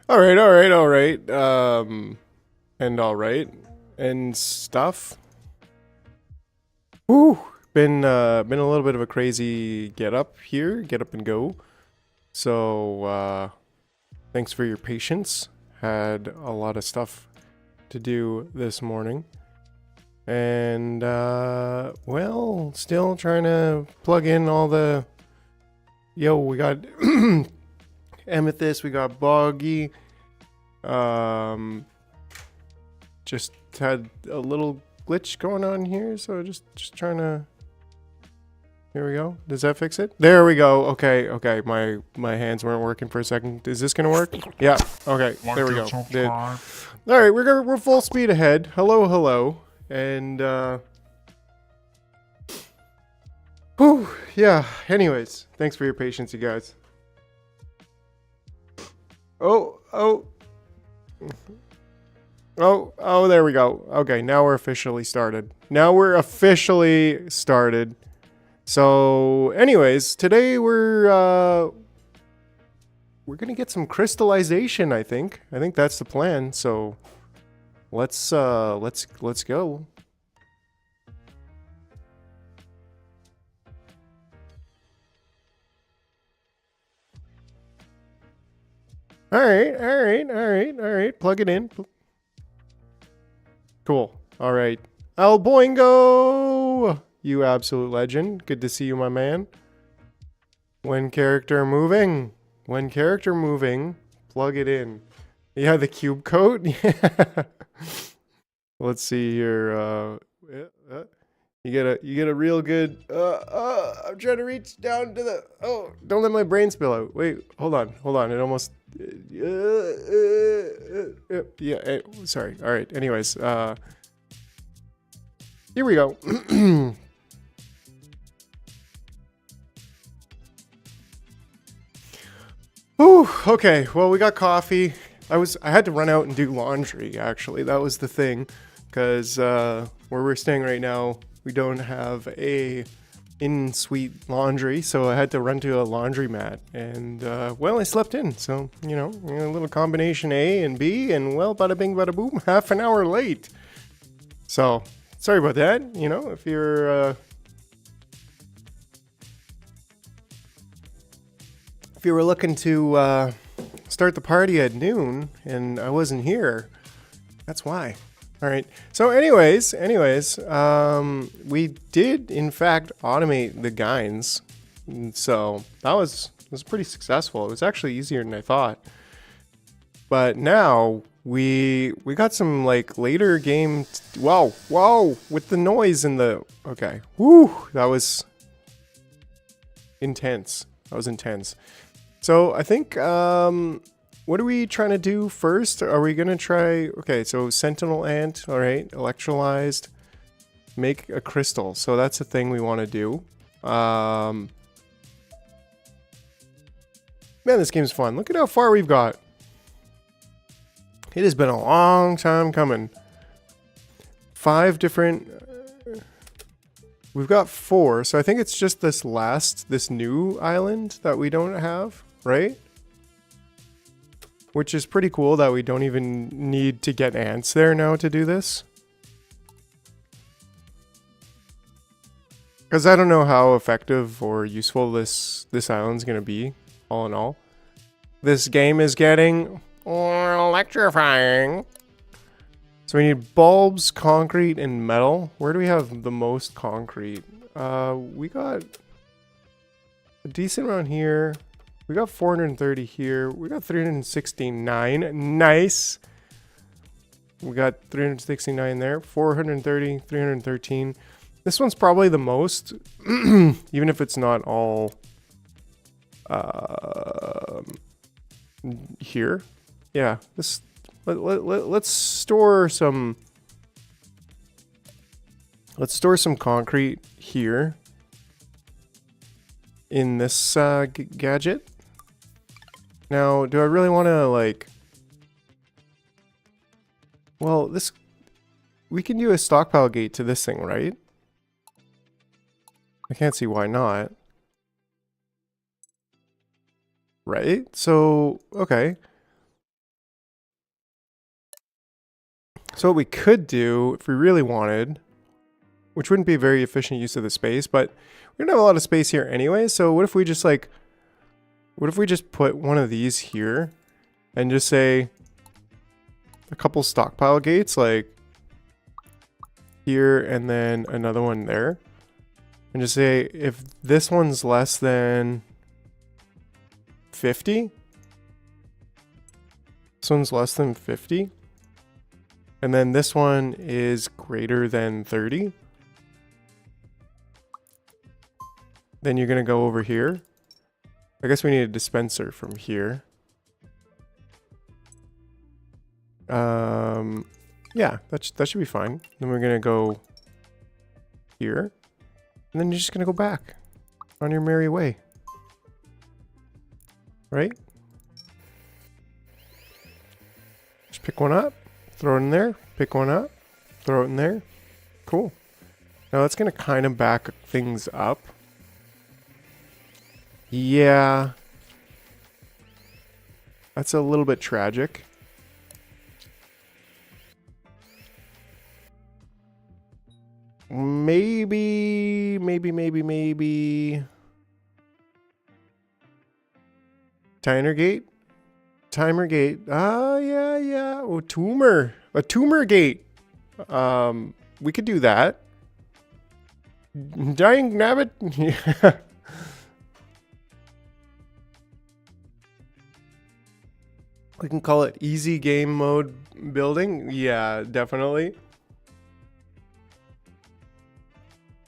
All right, all right, all right. And all right, and stuff. Whew. Been a little bit of a crazy get up here, get up and go. So thanks for your patience. Had a lot of stuff to do this morning, and well, still trying to plug in all the. Yo, we got amethyst, we got boggy. Um, just had a little glitch going on here, so just trying to. Here we go. Does that fix it? There we go. Okay, okay. My hands weren't working for a second. Is this gonna work? Yeah. Okay. There we go. Did. All right. We're full speed ahead. Hello, hello, and whew, yeah. Anyways, thanks for your patience, you guys. Oh, oh. Oh, there we go. Okay, now we're officially started. So, anyways, today we're gonna get some crystallization. I think. I think that's the plan. So, let's go. All right, all right, all right, all right. Plug it in. Cool. All right. El Boingo! You absolute legend. Good to see you, my man. When character moving. When character moving, plug it in. Yeah, the cube coat. Yeah. Let's see here. You get a real good. I'm trying to reach down to the. Oh, don't let my brain spill out. Wait, hold on. It almost. Yeah. Sorry. All right. Anyways, here we go. Ooh, okay. Well, we got coffee. I had to run out and do laundry. Actually, that was the thing, because where we're staying right now, we don't have a in-suite laundry, so I had to run to a laundromat. And well, I slept in, so a little combination A and B, and well, bada bing, bada boom, half an hour late. So sorry about that. If you're if you were looking to start the party at noon and I wasn't here, that's why. All right. So, anyways, we did in fact automate the gines, so that was pretty successful. It was actually easier than I thought. But now we got some like later game. Whoa, with the noise and the. Okay. Woo, that was intense. So I think, what are we trying to do first? Are we going to try, okay, so Sentinel Ant, all right, electrolyzed, make a crystal. So that's the thing we want to do. Man, this game's fun. Look at how far we've got. It has been a long time coming. 5 different, we've got 4. So I think it's just this new island that we don't have. Right? Which is pretty cool that we don't even need to get ants there now to do this. Because I don't know how effective or useful this island's going to be, all in all. This game is getting electrifying. So we need bulbs, concrete, and metal. Where do we have the most concrete? We got a decent amount here. We got 430 here. We got 369. Nice. We got 369 there. 430, 313. This one's probably the most, even if it's not all here. Yeah. Let's store some. Let's store some concrete here in this gadget. Now, do I really want to, like... Well, we can do a stockpile gate to this thing, right? I can't see why not. Right? So, okay. So what we could do, if we really wanted, which wouldn't be a very efficient use of the space, but we don't have a lot of space here anyway, so what if we just like, what if we just put one of these here and just say a couple stockpile gates like here and then another one there, and just say if this one's less than 50, this one's less than 50, and then this one is greater than 30, then you're gonna go over here. I guess we need a dispenser from here. Yeah, that should be fine. Then we're gonna go here, and then you're just gonna go back on your merry way, right? Just pick one up, throw it in there, pick one up, throw it in there. Cool. Now that's gonna kind of back things up. Yeah. That's a little bit tragic. Maybe. Timer gate? Timer gate. Ah, yeah. Oh, tumor. A tumor gate. We could do that. Dying rabbit? Yeah. We can call it easy game mode building. Yeah, definitely.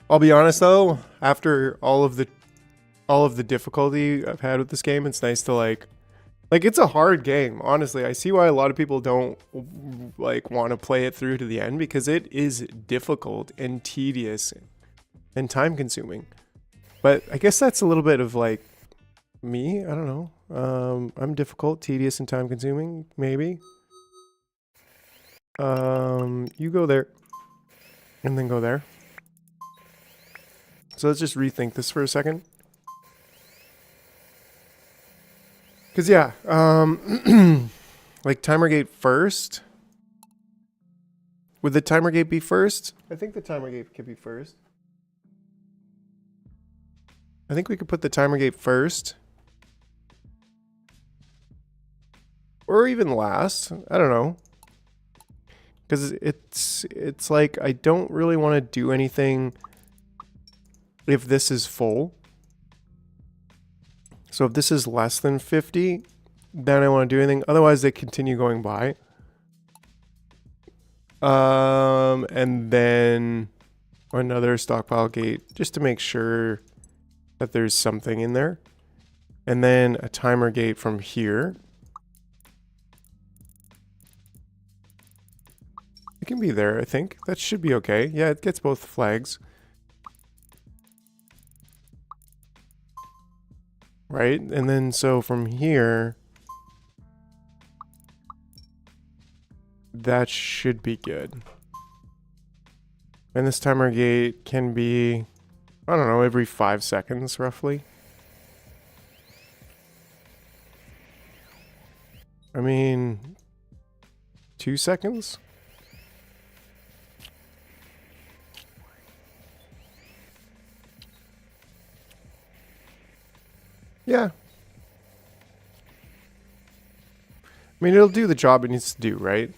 I'll be honest though, after all of the difficulty I've had with this game, it's nice to like it's a hard game, honestly. I see why a lot of people don't like want to play it through to the end, because it is difficult and tedious and time consuming. But I guess that's a little bit of like me, I don't know. I'm difficult, tedious, and time consuming, maybe. You go there and then go there. So let's just rethink this for a second. Cause yeah, like timer gate first. Would the timer gate be first? I think the timer gate could be first. I think we could put the timer gate first. Or even last. I don't know. Because it's like I don't really want to do anything if this is full. So if this is less than 50, then I want to do anything. Otherwise, they continue going by. And then another stockpile gate just to make sure that there's something in there. And then a timer gate from here. It can be there, I think. That should be okay. Yeah, it gets both flags. Right? And then so from here, that should be good. And this timer gate can be, I don't know, every 5 seconds roughly. I mean, 2 seconds? Yeah. I mean, it'll do the job it needs to do, right?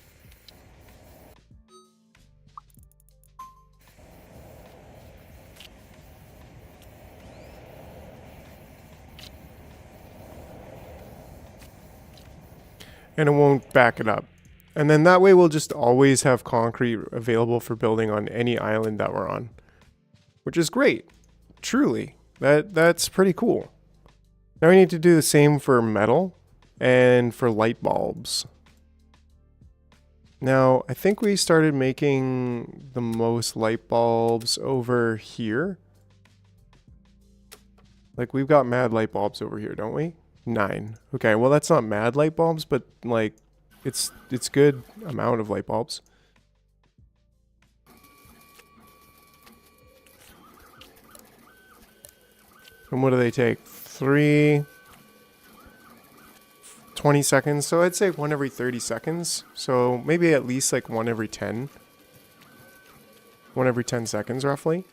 And it won't back it up. And then that way we'll just always have concrete available for building on any island that we're on. Which is great. Truly. That's pretty cool. Now we need to do the same for metal and for light bulbs. Now, I think we started making the most light bulbs over here. Like, we've got mad light bulbs over here, don't we? 9. Okay, well that's not mad light bulbs, but like, it's good amount of light bulbs. And what do they take? 3, 20 seconds. So I'd say 1 every 30 seconds. So maybe at least like 1 every 10. 1 every 10 seconds roughly.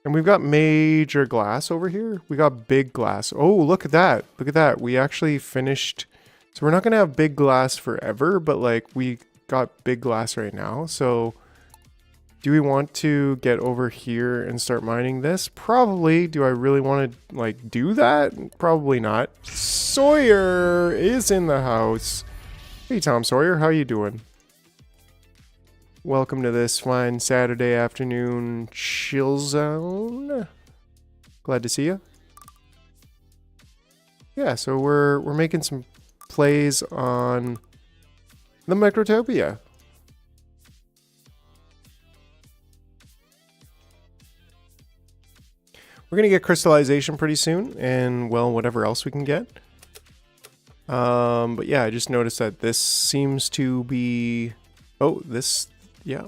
And we've got major glass over here. We got big glass. Oh, look at that. Look at that. We actually finished. So we're not going to have big glass forever, but like we got big glass right now. So do we want to get over here and start mining this? Probably. Do I really want to like do that? Probably not. Sawyer is in the house. Hey, Tom Sawyer, how you doing? Welcome to this fine Saturday afternoon chill zone. Glad to see you. Yeah, so we're making some plays on the Microtopia. We're gonna get crystallization pretty soon, and well, whatever else we can get. But yeah, I just noticed that this seems to be. Oh, this. Yeah,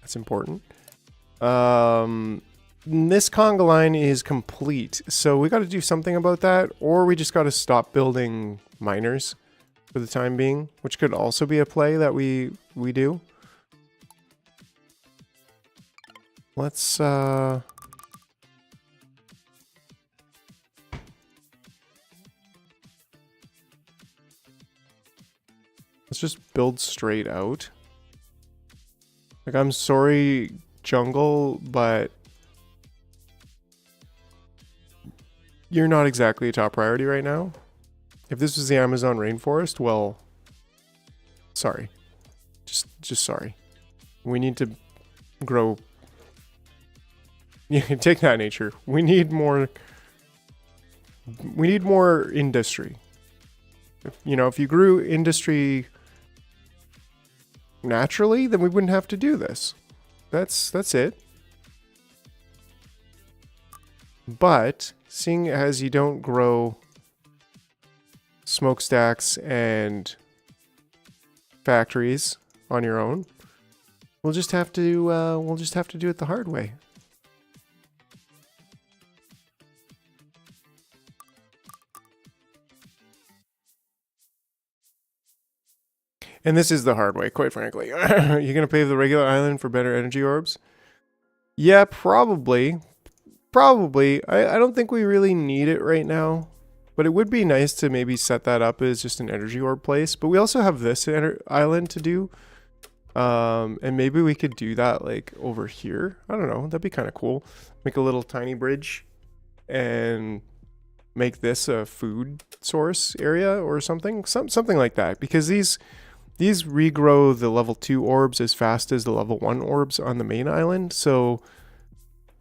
that's important. This conga line is complete, so we got to do something about that, or we just got to stop building miners for the time being, which could also be a play that we do. Let's just build straight out. Like, I'm sorry, jungle, but you're not exactly a top priority right now. If this was the Amazon rainforest, well, sorry. Just sorry. We need to grow. You can take that, nature. We need more industry. You know, if you grew industry naturally, then we wouldn't have to do this. That's it. But seeing as you don't grow smokestacks and factories on your own, we'll just have to do it the hard way. And this is the hard way, quite frankly. You're going to pave the regular island for better energy orbs? Yeah, probably. Probably. I don't think we really need it right now. But it would be nice to maybe set that up as just an energy orb place. But we also have this island to do. And maybe we could do that like over here. I don't know. That'd be kind of cool. Make a little tiny bridge. And make this a food source area or something. Something like that. Because these regrow the level 2 orbs as fast as the level 1 orbs on the main island. So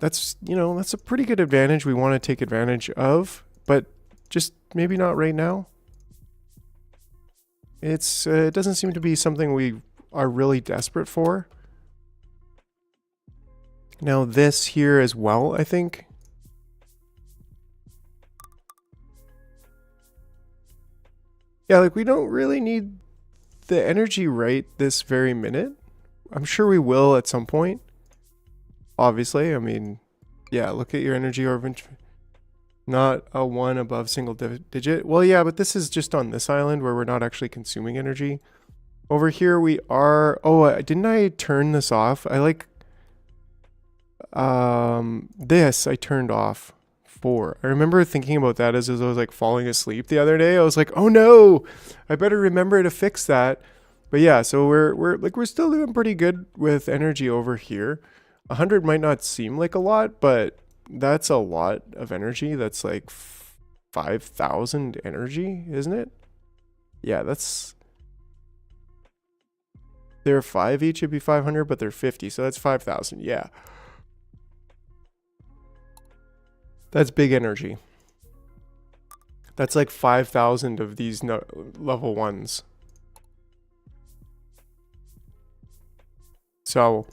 that's, you know, that's a pretty good advantage we want to take advantage of, but just maybe not right now. It doesn't seem to be something we are really desperate for. Now this here as well, I think. Yeah, like we don't really need the energy right this very minute. I'm sure we will at some point. Obviously, I mean, yeah, look at your energy orb. Not a 1 above single digit. Well, yeah, but this is just on this island where we're not actually consuming energy. Over here we are. Oh, didn't I turn this off? I like this I turned off. I remember thinking about that as I was like falling asleep the other day. I was like, oh no, I better remember to fix that. But yeah, so we're still doing pretty good with energy over here. 100 might not seem like a lot, but that's a lot of energy. That's like 5,000 energy, isn't it? Yeah, they're 5 each, it'd be 500, but they're 50, so that's 5,000. Yeah. That's big energy. That's like 5,000 of these level 1s. So,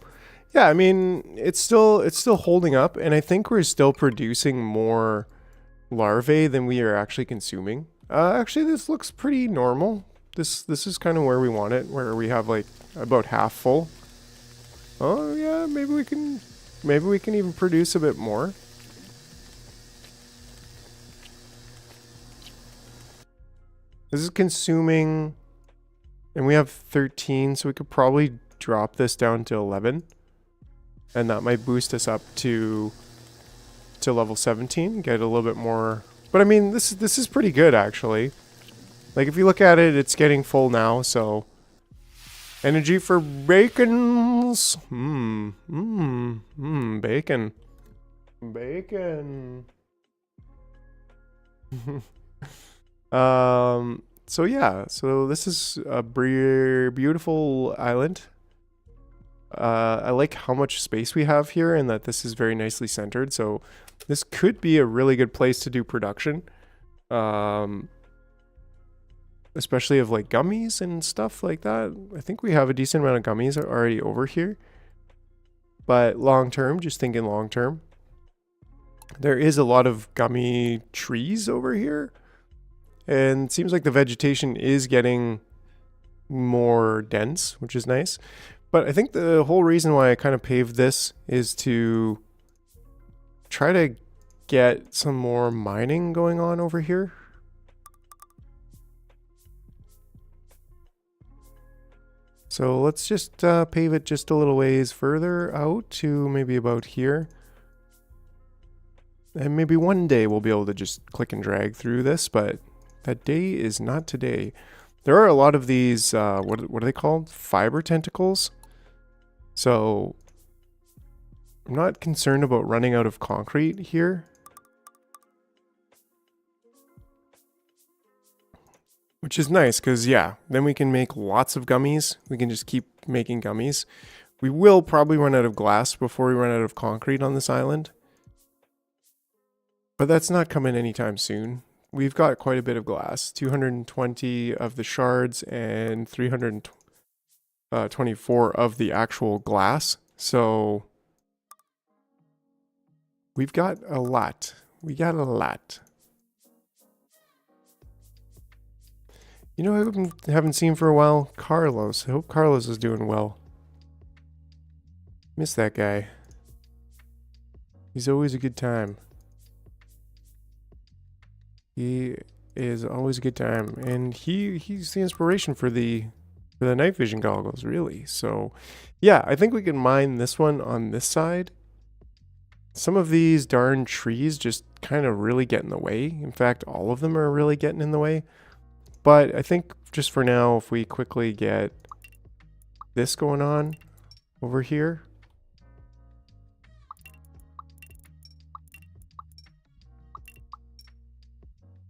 yeah, I mean, it's still holding up, and I think we're still producing more larvae than we are actually consuming. Actually, this looks pretty normal. This is kind of where we want it, where we have like about half full. Oh yeah, maybe we can even produce a bit more. This is consuming, and we have 13, so we could probably drop this down to 11. And that might boost us up to level 17, get a little bit more. But I mean, this is pretty good actually. Like if you look at it, it's getting full now, so energy for bacons. Bacon. Bacon. So yeah, so this is a beautiful island. I like how much space we have here and that this is very nicely centered. So this could be a really good place to do production. Especially of like gummies and stuff like that. I think we have a decent amount of gummies already over here. But long term, just thinking long term, there is a lot of gummy trees over here. And it seems like the vegetation is getting more dense, which is nice. But I think the whole reason why I kind of paved this is to try to get some more mining going on over here. So let's just pave it just a little ways further out to maybe about here. And maybe one day we'll be able to just click and drag through this, but that day is not today. There are a lot of these, what are they called? Fiber tentacles. So I'm not concerned about running out of concrete here. Which is nice because, yeah, then we can make lots of gummies. We can just keep making gummies. We will probably run out of glass before we run out of concrete on this island. But that's not coming anytime soon. We've got quite a bit of glass. 220 of the shards and 324 of the actual glass. So we've got a lot. We got a lot. You know who I haven't seen for a while? Carlos. I hope Carlos is doing well. Miss that guy. He's always a good time. He is always a good time. And he's the inspiration for the night vision goggles, really. So, yeah, I think we can mine this one on this side. Some of these darn trees just kind of really get in the way. In fact, all of them are really getting in the way. But I think just for now, if we quickly get this going on over here.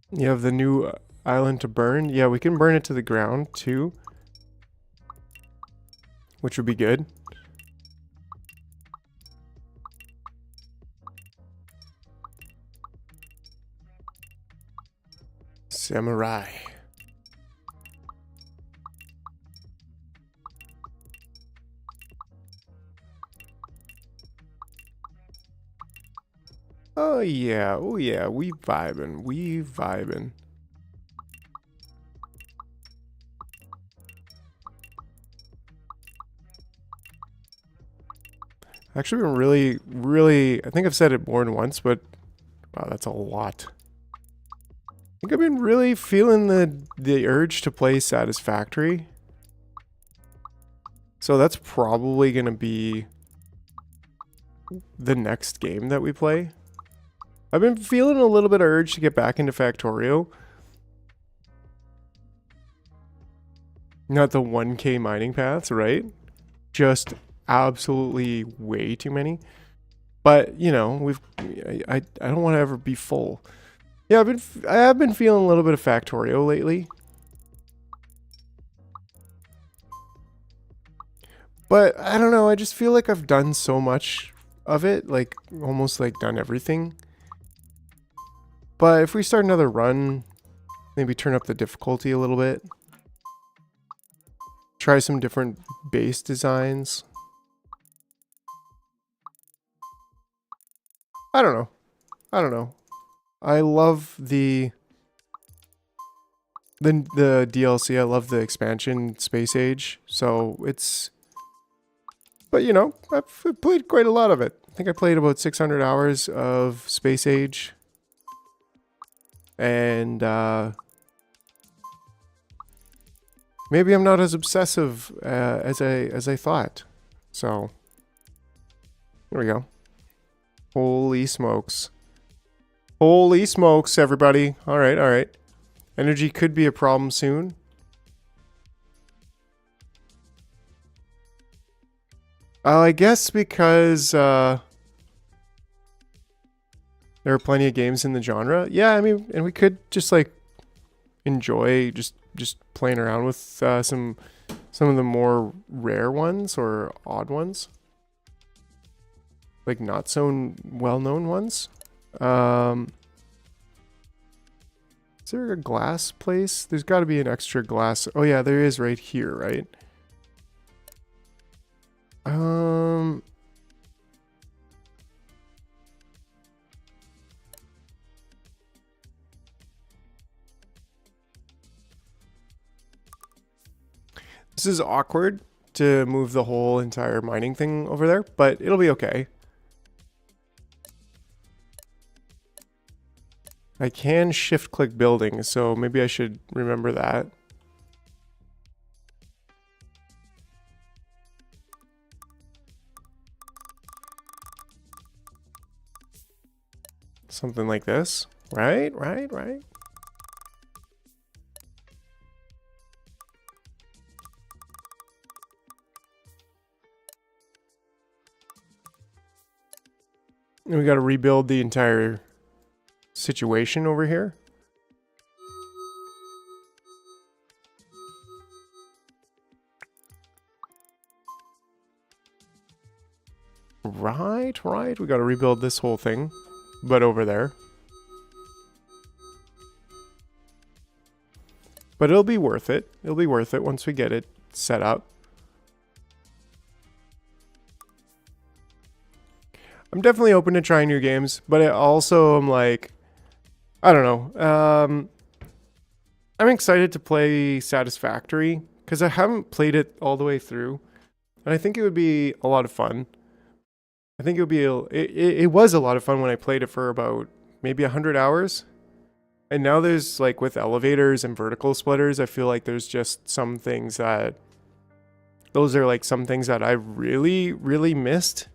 You have the new island to burn. Yeah, we can burn it to the ground too, which would be good. Samurai. Oh yeah, we vibing. Actually been really, I think I've said it more than once, but wow, that's a lot. I think I've been really feeling the urge to play Satisfactory. So that's probably gonna be the next game that we play. I've been feeling a little bit of urge to get back into Factorio. Not the 1K mining paths, right? Just absolutely way too many. But, you know, I don't want to ever be full. Yeah, I have been feeling a little bit of Factorio lately. But I don't know, I just feel like I've done so much of it, like almost like done everything. But if we start another run, maybe turn up the difficulty a little bit. Try some different base designs. I don't know. I love the DLC. I love the expansion Space Age. So it's, but you know, I've played quite a lot of it. I think I played about 600 hours of Space Age. And maybe I'm not as obsessive as I thought. So there we go. Holy smokes. Holy smokes, everybody. All right, all right. Energy could be a problem soon. I guess because there are plenty of games in the genre. Yeah, I mean, and we could just like enjoy just playing around with some of the more rare ones or odd ones, like not so well-known ones. Is there a glass place? There's got to be an extra glass. Oh yeah, there is right here, right? This is awkward to move the whole entire mining thing over there, but it'll be okay. I can shift click building, so maybe I should remember that. Something like this. Right, right, right. And we got to rebuild the entire situation over here. Right, right. We got to rebuild this whole thing, but over there. But it'll be worth it. It'll be worth it once we get it set up. I'm definitely open to trying new games, but I also am like, I don't know. I'm excited to play Satisfactory because I haven't played it all the way through, and I think it would be a lot of fun. I think it would be it was a lot of fun when I played it for about maybe 100 hours. And now there's like with elevators and vertical splitters, I feel like there's just some things that those are like some things that I really, really missed.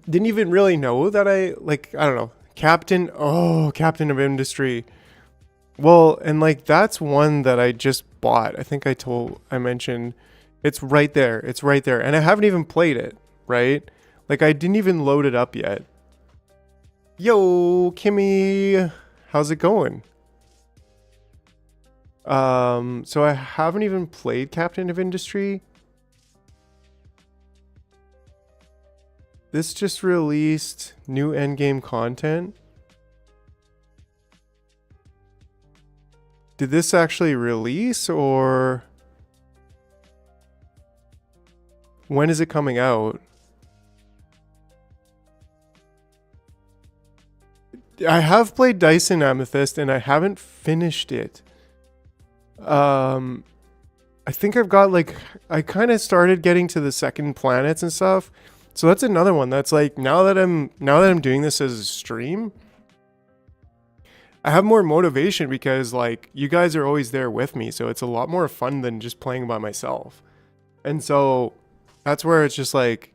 Didn't even really know that I don't know, Captain of Industry. Well, and like that's one that I just bought. I think I mentioned it's right there. It's right there. And I haven't even played it, right? Like I didn't even load it up yet. Yo, Kimmy, how's it going? So I haven't even played Captain of Industry. This just released new endgame content. Did this actually release, or when is it coming out? I have played Dyson Amethyst and I haven't finished it. I think I've got like, I kind of started getting to the second planets and stuff. So that's another one that's like, now that I'm doing this as a stream, I have more motivation because like you guys are always there with me. So it's a lot more fun than just playing by myself. And so that's where it's just like,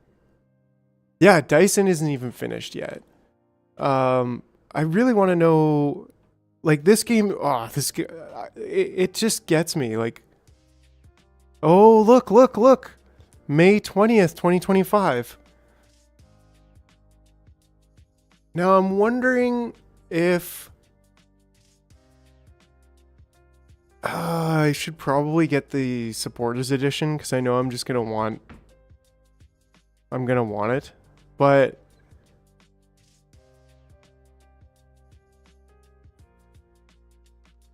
yeah, Dyson isn't even finished yet. I really want to know, like this game, it just gets me like, oh, look, May 20th, 2025. Now I'm wondering if I should probably get the supporters edition because I know I'm gonna want it, but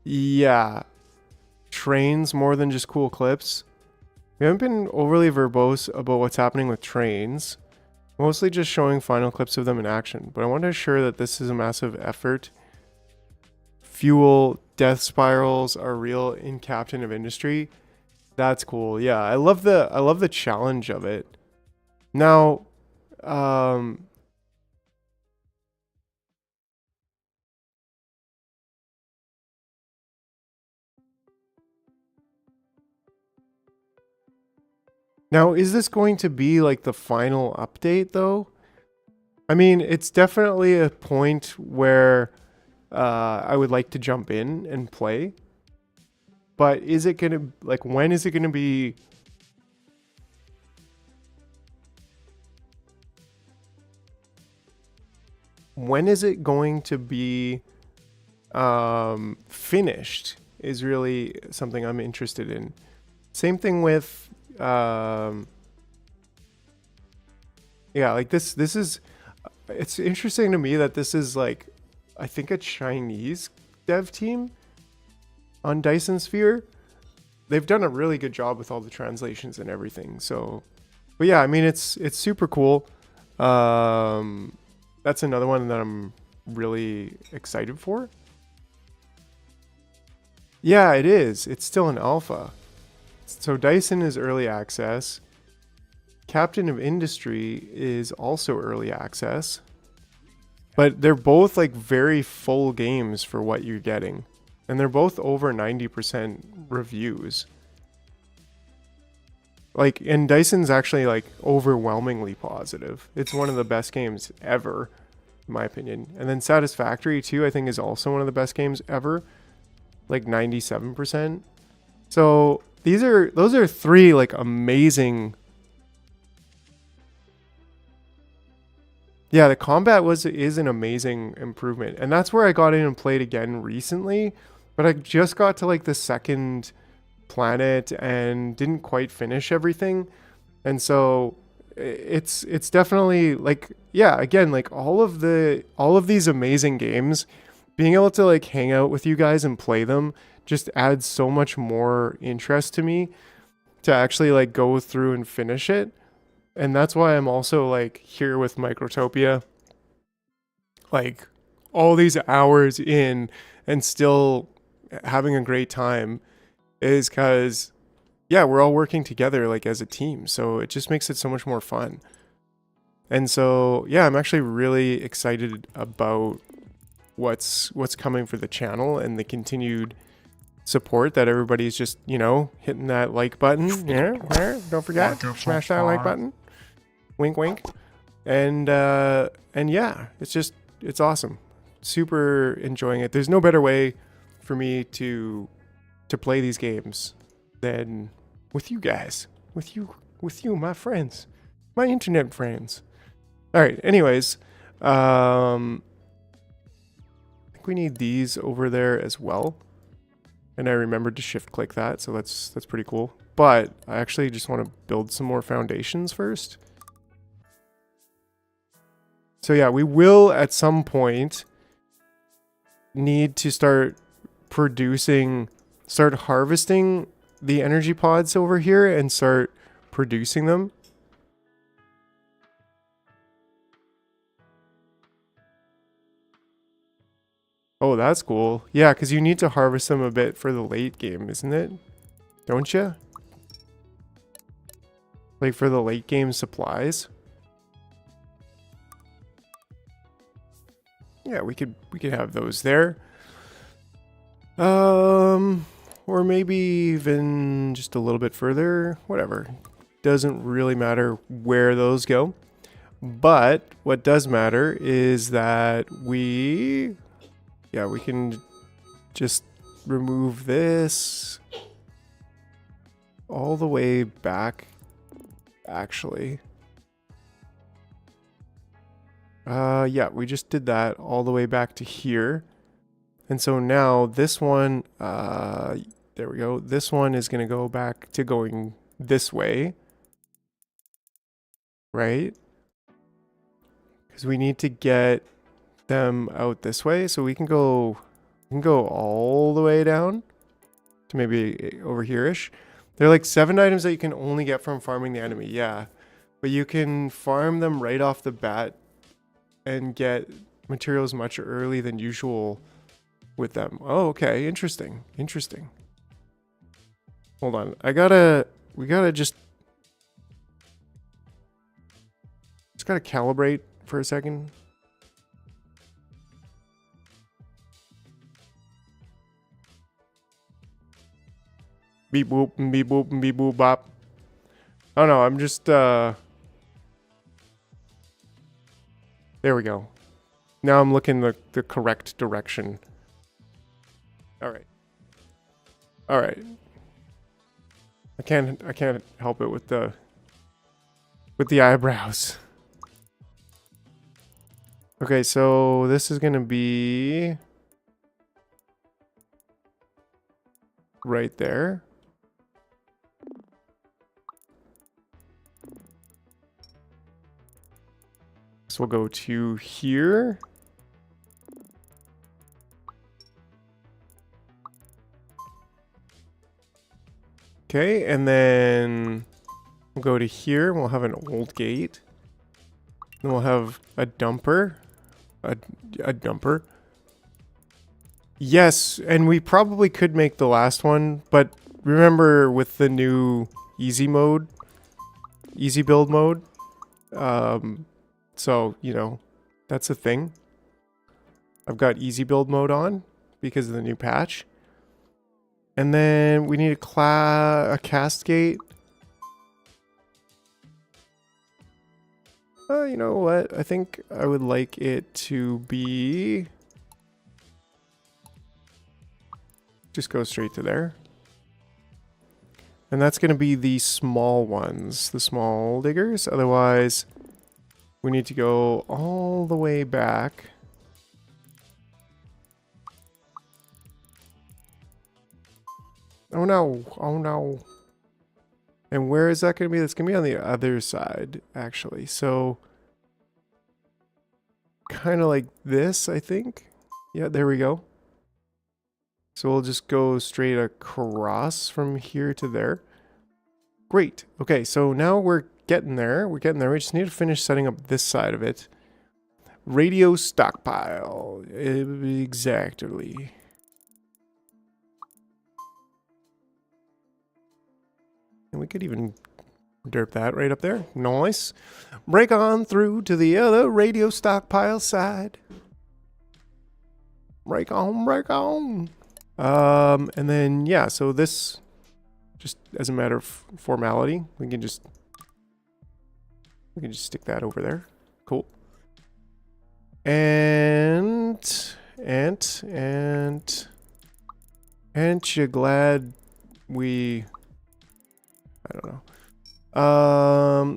yeah, trains more than just cool clips. We haven't been overly verbose about what's happening with trains, mostly just showing final clips of them in action, but I want to assure that this is a massive effort. Fuel, death spirals are real in Captain of Industry. That's cool. Yeah, I love the challenge of it. Now, Now, is this going to be like the final update though? I mean, it's definitely a point where I would like to jump in and play. But is it going to, like, when is it going to be? When is it going to be finished is really something I'm interested in. Same thing with, yeah, like this is, it's interesting to me that this is like, I think a Chinese dev team on Dyson Sphere. They've done a really good job with all the translations and everything. So, but yeah, I mean, it's super cool. That's another one that I'm really excited for. Yeah, it is. It's still an alpha. So Dyson is early access. Captain of Industry is also early access. But they're both like very full games for what you're getting. And they're both over 90% reviews. Like, and Dyson's actually like overwhelmingly positive. It's one of the best games ever, in my opinion. And then Satisfactory too, I think is also one of the best games ever. Like 97%. So those are three like amazing. Yeah, the combat is an amazing improvement. And that's where I got in and played again recently. But I just got to like the second planet and didn't quite finish everything. And so it's definitely like, yeah, again, like all of these amazing games, being able to like hang out with you guys and play them just adds so much more interest to me to actually like go through and finish it. And that's why I'm also like here with Microtopia, like all these hours in and still having a great time is because, yeah, we're all working together like as a team. So it just makes it so much more fun. And so, yeah, I'm actually really excited about what's coming for the channel and the continued support that everybody's just, you know, hitting that like button. Yeah, don't forget, smash that like button. Wink, wink. And yeah, it's awesome. Super enjoying it. There's no better way for me to play these games than with you guys, with you, my friends, my internet friends. All right. Anyways, I think we need these over there as well. And I remembered to shift click that, so that's pretty cool. But I actually just want to build some more foundations first. So yeah, we will at some point need to start harvesting the energy pods over here and start producing them. Oh, that's cool. Yeah, because you need to harvest them a bit for the late game, isn't it? Don't you? Like for the late game supplies. Yeah, we could have those there. Or maybe even just a little bit further. Whatever. Doesn't really matter where those go. But what does matter is that we can just remove this all the way back, actually. Yeah, we just did that all the way back to here. And so now this one, there we go. This one is going to go back to going this way, right? Because we need to get them out this way. So we can go all the way down to maybe over here-ish. They're like 7 items that you can only get from farming the enemy. Yeah, but you can farm them right off the bat and get materials much early than usual with them. Oh, okay. Interesting. Hold on. We gotta just gotta calibrate for a second. Beep boop, beep boop, beep boop bop. Oh no, I'm just, there we go. Now I'm looking the correct direction. Alright. Alright. I can't help it with the eyebrows. Okay, so this is gonna be right there. So we'll go to here. Okay, and then we'll go to here. We'll have an old gate. Then we'll have a dumper. A dumper. Yes, and we probably could make the last one, but remember with the new easy mode, easy build mode, so, you know, that's a thing. I've got easy build mode on because of the new patch. And then we need a cast gate. You know what? I think I would like it to be... Just go straight to there. And that's going to be the small ones, the small diggers. Otherwise, we need to go all the way back. Oh no, oh no. And where is that going to be? That's going to be on the other side, actually. So, kind of like this, I think. Yeah, there we go. So we'll just go straight across from here to there. Great. Okay, so now we're getting there. We're getting there. We just need to finish setting up this side of it. Radio stockpile. Exactly. And we could even derp that right up there. Nice. Break on through to the other radio stockpile side. Break on, break on. And then, yeah, so this, just as a matter of formality, we can just stick that over there. Cool. And aren't you glad we, I don't know.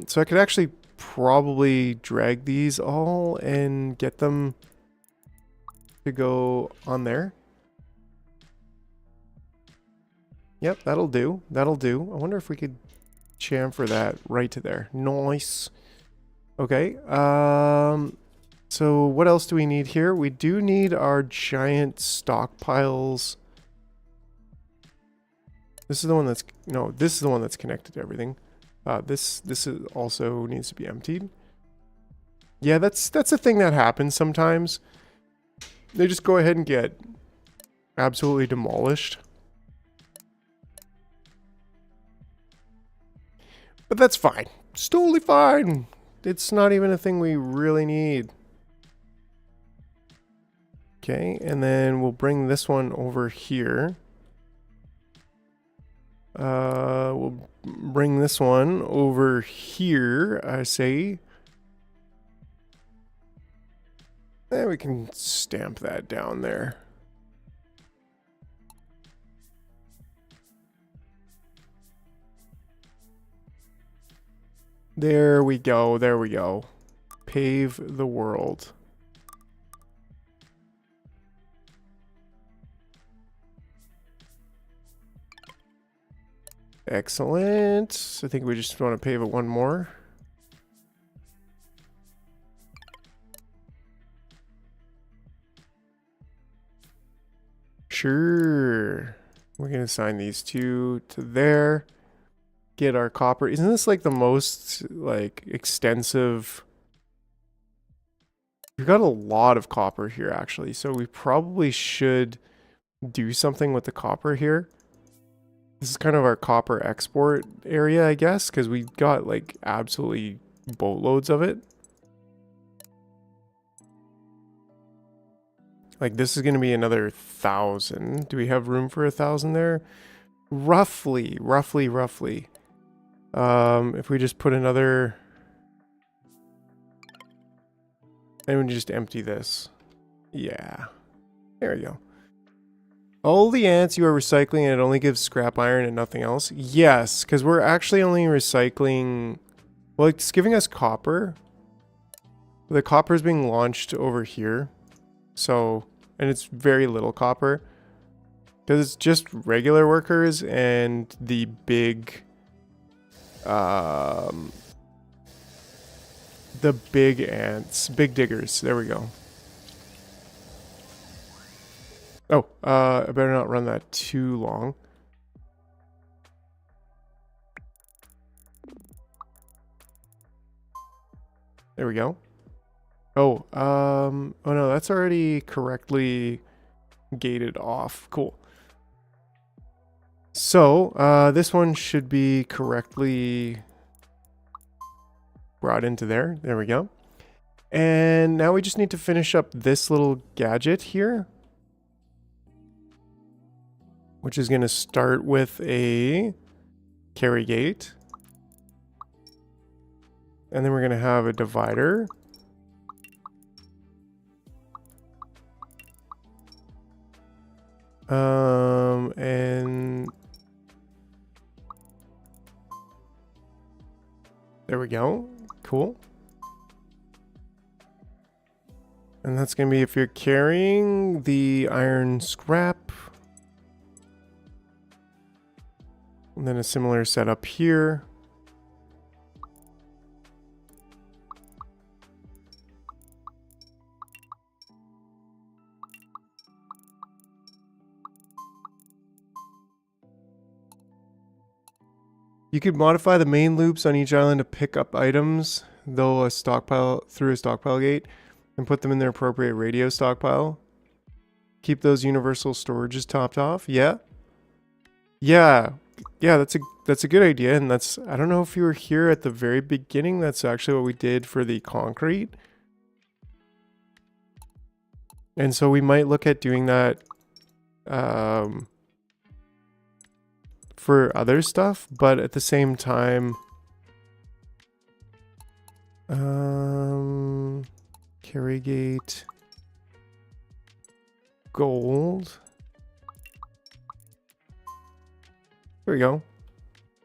So I could actually probably drag these all and get them to go on there. Yep, that'll do. That'll do. I wonder if we could chamfer that right to there. Nice. Okay. So what else do we need here? We do need our giant stockpiles. This is the one that's, no, this is the one that's connected to everything. This is also needs to be emptied. Yeah, that's a thing that happens sometimes. They just go ahead and get absolutely demolished. But that's fine. It's totally fine. It's not even a thing we really need. Okay, and then we'll bring this one over here. We'll bring this one over here, I say. And we can stamp that down there. There we go, there we go. Pave the world. Excellent. I think we just want to pave it one more. Sure. We're going to assign these two to there. Get our copper. Isn't this like the most like extensive? We've got a lot of copper here actually, so we probably should do something with the copper here. This is kind of our copper export area, I guess, because we got like absolutely boatloads of it. Like this is going to be another 1,000. Do we have room for 1,000 there? Roughly. If we just put another, and we just empty this. Yeah, there we go. All the ants you are recycling and it only gives scrap iron and nothing else? Yes, because we're actually only recycling, well, it's giving us copper. The copper is being launched over here. So, and it's very little copper. Because it's just regular workers and the big, the big ants, big diggers. There we go. Oh, I better not run that too long. There we go. Oh, oh no, that's already correctly gated off. Cool. So, this one should be correctly brought into there. There we go. And now we just need to finish up this little gadget here, which is going to start with a carry gate. And then we're going to have a divider. And there we go. Cool. And that's going to be if you're carrying the iron scrap. And then a similar setup here. You could modify the main loops on each island to pick up items, though a stockpile through a stockpile gate, and put them in their appropriate radio stockpile. Keep those universal storages topped off. Yeah. Yeah. Yeah, that's a good idea, and that's, I don't know if you were here at the very beginning, that's actually what we did for the concrete. And so we might look at doing that for other stuff, but at the same time, carry gate, gold. There we go.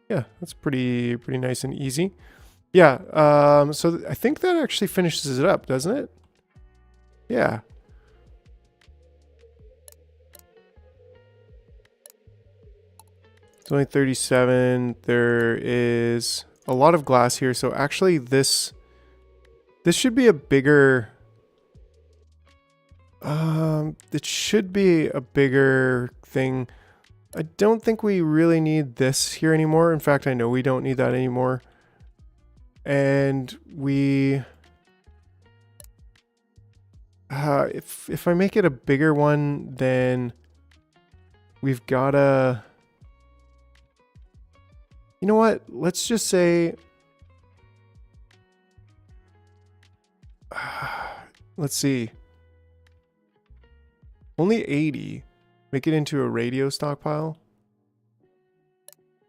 Yeah, that's pretty nice and easy. Yeah, so I think that actually finishes it up, doesn't it? Yeah. It's only 37. There is a lot of glass here, so actually this should be a bigger, it should be a bigger thing. I don't think we really need this here anymore. In fact, I know we don't need that anymore. And we, if I make it a bigger one, then we've gotta, you know what? Let's just say, let's see, only 80. Make it into a radio stockpile.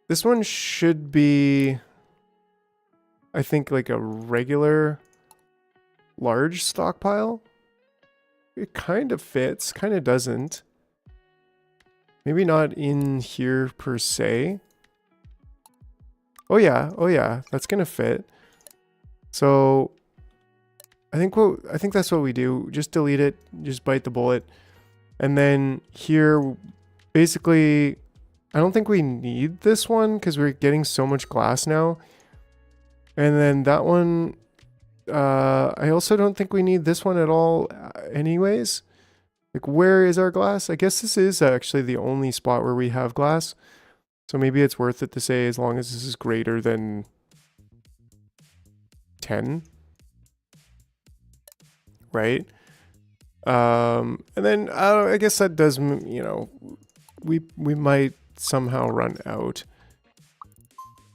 This one should be, I think, like a regular large stockpile. It kind of fits, kind of doesn't. Maybe not in here per se. Oh yeah, that's gonna fit. So I think that's what we do. Just delete it, just bite the bullet. And then here, basically, I don't think we need this one because we're getting so much glass now. And then that one, I also don't think we need this one at all anyways. Like, where is our glass? I guess this is actually the only spot where we have glass. So maybe it's worth it to say as long as this is greater than 10. Right? And then I guess that does, you know, we might somehow run out.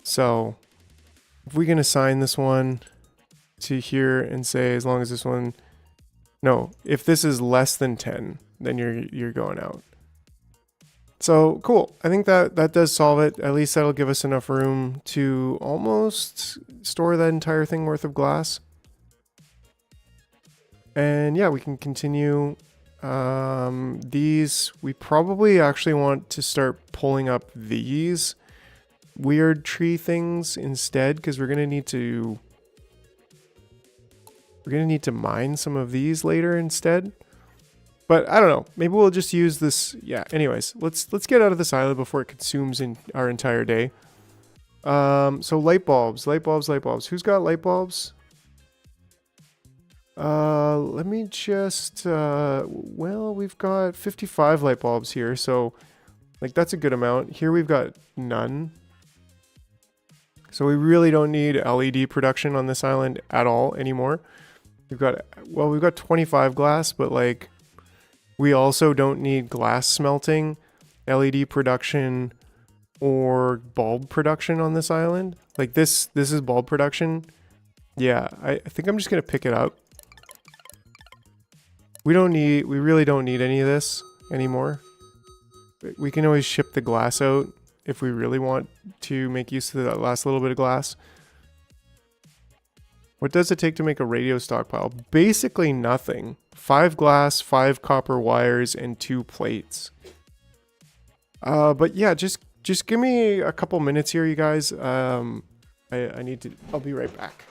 So if we can assign this one to here and say as long as this one, no, if this is less than 10, then you're going out. So cool. I think that does solve it. At least that'll give us enough room to almost store that entire thing worth of glass. And yeah, we can continue. These, we probably actually want to start pulling up these weird tree things instead, because we're gonna need to mine some of these later instead. But I don't know. Maybe we'll just use this. Yeah. Anyways, let's get out of this island before it consumes in our entire day. So light bulbs. Who's got light bulbs? Let me just. Well, we've got 55 light bulbs here, so like that's a good amount. Here we've got none. So we really don't need LED production on this island at all anymore. We've got 25 glass, but like. We also don't need glass smelting, LED production, or bulb production on this island. Like this is bulb production. Yeah, I think I'm just gonna pick it up. We really don't need any of this anymore. We can always ship the glass out if we really want to make use of that last little bit of glass. What does it take to make a radio stockpile? Basically nothing. 5 glass, 5 copper wires, and 2 plates. But yeah, just give me a couple minutes here, you guys. I'll be right back.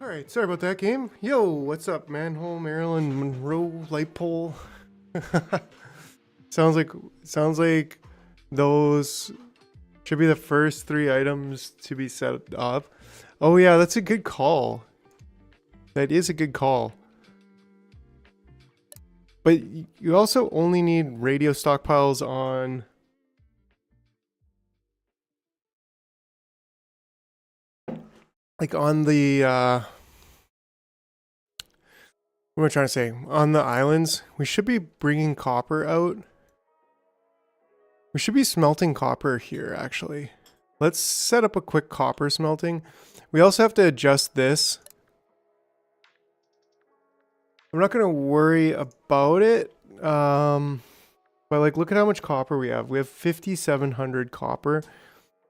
Alright, sorry about that, game. Yo, what's up, Manhole, Maryland, Monroe, Light Pole? sounds like those should be the first 3 items to be set up. Oh yeah, that's a good call. That is a good call. But you also only need radio stockpiles on... Like on the, what am I trying to say? On the islands, we should be bringing copper out. We should be smelting copper here, actually. Let's set up a quick copper smelting. We also have to adjust this. I'm not going to worry about it. But like, look at how much copper we have. We have 5,700 copper.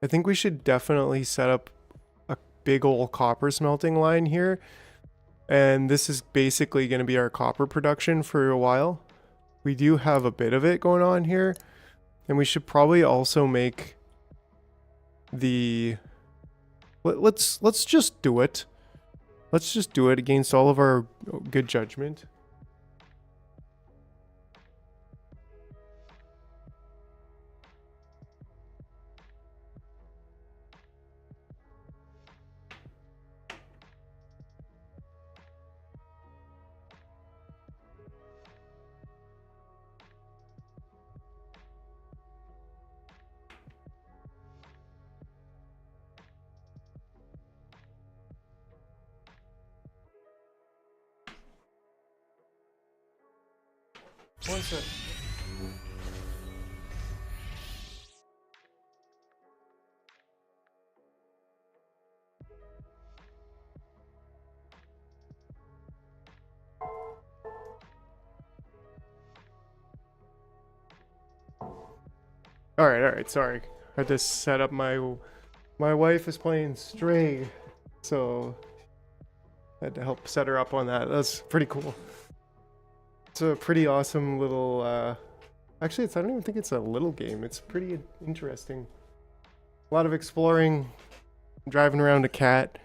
I think we should definitely set up a big old copper smelting line here. And this is basically going to be our copper production for a while. We do have a bit of it going on here. And we should probably also make the... Let's just do it. Let's just do it against all of our good judgment. One sec. All right, sorry. I had to set up my wife is playing Stray, so I had to help set her up on that. That's pretty cool. It's a pretty awesome little, actually I don't even think it's a little game. It's pretty interesting. A lot of exploring, driving around a cat.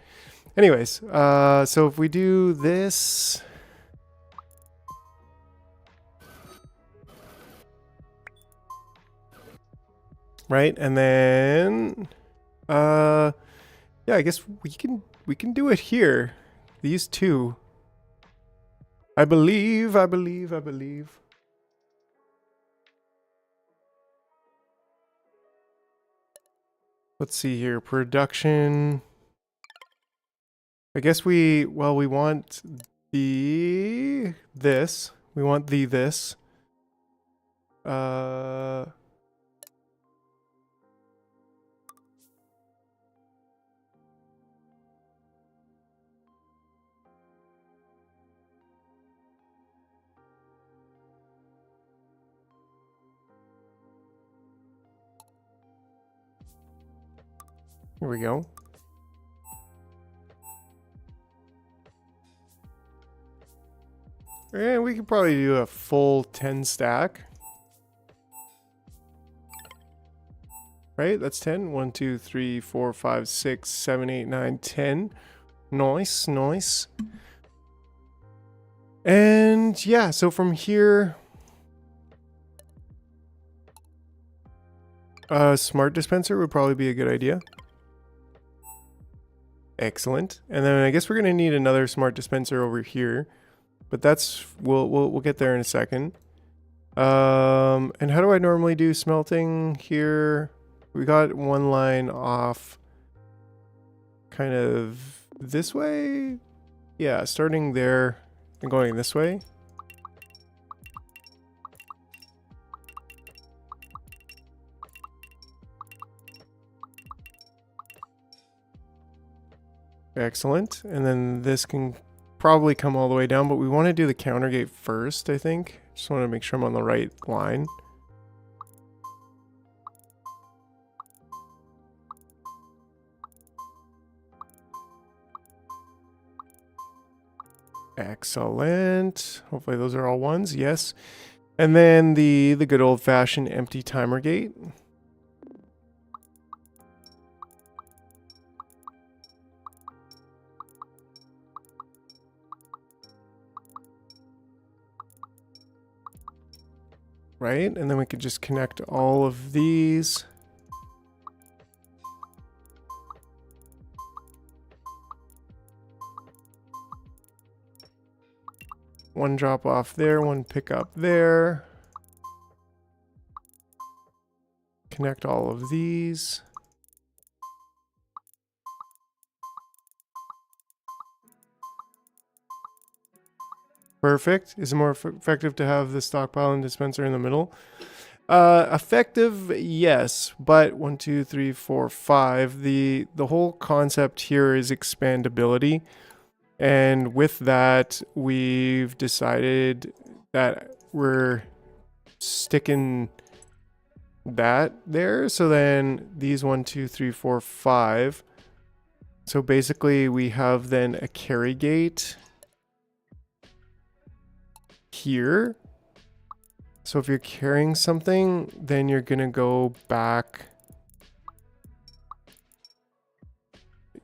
Anyways, so if we do this... Right, and then... yeah, I guess we can do it here. These two. I believe. Let's see here. Production. I guess we want this. We want this. Here we go. And we could probably do a full 10 stack. Right? That's 10. 1, 2, 3, 4, 5, 6, 7, 8, 9, 10. Nice, nice. And yeah, so from here... smart dispenser would probably be a good idea. Excellent. And then I guess we're gonna need another smart dispenser over here, but that's we'll get there in a second. And how do I normally do smelting here? We got one line off, kind of this way. Yeah, starting there and going this way. Excellent. And then this can probably come all the way down, but we want to do the counter gate first, I think. Just want to make sure I'm on the right line. Excellent. Hopefully those are all ones. Yes. And then the good old-fashioned empty timer gate. Right, and then we could just connect all of these. One drop off there, one pick up there. Connect all of these. Perfect. Is it more effective to have the stockpile and dispenser in the middle? Effective, yes, but 1, 2, 3, 4, 5. The whole concept here is expandability, and with that, we've decided that we're sticking that there. So then these 1, 2, 3, 4, 5. So basically we have then a carry gate here. So if you're carrying something, then you're gonna go back.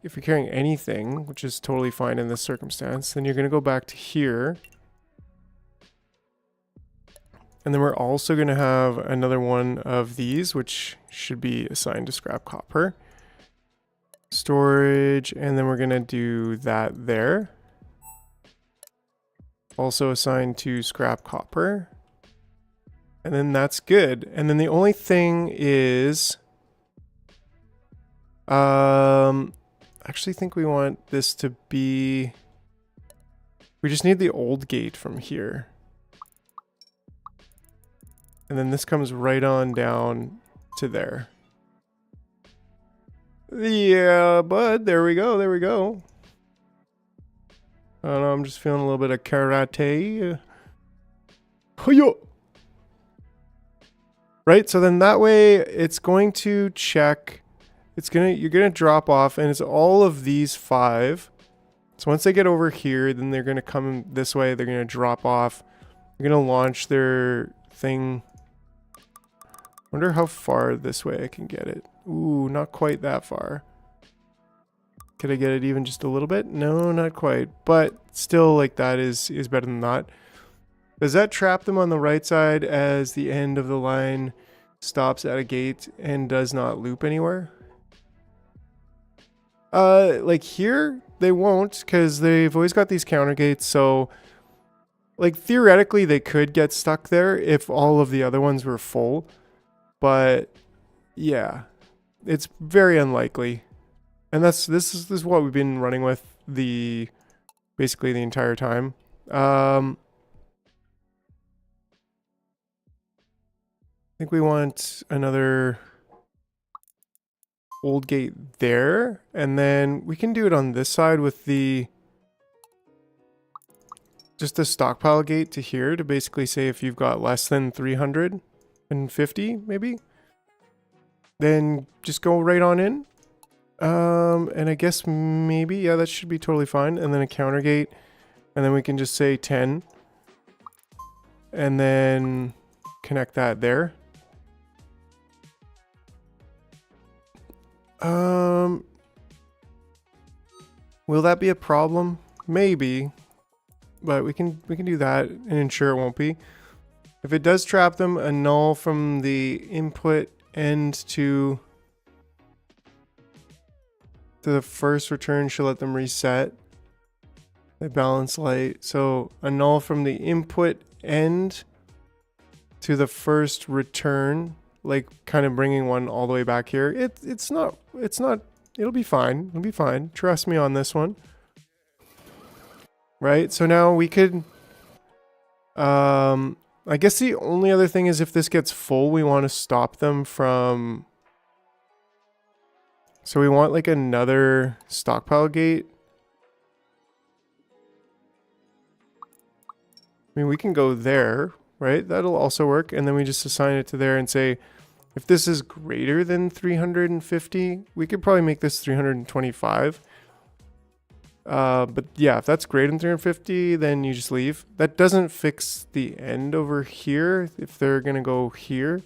If you're carrying anything, which is totally fine in this circumstance, then you're gonna go back to here. And then we're also gonna have another one of these, which should be assigned to scrap copper. Storage, and then we're gonna do that there. Also assigned to scrap copper. And then that's good. And then the only thing is, I actually think we want this to be, we just need the old gate from here. And then this comes right on down to there. Yeah, bud, there we go, there we go. I don't know, I'm just feeling a little bit of karate. Hoyo! Right, so then that way it's going to check, you're gonna drop off, and it's all of these 5. So once they get over here, then they're gonna come this way, they're gonna drop off. They're gonna launch their thing. Wonder how far this way I can get it. Ooh, not quite that far. Could I get it even just a little bit? No, not quite. But still, like, that is better than that. Does that trap them on the right side as the end of the line stops at a gate and does not loop anywhere? Like here, they won't, because they've always got these counter gates. So, like, theoretically, they could get stuck there if all of the other ones were full. But, yeah, it's very unlikely. And this is what we've been running with basically the entire time. I think we want another old gate there, and then we can do it on this side with just the stockpile gate to here to basically say if you've got less than 350 maybe, then just go right on in. And I guess maybe, yeah, that should be totally fine. And then a counter gate, and then we can just say 10 and then connect that there. Will that be a problem? Maybe, but we can do that and ensure it won't be. If it does trap them, a null from the input end to the first return should let them reset the balance light. So a null from the input end to the first return, like kind of bringing one all the way back here. It's not, it'll be fine. It'll be fine. Trust me on this one. Right. So now we could, I guess the only other thing is if this gets full, we want to stop them from, so we want like another stockpile gate. I mean, we can go there, right? That'll also work. And then we just assign it to there and say, if this is greater than 350, we could probably make this 325. But yeah, if that's greater than 350, then you just leave. That doesn't fix the end over here if they're going to go here.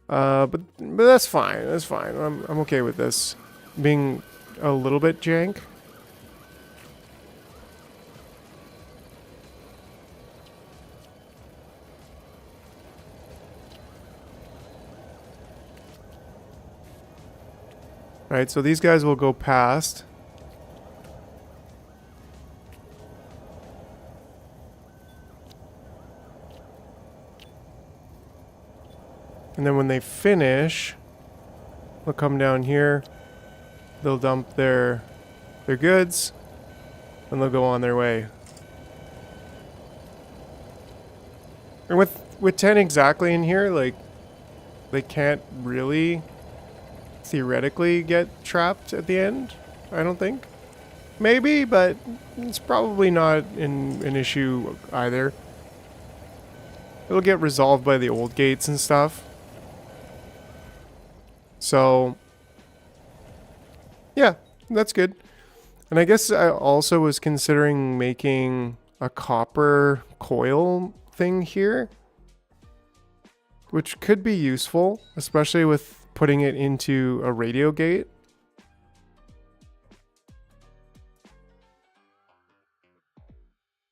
But that's fine. That's fine. I'm okay with this being a little bit jank. All right, so these guys will go past. And then when they finish, they'll come down here, they'll dump their goods, and they'll go on their way. And with 10 exactly in here, like, they can't really theoretically get trapped at the end, I don't think. Maybe, but it's probably not an issue either. it'll get resolved by the old gates and stuff. So, yeah, that's good. And I guess I also was considering making a copper coil thing here, which could be useful, especially with putting it into a radio gate.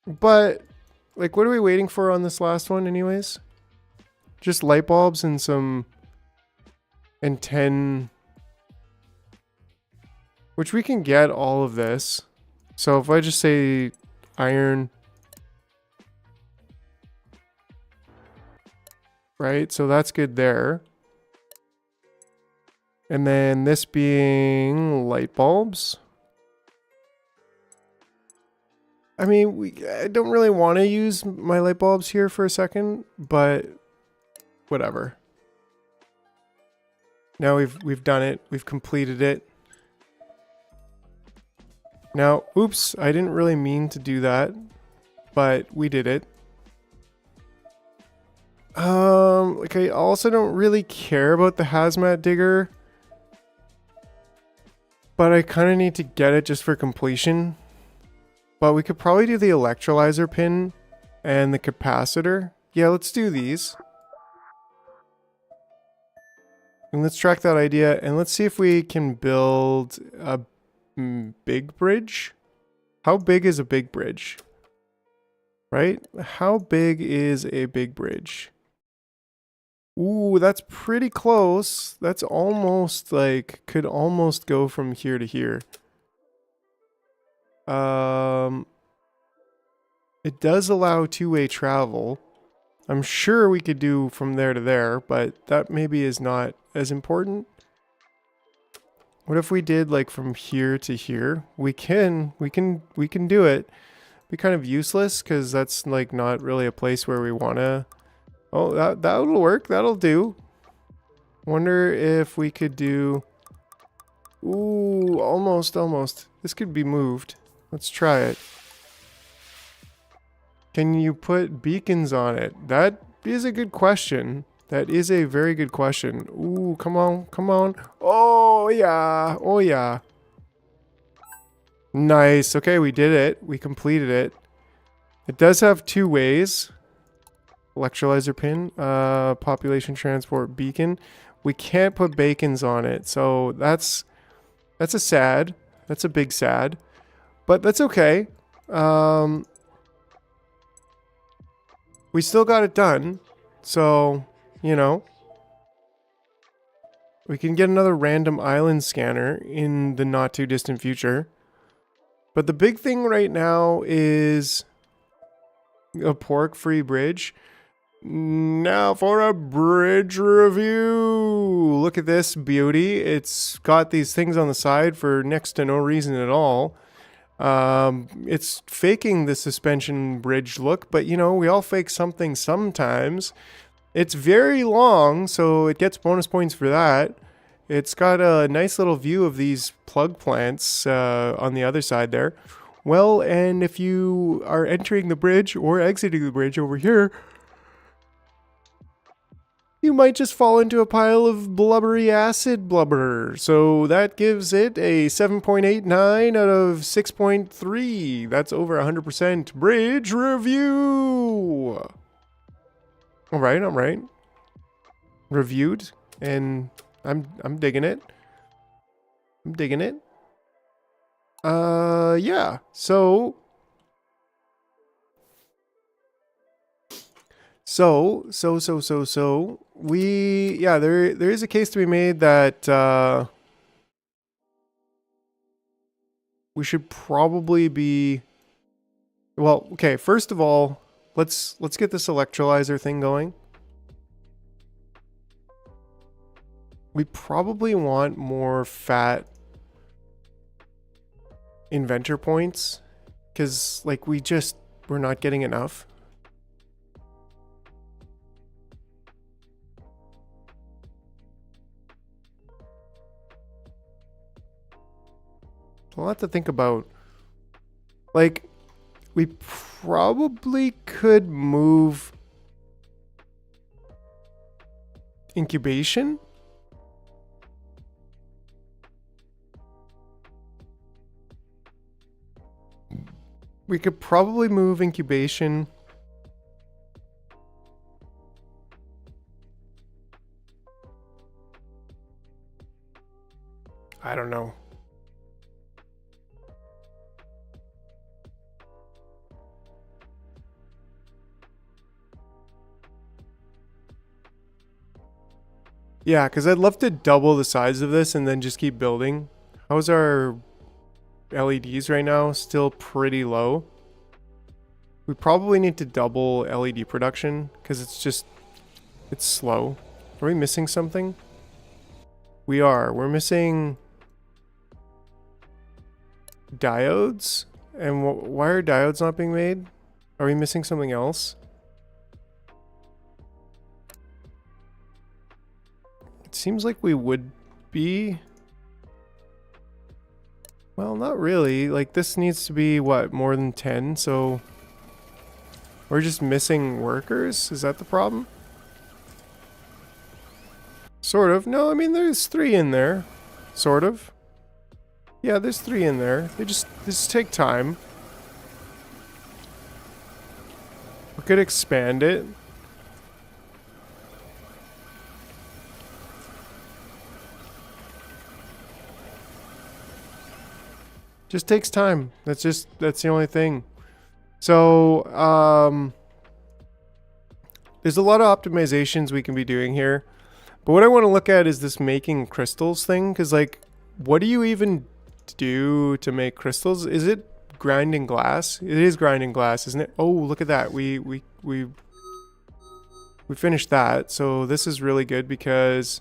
But, like, what are we waiting for on this last one anyways? Just light bulbs and some... and 10... which we can get all of this. So if I just say iron... right, so that's good there. And then this being light bulbs. I mean, I don't really want to use my light bulbs here for a second, but whatever. Now we've done it. We've completed it. Now, oops, I didn't really mean to do that, but we did it. Like I also don't really care about the hazmat digger, but I kind of need to get it just for completion. But we could probably do the electrolyzer pin and the capacitor. Yeah, let's do these. And let's track that idea and let's see if we can build a big bridge. How big is a big bridge? Right? How big is a big bridge? Ooh, that's pretty close. That's almost like, could almost go from here to here. It does allow two-way travel. I'm sure we could do from there to there, but that maybe is not as important. What if we did like from here to here? We can do it. Be kind of useless because that's like not really a place where we want to. Oh, that'll work. That'll do. Wonder if we could do. Ooh, almost. This could be moved. Let's try it. Can you put beacons on it? That is a good question. That is a very good question. Ooh, come on. Oh, yeah. Nice. Okay, we did it. We completed it. It does have two ways. Electrolyzer pin, population transport beacon. We can't put bacons on it, so that's a sad. That's a big sad. But that's okay. We still got it done. So, you know. We can get another random island scanner in the not too distant future. But the big thing right now is a pork-free bridge. Now for a bridge review. Look at this beauty. It's got these things on the side for next to no reason at all. It's faking the suspension bridge look, but you know, we all fake something sometimes. It's very long, so it gets bonus points for that. It's got a nice little view of these plug plants on the other side there. Well, and if you are entering the bridge or exiting the bridge over here, you might just fall into a pile of blubbery acid blubber. So that gives it a 7.89 out of 6.3. That's over 100% bridge review. All right. Reviewed, and I'm digging it. Yeah. So we, yeah, there is a case to be made that we should probably be, well, okay, first of all, let's get this electrolyzer thing going. We probably want more fat inventor points because like we're not getting enough. A lot to think about. Like, we probably could move incubation? We could probably move incubation. I don't know. Yeah, because I'd love to double the size of this and then just keep building. How's our LEDs right now? Still pretty low. We probably need to double LED production because it's slow. Are we missing something? We are. We're missing diodes. And why are diodes not being made? Are we missing something else? It seems like we would be. Well, not really. Like, this needs to be, what, more than 10, so we're just missing workers? Is that the problem? Sort of. No, I mean, there's 3 in there. Sort of. Yeah, there's 3 in there. They just take time. We could expand it. Just takes time. That's the only thing. So, there's a lot of optimizations we can be doing here. But what I want to look at is this making crystals thing. Because, like, what do you even do to make crystals? Is it grinding glass? It is grinding glass, isn't it? Oh, look at that. We finished that. So this is really good because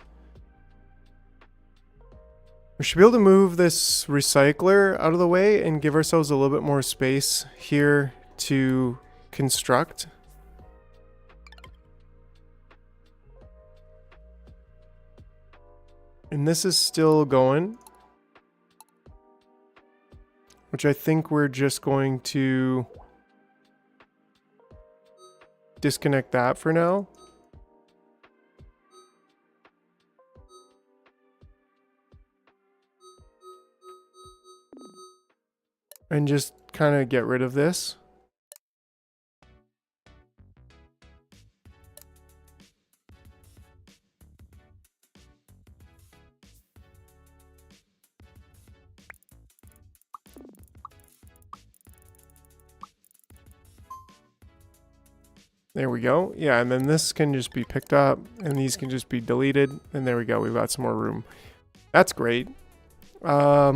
we should be able to move this recycler out of the way and give ourselves a little bit more space here to construct. And this is still going, which I think we're just going to disconnect that for now. And just kind of get rid of this. There we go. Yeah, and then this can just be picked up and these can just be deleted. And there we go. We've got some more room. That's great. I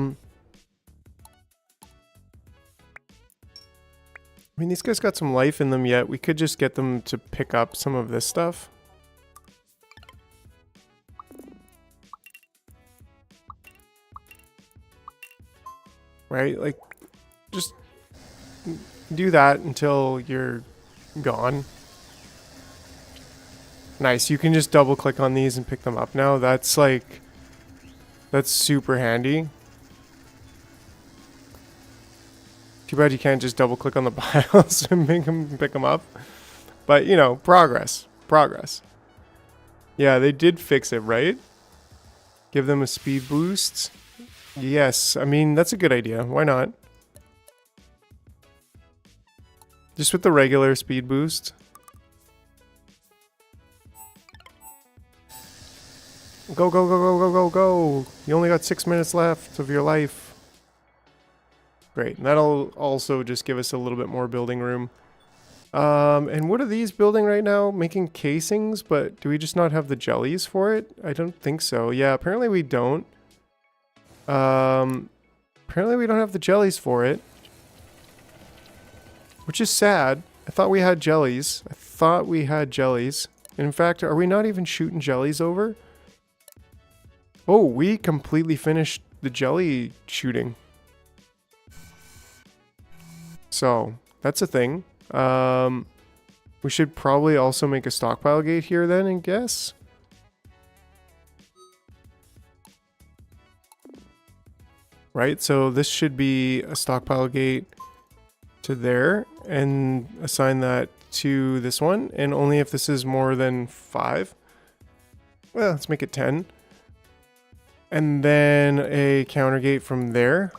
mean, these guys got some life in them yet. We could just get them to pick up some of this stuff. Right? Like, just do that until you're gone. Nice. You can just double click on these and pick them up now. That's super handy. Too bad you can't just double click on the piles and pick them up. But, you know, progress. Progress. Yeah, they did fix it, right? Give them a speed boost. Yes, I mean, that's a good idea. Why not? Just with the regular speed boost. Go, go, go, go, go, go, go. You only got 6 minutes left of your life. Great. And that'll also just give us a little bit more building room. And what are these building right now? Making casings, but do we just not have the jellies for it? I don't think so. Yeah, apparently we don't. Apparently we don't have the jellies for it. Which is sad. I thought we had jellies. And in fact, are we not even shooting jellies over? Oh, we completely finished the jelly shooting. So, that's a thing. We should probably also make a stockpile gate here then, I guess. Right, so this should be a stockpile gate to there, and assign that to this one, and only if this is more than 5. Well, let's make it 10. And then a counter gate from there.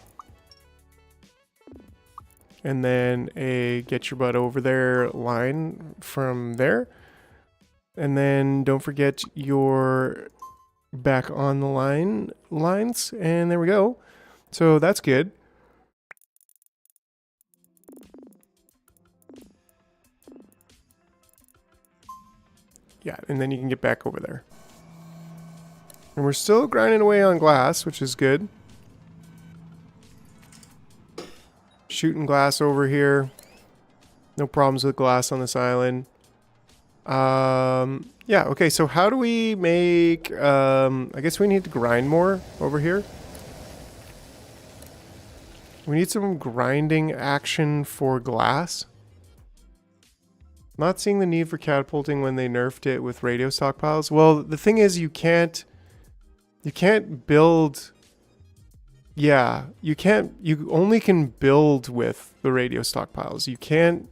And then a get your butt over there line from there. And then don't forget your back on the lines. And there we go. So that's good. Yeah, and then you can get back over there. And we're still grinding away on glass, which is good. Shooting glass over here. No problems with glass on this island. Yeah, okay, so how do we make... I guess we need to grind more over here. We need some grinding action for glass. Not seeing the need for catapulting when they nerfed it with radio stockpiles. Well, the thing is you can't build... Yeah, you only can build with the radio stockpiles. You can't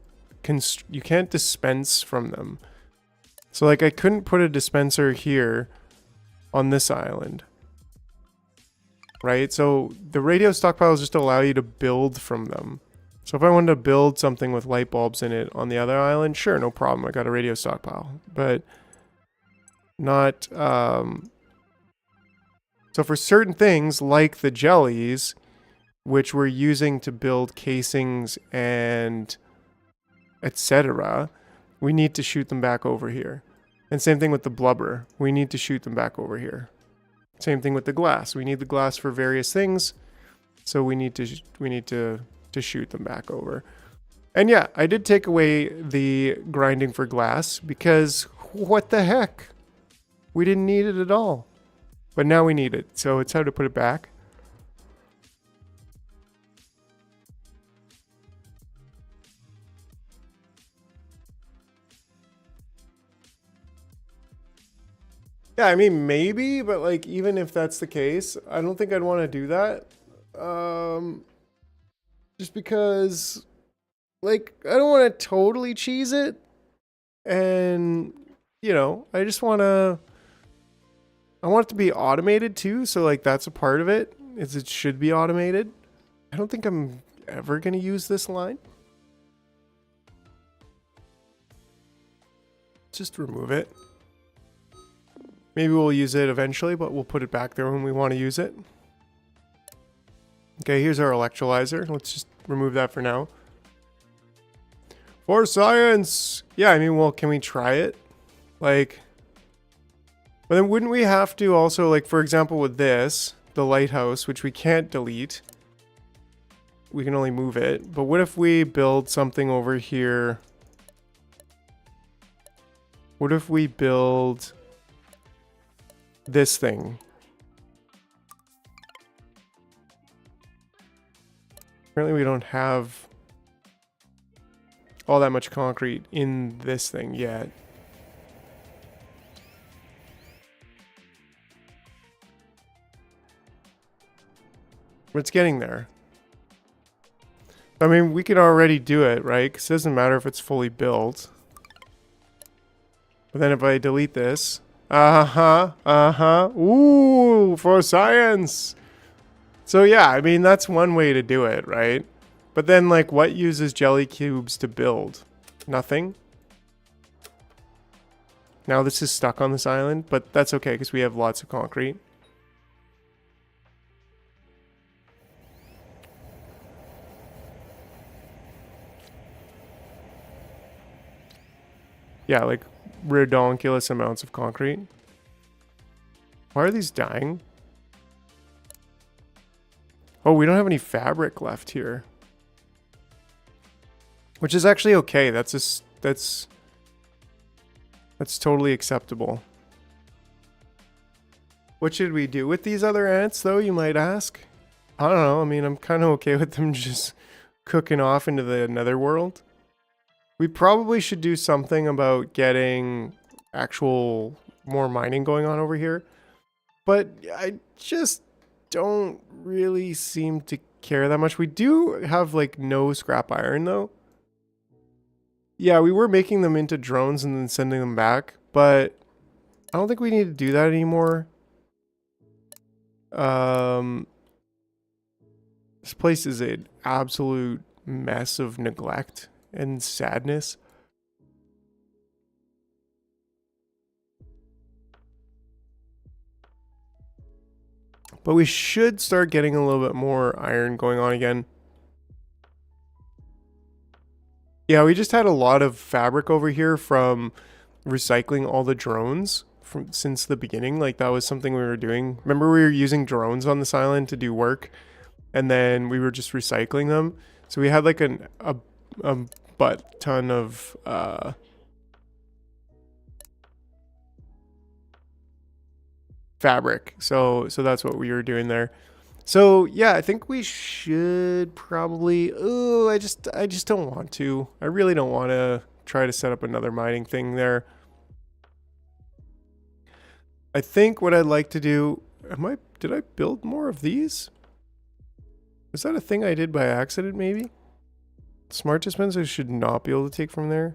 dispense from them. So like I couldn't put a dispenser here on this island. Right? So the radio stockpiles just allow you to build from them. So if I wanted to build something with light bulbs in it on the other island, sure, no problem. I got a radio stockpile. But not... So for certain things, like the jellies, which we're using to build casings and etc., we need to shoot them back over here. And same thing with the blubber. We need to shoot them back over here. Same thing with the glass. We need the glass for various things, so we need to shoot them back over. And yeah, I did take away the grinding for glass because what the heck? We didn't need it at all. But now we need it, so it's time to put it back. Yeah, I mean, maybe, but like, even if that's the case, I don't think I'd want to do that. Just because, like, I don't want to totally cheese it. And, you know, I want it to be automated too, so like that's a part of it, is it should be automated. I don't think I'm ever going to use this line. Just remove it. Maybe we'll use it eventually, but we'll put it back there when we want to use it. Okay, here's our electrolyzer. Let's just remove that for now. For science! Yeah, I mean, well, can we try it? Like... But then wouldn't we have to also, like, for example, with this, the lighthouse, which we can't delete. We can only move it. But what if we build something over here? What if we build this thing? Apparently we don't have all that much concrete in this thing yet. But it's getting there. I mean, we could already do it, right? Because it doesn't matter if it's fully built. But then if I delete this... Ooh, for science! So yeah, I mean, that's one way to do it, right? But then, like, what uses jelly cubes to build? Nothing. Now this is stuck on this island, but that's okay because we have lots of concrete. Yeah, like redonkulous amounts of concrete. Why are these dying? Oh, we don't have any fabric left here. Which is actually okay. That's totally acceptable. What should we do with these other ants, though, you might ask? I don't know. I mean, I'm kind of okay with them just cooking off into the netherworld. We probably should do something about getting actual more mining going on over here. But I just don't really seem to care that much. We do have, like, no scrap iron, though. Yeah, we were making them into drones and then sending them back. But I don't think we need to do that anymore. This place is an absolute mess of neglect and sadness. But we should start getting a little bit more iron going on again. Yeah, we just had a lot of fabric over here from recycling all the drones from since the beginning. Like that was something we were doing. Remember we were using drones on this island to do work, and then we were just recycling them. So we had like a butt ton of fabric. So that's what we were doing there. So yeah, I think we should probably. Oh, I just don't want to. I really don't want to try to set up another mining thing there. I think what I'd like to do. Did I build more of these? Was that a thing I did by accident? Maybe. Smart dispensers should not be able to take from there.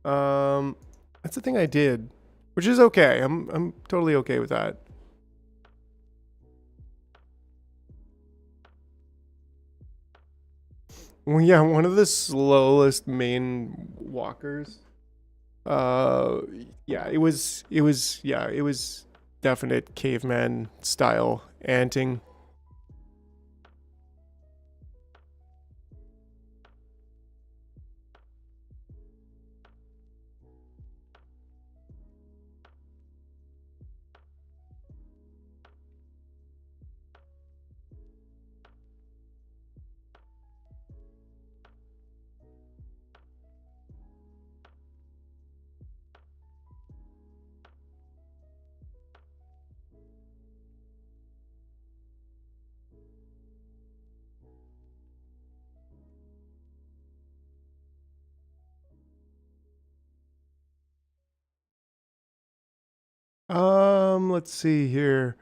That's the thing I did, which is okay. I'm totally okay with that. Well, yeah, one of the slowest main walkers. Yeah, it was definite caveman style anting. Let's see here.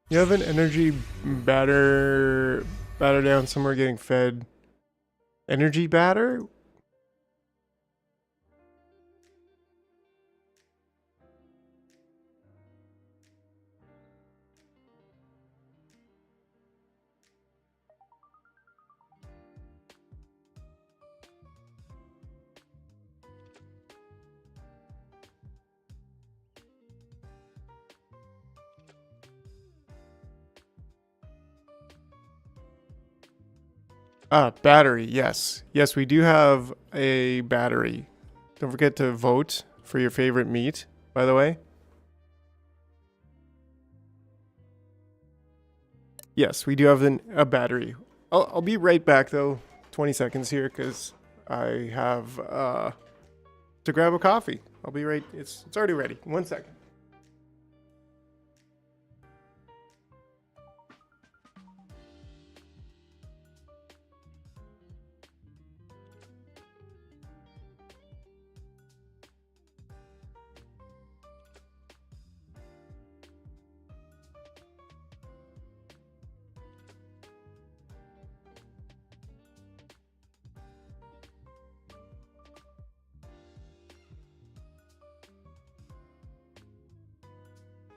You have an energy batter down somewhere getting fed. Energy batter? Ah, battery. Yes. Yes, we do have a battery. Don't forget to vote for your favorite meat, by the way. Yes, we do have a battery. I'll be right back though. 20 seconds here because I have to grab a coffee. I'll be right. It's already ready. 1 second.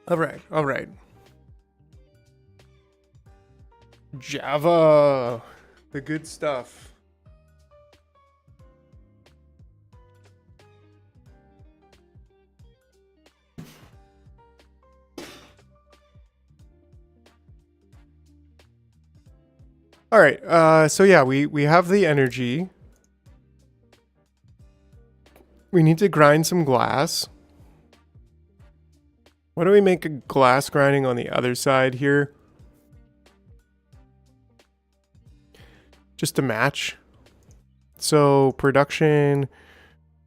All right. All right. Java, the good stuff. All right. So yeah, we have the energy. We need to grind some glass. Why don't we make a glass grinding on the other side here? Just to match. So production,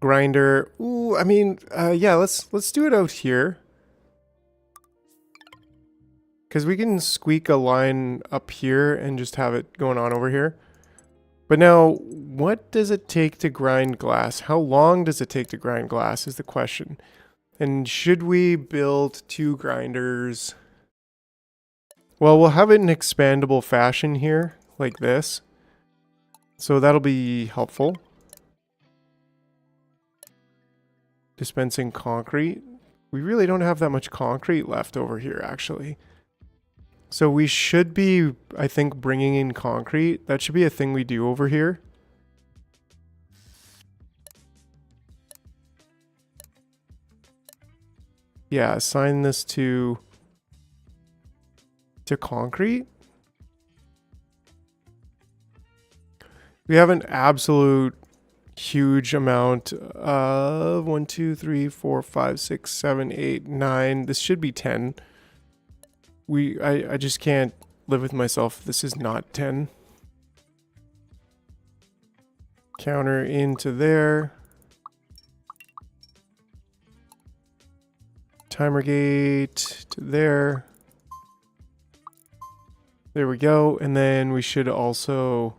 grinder. Ooh, I mean, yeah, let's do it out here. Because we can squeak a line up here and just have it going on over here. But now, what does it take to grind glass? How long does it take to grind glass is the question. And should we build 2 grinders? Well, we'll have it in expandable fashion here, like this. So that'll be helpful. Dispensing concrete. we really don't have that much concrete left over here, actually. So we should be, I think, bringing in concrete. That should be a thing we do over here. Yeah, assign this to concrete. We have an absolute huge amount of 1, 2, 3, 4, 5, 6, 7, 8, 9. This should be 10. I just can't live with myself. This is not 10. Counter into there. Timer gate to there. There we go. And then we should also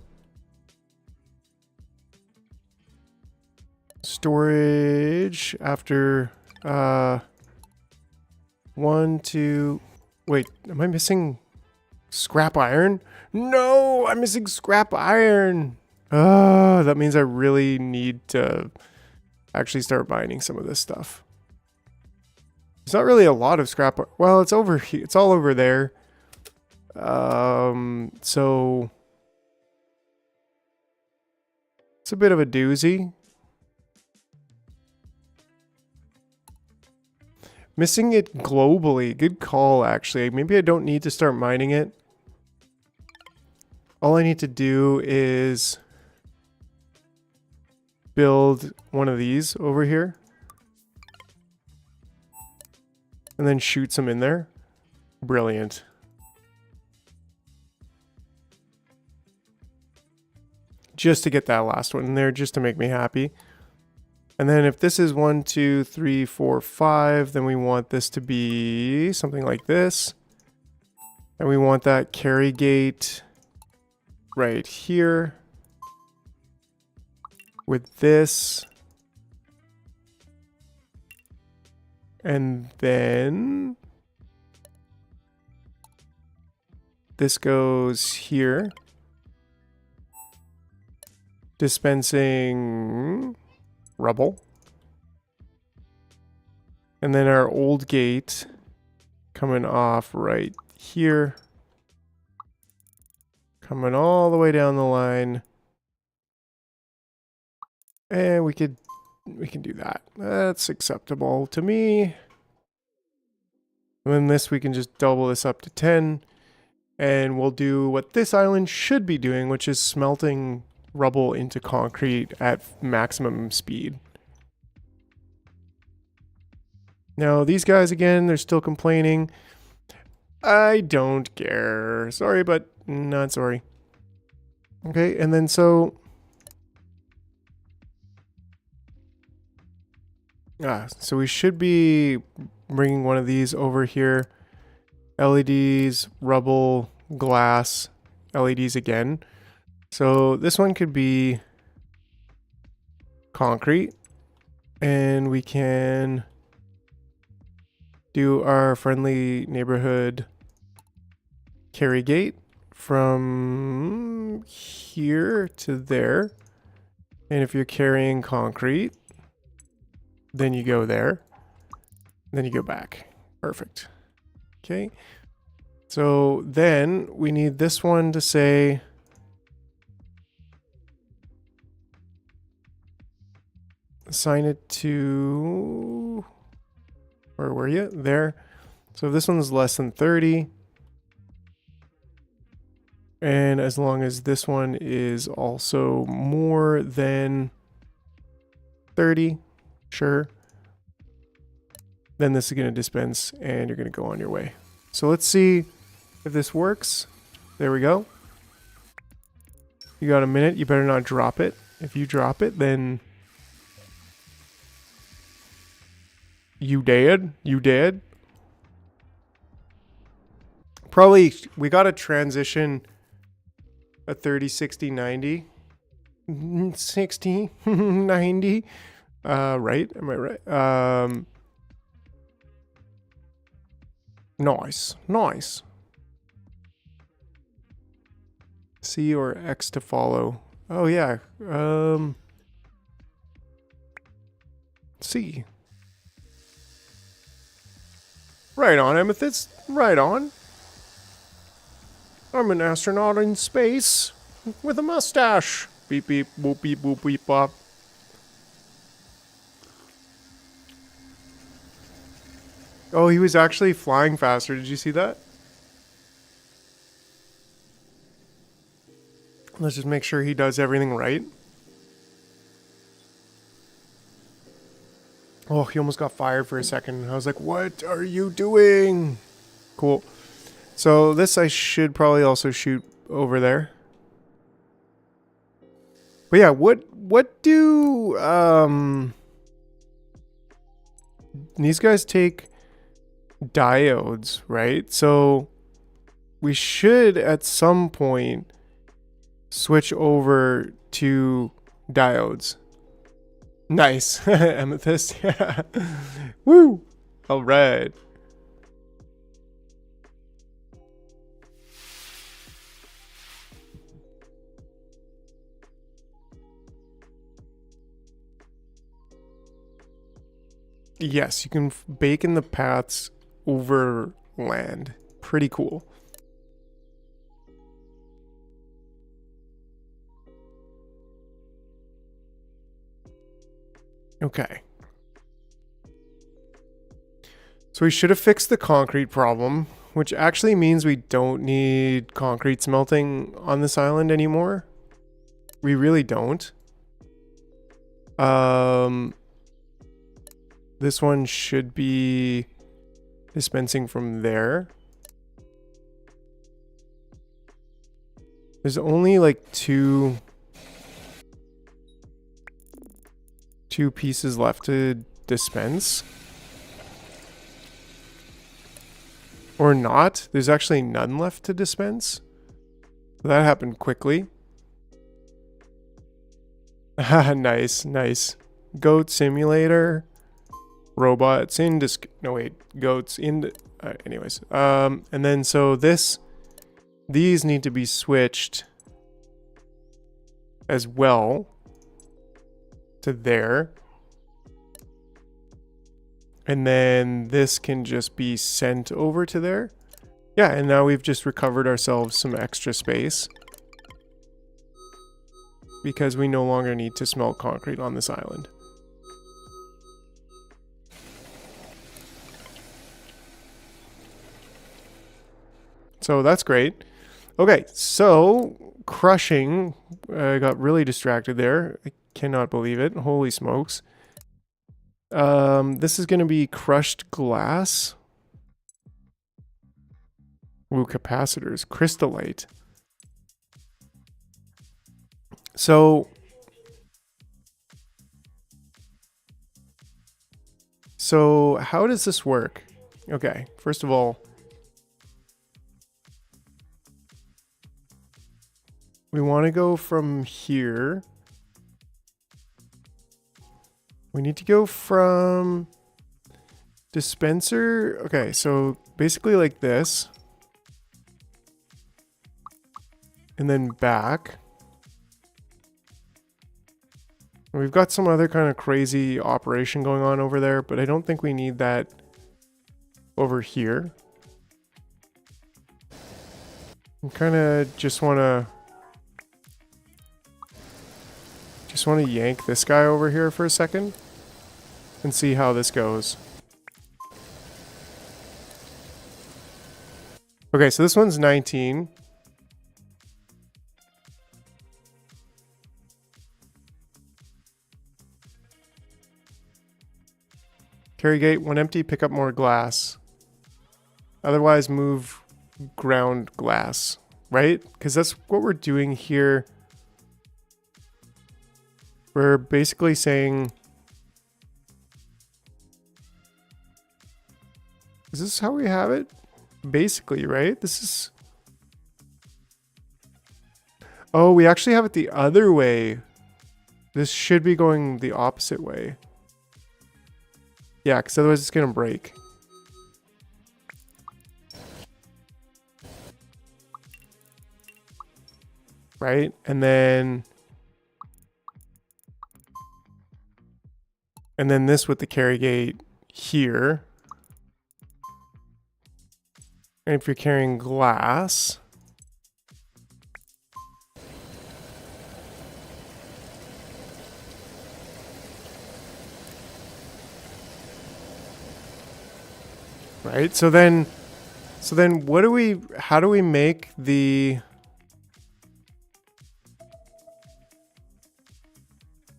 storage after 1, 2. Wait, am I missing scrap iron? No, I'm missing scrap iron. Oh, that means I really need to actually start mining some of this stuff. There's not really a lot of scrap. Well, it's over here. It's all over there. So it's a bit of a doozy. Missing it globally. Good call, actually. Maybe I don't need to start mining it. All I need to do is build one of these over here. And then shoot some in there. Brilliant. Just to get that last one in there, just to make me happy. And then if this is 1, 2, 3, 4, 5, then we want this to be something like this. And we want that carry gate right here. With this. And then this goes here. Dispensing rubble. And then our old gate coming off right here. Coming all the way down the line. And we can do that. That's acceptable to me. And then this, we can just double this up to 10. And we'll do what this island should be doing, which is smelting rubble into concrete at maximum speed. Now, these guys, again, they're still complaining. I don't care. Sorry, but not sorry. Okay, and then so we should be bringing one of these over here. LEDs, rubble, glass, LEDs again. So this one could be concrete. And we can do our friendly neighborhood carry gate from here to there. And if you're carrying concrete, then you go there, then you go back. Perfect. Okay. So then we need this one to say assign it to, where were you? There. So if this one's less than 30, and as long as this one is also more than 30, sure, then this is going to dispense and you're going to go on your way. So let's see if this works. There we go. You got a minute. You better not drop it. If you drop it, then you dead. You dead. Probably we got to transition a 30, 60, 90. 60, 90. Right? Am I right? Nice. Nice. C or X to follow. Oh, yeah. C. Right on, Amethyst. Right on. I'm an astronaut in space with a mustache. Beep beep boop beep boop beep bop. Oh, he was actually flying faster. Did you see that? Let's just make sure he does everything right. Oh, he almost got fired for a second. I was like, what are you doing? Cool. So this I should probably also shoot over there. But yeah, what do these guys take diodes, right? So we should at some point switch over to diodes. Nice. Amethyst. Yeah. Woo. All right. Yes, you can bake in the paths over land. Pretty cool. Okay. So we should have fixed the concrete problem, which actually means we don't need concrete smelting on this island anymore. We really don't. This one should be dispensing from there. There's only like two pieces left to dispense. Or not. There's actually none left to dispense. That happened quickly. Nice, nice. Goat simulator. Robots in no wait, goats in anyways. And then so these need to be switched as well to there. And then this can just be sent over to there. Yeah, and now we've just recovered ourselves some extra space. Because we no longer need to smelt concrete on this island. So that's great. Okay, so crushing. I got really distracted there. I cannot believe it. Holy smokes. This is going to be crushed glass. Ooh, capacitors. Crystallite. So how does this work? Okay, first of all, we want to go from here. We need to go from dispenser. Okay, so basically like this. And then back. We've got some other kind of crazy operation going on over there, but I don't think we need that over here. I kind of just want to yank this guy over here for a second and see how this goes. Okay, so this one's 19. Carry gate, when empty, pick up more glass. Otherwise, move ground glass, right? Because that's what we're doing here. We're basically saying... Is this how we have it? Basically, right? This is... Oh, we actually have it the other way. This should be going the opposite way. Yeah, because otherwise it's going to break. Right? And then this with the carry gate here. And if you're carrying glass, right? So then what do we, how do we make the,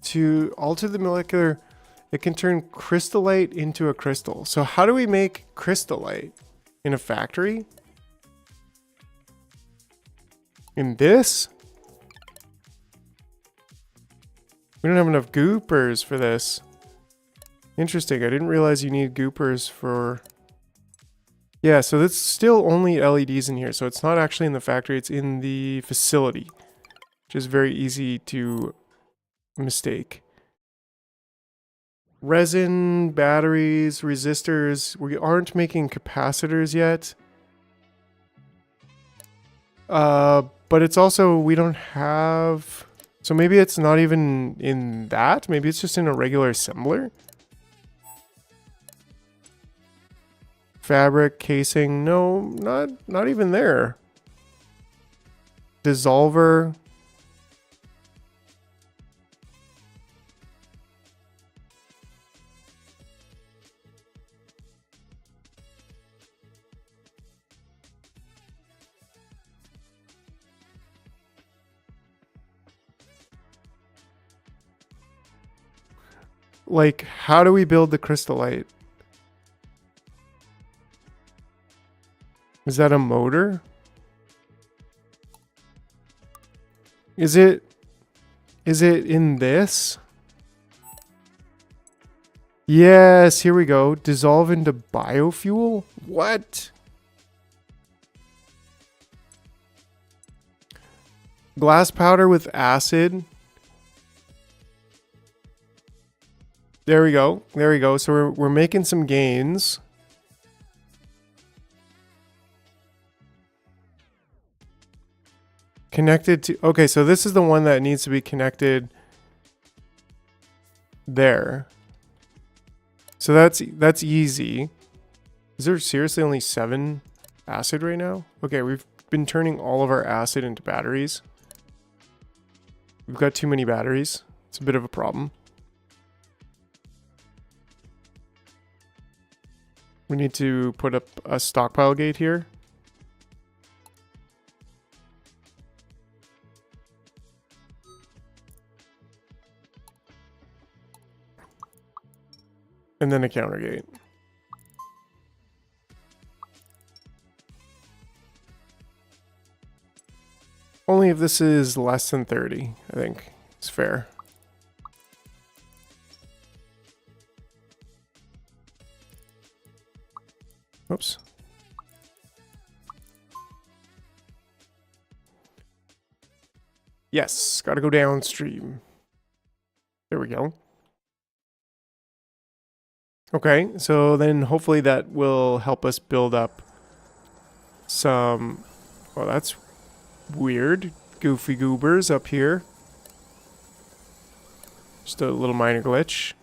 to alter the molecular, it can turn crystallite into a crystal. So how do we make crystallite in a factory? In this? We don't have enough goopers for this. Interesting. I didn't realize you need goopers for... Yeah, so that's still only LEDs in here. So it's not actually in the factory. It's in the facility, which is very easy to mistake. Resin, batteries, resistors. We aren't making capacitors yet. But it's also, we don't have... So maybe it's not even in that. Maybe it's just in a regular assembler. Fabric, casing. No, not even there. Dissolver. Like, how do we build the crystallite? Is that a motor? Is it in this? Yes, here we go. Dissolve into biofuel? What? Glass powder with acid. There we go. There we go. So we're making some gains. Connected to... Okay, so this is the one that needs to be connected there. So that's easy. Is there seriously only 7 acid right now? Okay, we've been turning all of our acid into batteries. We've got too many batteries. It's a bit of a problem. We need to put up a stockpile gate here. And then a counter gate. Only if this is less than 30, I think. It's fair. Oops. Yes, gotta go downstream. There we go. Okay, so then hopefully that will help us build up some... Well, that's weird. Goofy goobers up here. Just a little minor glitch.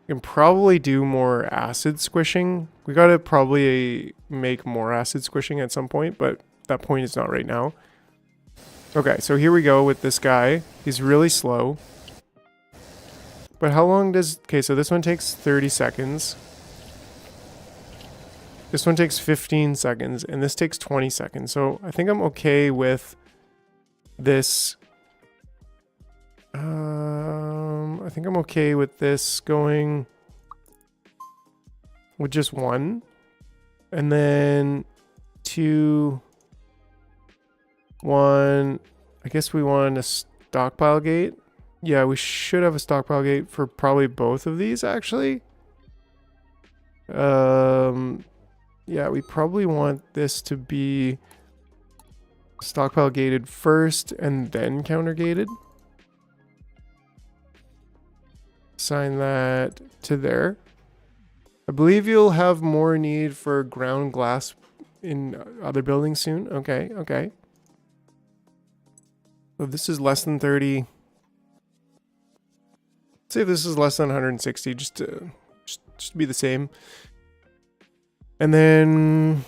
We can probably do more acid squishing. We gotta probably make more acid squishing at some point, but that point is not right now. Okay, so here we go with this guy. He's really slow. But how long does... Okay, so this one takes 30 seconds. This one takes 15 seconds, and this takes 20 seconds. So I think I'm okay with this. I think I'm okay with this going with just 1. And then 2, 1. I guess we want a stockpile gate. Yeah, we should have a stockpile gate for probably both of these, actually. Yeah, we probably want this to be stockpile gated first and then counter gated. Assign that to there. I believe you'll have more need for ground glass in other buildings soon. Okay, okay. So this is less than 30. Let's say if this is less than 160, just to be the same. And then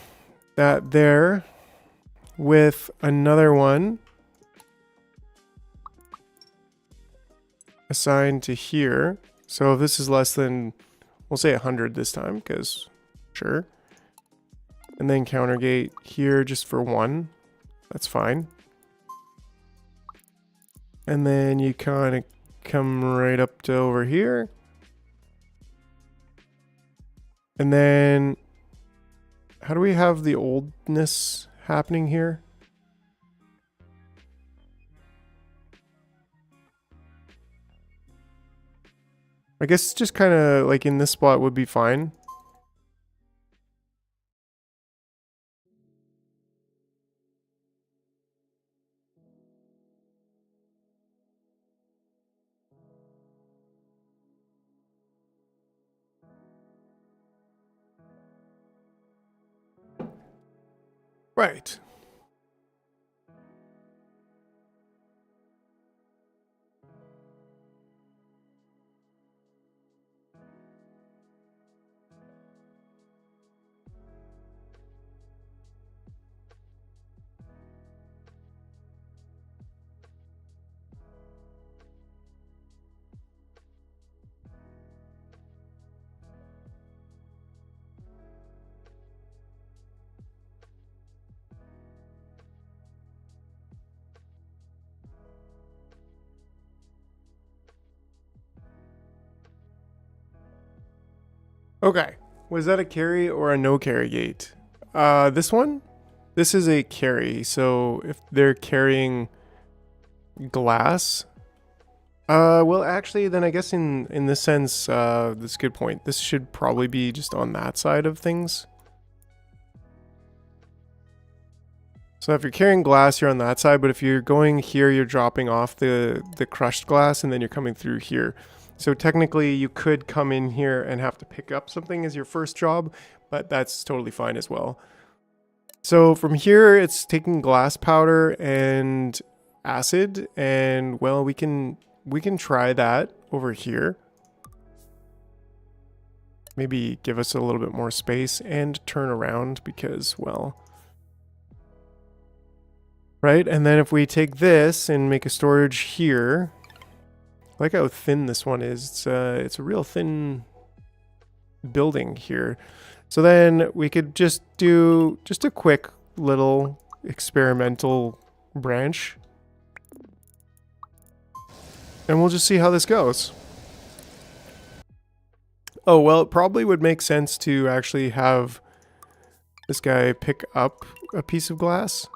that there with another one assigned to here. So if this is less than, we'll say 100 this time, because sure. And then counter gate here just for 1. That's fine. And then you kind of come right up to over here. And then how do we have the oldness happening here? I guess just kind of like in this spot would be fine. Right. Okay. Was that a carry or a no carry gate? This one? This is a carry. So if they're carrying glass, well, actually, then I guess in this sense, that's a good point. This should probably be just on that side of things. So if you're carrying glass, you're on that side, but if you're going here, you're dropping off the crushed glass, and then you're coming through here. So technically, you could come in here and have to pick up something as your first job, but that's totally fine as well. So from here, it's taking glass powder and acid, and well, we can try that over here. Maybe give us a little bit more space and turn around because, well, right? And then if we take this and make a storage here, I like how thin this one is. It's a real thin building here. So then we could just do just a quick little experimental branch. And we'll just see how this goes. Oh, well, it probably would make sense to actually have this guy pick up a piece of glass.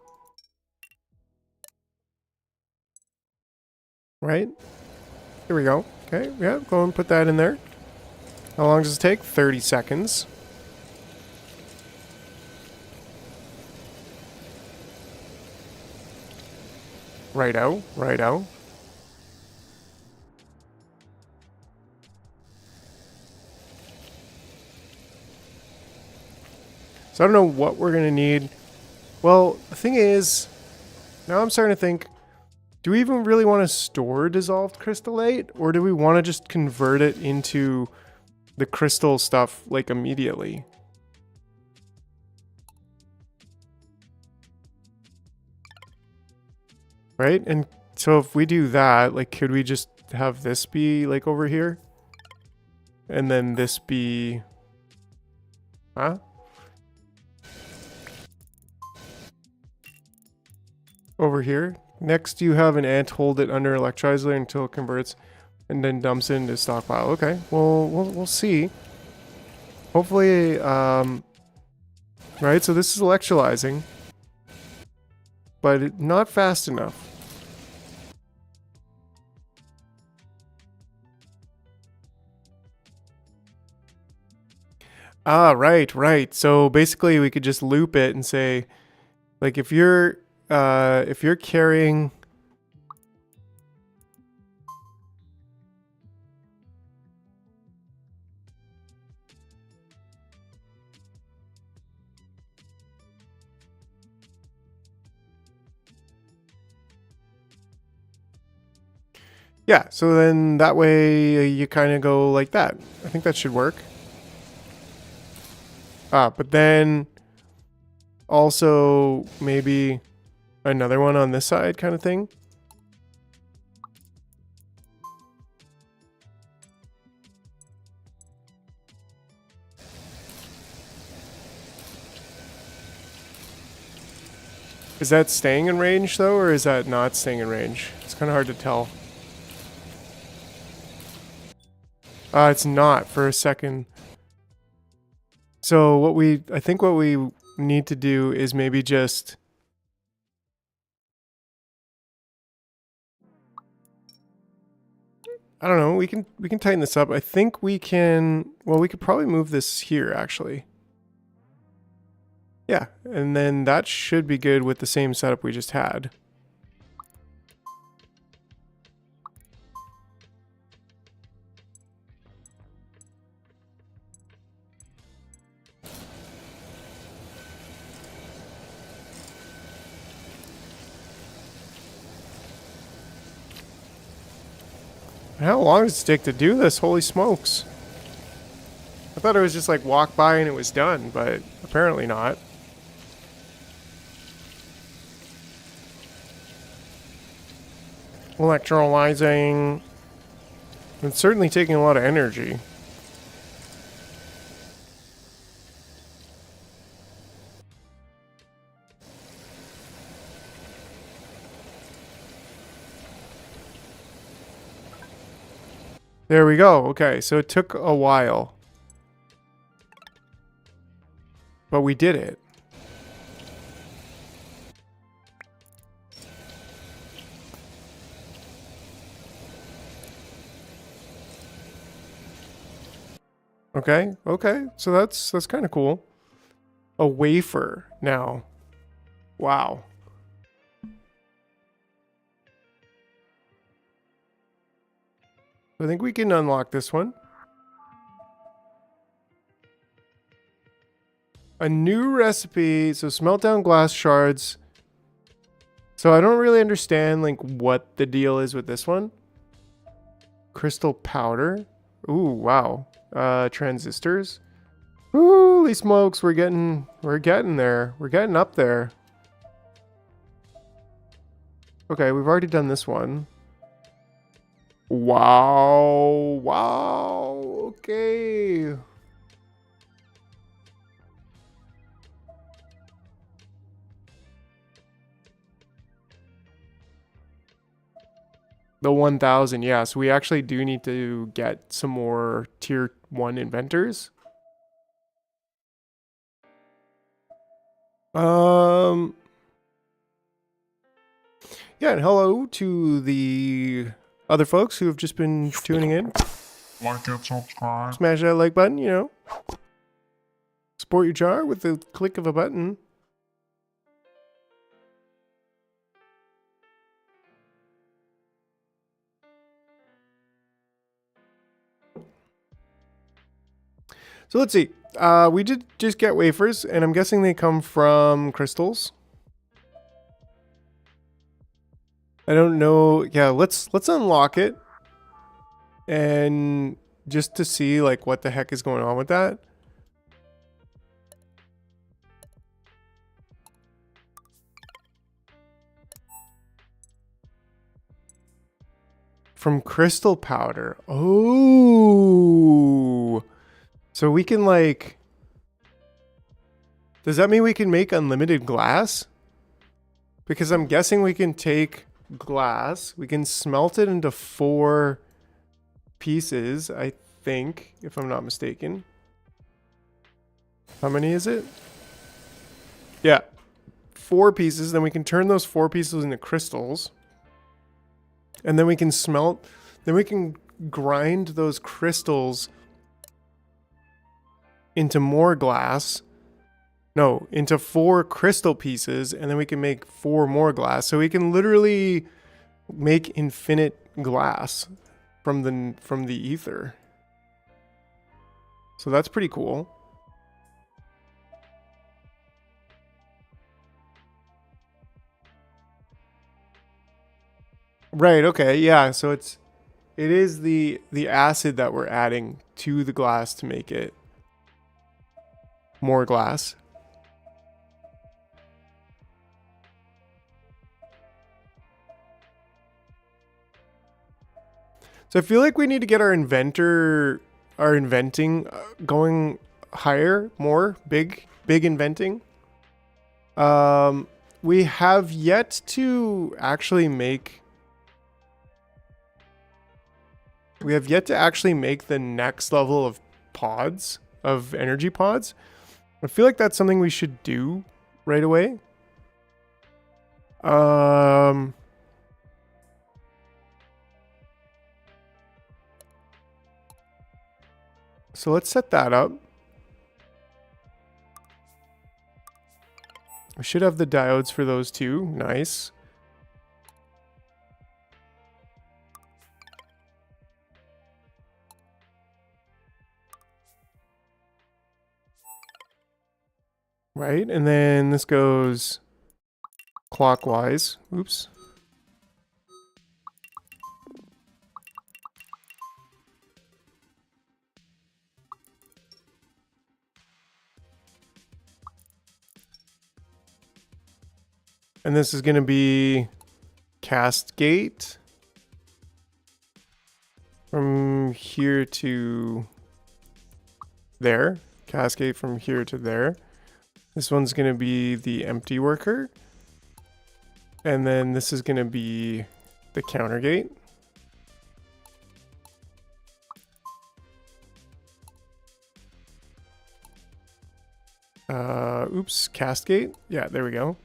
Right? Here we go. Okay, yeah, go and put that in there. How long does it take? 30 seconds. Righto, righto. So I don't know what we're going to need. Well, the thing is, now I'm starting to think, do we even really want to store dissolved crystallite? Or do we want to just convert it into the crystal stuff, like, immediately? Right? And so if we do that, like, could we just have this be, like, over here? And then this be... Huh? Over here? Next, you have an ant hold it under electrolyzer until it converts and then dumps it into stockpile. Okay, well, we'll see. Hopefully, right, so this is electrolyzing, but not fast enough. Ah, right. So basically, we could just loop it and say, like, if you're carrying... Yeah, so then that way you kind of go like that. I think that should work. But then also maybe another one on this side kind of thing. Is that staying in range though, or is that not staying in range? It's kind of hard to tell. It's not for a second. So I think what we need to do is maybe just I don't know, we can tighten this up. I think we can, well, we could probably move this here actually. Yeah, and then that should be good with the same setup we just had. How long does it take to do this? Holy smokes. I thought it was just like walk by and it was done, but apparently not. Electrolyzing. It's certainly taking a lot of energy. There we go. Okay, so it took a while. But we did it. Okay, okay. So that's kind of cool. A wafer now. Wow. I think we can unlock this one. A new recipe. So smelt down glass shards. So I don't really understand like what the deal is with this one. Crystal powder. Ooh, wow. Transistors. Holy smokes, we're getting there. We're getting up there. Okay, we've already done this one. Wow. Wow. Okay. The 1000, yeah. So we actually do need to get some more tier 1 inventors. Yeah, and hello to the other folks who have just been tuning in. Like and subscribe. Smash that like button, you know. Support your jar with the click of a button. So let's see. We did just get wafers, and I'm guessing they come from crystals. I don't know. Yeah, let's unlock it. And just to see like what the heck is going on with that. From crystal powder. Oh. So we can like... Does that mean we can make unlimited glass? Because I'm guessing we can take glass. We can smelt it into 4 pieces, I think, if I'm not mistaken. How many is it? Yeah. 4 pieces. Then we can turn those 4 pieces into crystals. And then we can smelt... Then we can grind those crystals into more glass. No, into 4 crystal pieces, and then we can make 4 more glass. So we can literally make infinite glass from the ether. So that's pretty cool. Right, okay. Yeah, so it is the acid that we're adding to the glass to make it more glass. So I feel like we need to get our inventing going higher, more big inventing. We have yet to actually make. We have yet to actually make the next level of pods, of energy pods. I feel like that's something we should do right away. So let's set that up. We should have the diodes for those two. Nice. Right, and then this goes clockwise. Oops. And this is going to be cast gate from here to there. Cascade from here to there. This one's going to be the empty worker. And then this is going to be the counter gate. Oops, cast gate. Yeah, there we go.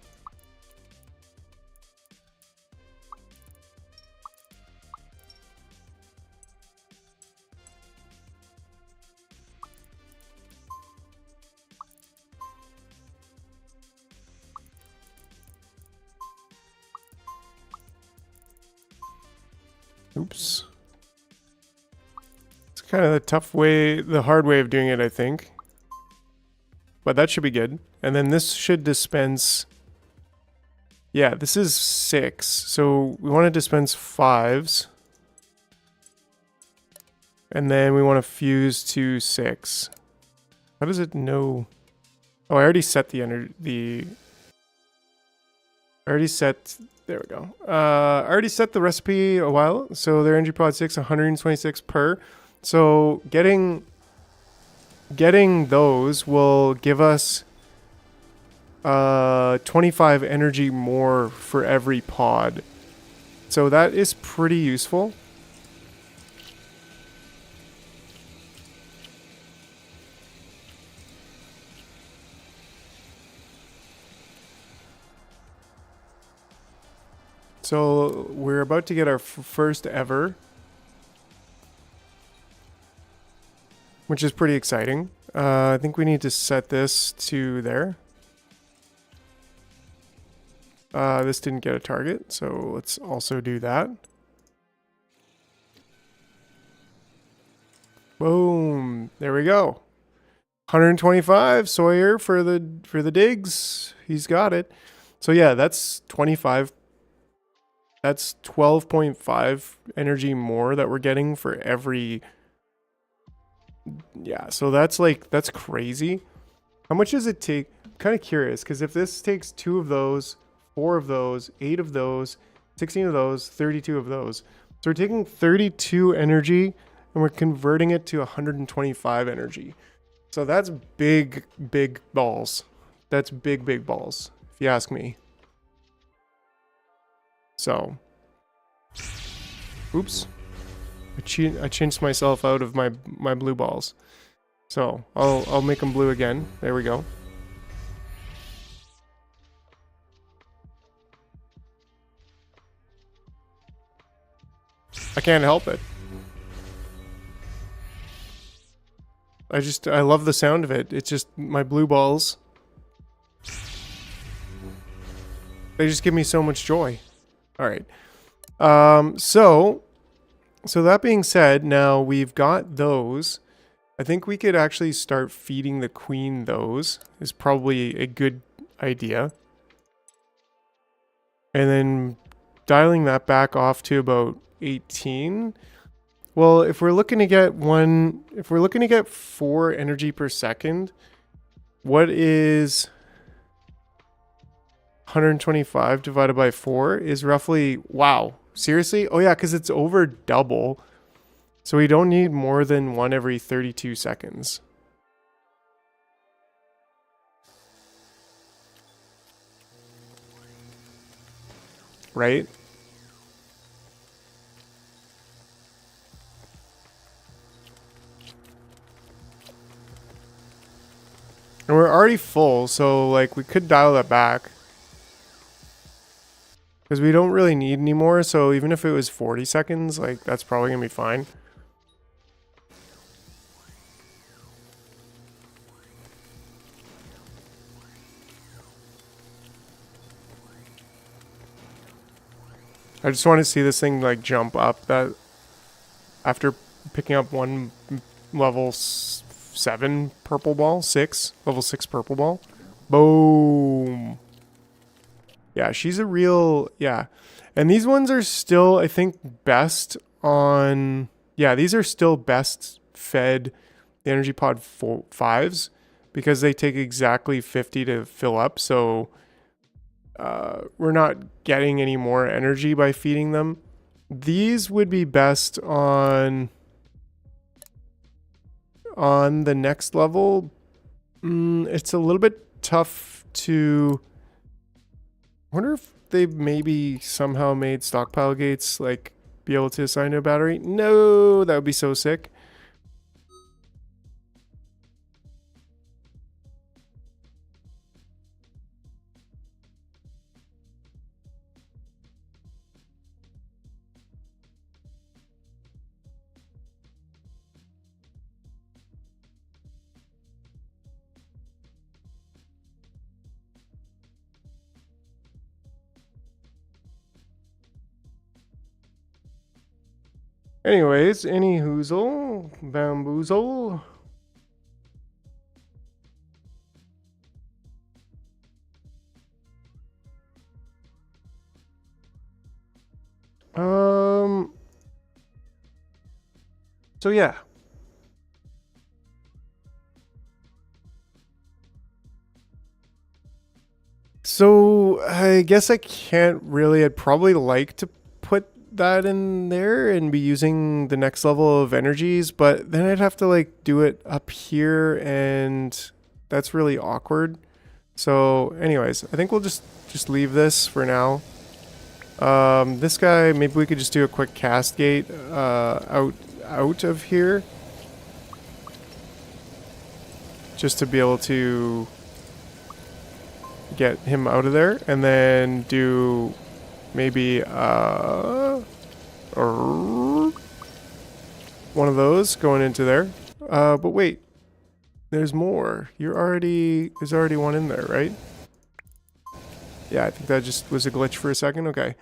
Oops. It's kind of the tough way, the hard way of doing it, I think. But that should be good. And then this should dispense. Yeah, this is 6. So we want to dispense 5s. And then we want to fuse to 6. How does it know? Oh, I already set the I already set. There we go. I already set the recipe a while. So their energy pod 6, 126 per. So getting those will give us 25 energy more for every pod. So that is pretty useful. So we're about to get our first ever, which is pretty exciting. I think we need to set this to there. This didn't get a target, so let's also do that. Boom! There we go. 125 Sawyer for the digs. He's got it. So yeah, that's 25. That's 12.5 energy more that we're getting for every. Yeah, so that's crazy. How much does it take? I'm kind of curious, because if this takes 2 of those, 4 of those, 8 of those, 16 of those, 32 of those. So we're taking 32 energy and we're converting it to 125 energy. So that's big balls. That's big balls, if you ask me. So, oops. I changed myself out of my blue balls. So I'll make them blue again. There we go. I can't help it. I love the sound of it. It's just my blue balls. They just give me so much joy. All right. So that being said, now we've got those. I think we could actually start feeding the queen those. Is probably a good idea. And then dialing that back off to about 18. Well, if we're looking to get 4 energy per second, what is 125 divided by 4 is roughly, wow, seriously? Oh yeah, because it's over double. So we don't need more than one every 32 seconds. Right? And we're already full, so like we could dial that back. Because we don't really need any more, so even if it was 40 seconds, like that's probably gonna be fine. I just want to see this thing like jump up that after picking up one level 7 purple ball, level 6 purple ball. Boom. Yeah, she's a real, yeah. And these ones are still, I think, best on, yeah, these are still best fed the Energy Pod 5s because they take exactly 50 to fill up. So we're not getting any more energy by feeding them. These would be best on the next level. It's a little bit tough to... I wonder if they maybe somehow made stockpile gates like be able to assign to a battery. No, that would be so sick. Anyways, any hoozle, bamboozle. So yeah. So I guess I can't really, I'd probably like to put that in there and be using the next level of energies, but then I'd have to like do it up here and that's really awkward. So anyways, I think we'll just leave this for now. This guy, maybe we could just do a quick cast gate out of here. Just to be able to get him out of there, and then do maybe one of those going into there. But wait, there's more. There's already one in there, right? Yeah, I think that just was a glitch for a second. Okay.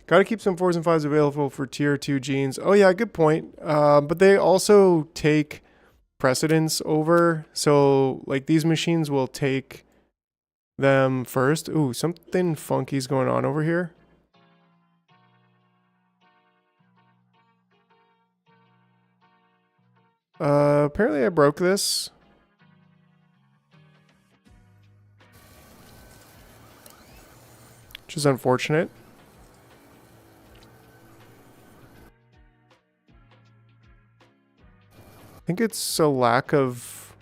Got to keep some 4s and 5s available for tier 2 genes. Oh yeah, good point. But they also take precedence over. So like these machines will take them first. Ooh, something funky's going on over here. Apparently I broke this. Which is unfortunate. I think it's a lack of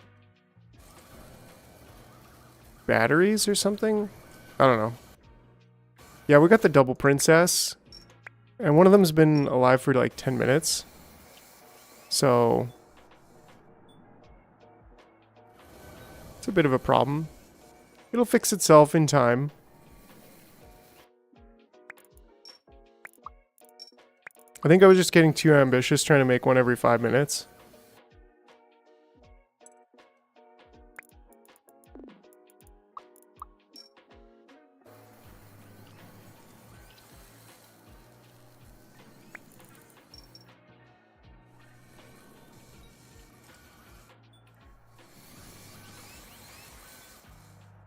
batteries or something. I don't know. Yeah, we got the double princess. And one of them's been alive for like 10 minutes. So it's a bit of a problem. It'll fix itself in time. I think I was just getting too ambitious trying to make one every 5 minutes.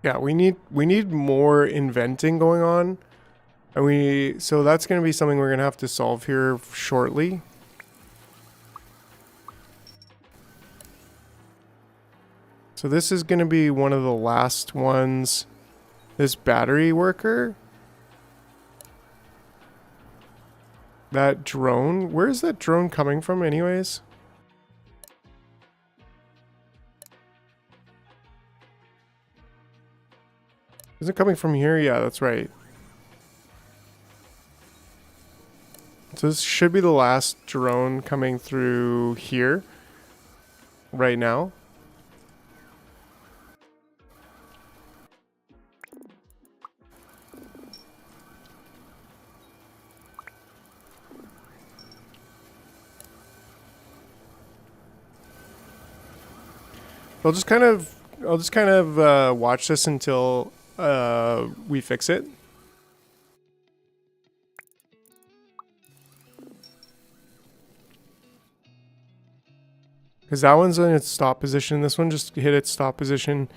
Yeah, we need more inventing going on. And so that's going to be something we're going to have to solve here shortly. So this is going to be one of the last ones. This battery worker. That drone? Where is that drone coming from anyways? Is it coming from here? Yeah, that's right. So this should be the last drone coming through here right now. I'll just kind of watch this until we fix it. Because that one's in its stop position. This one just hit its stop position.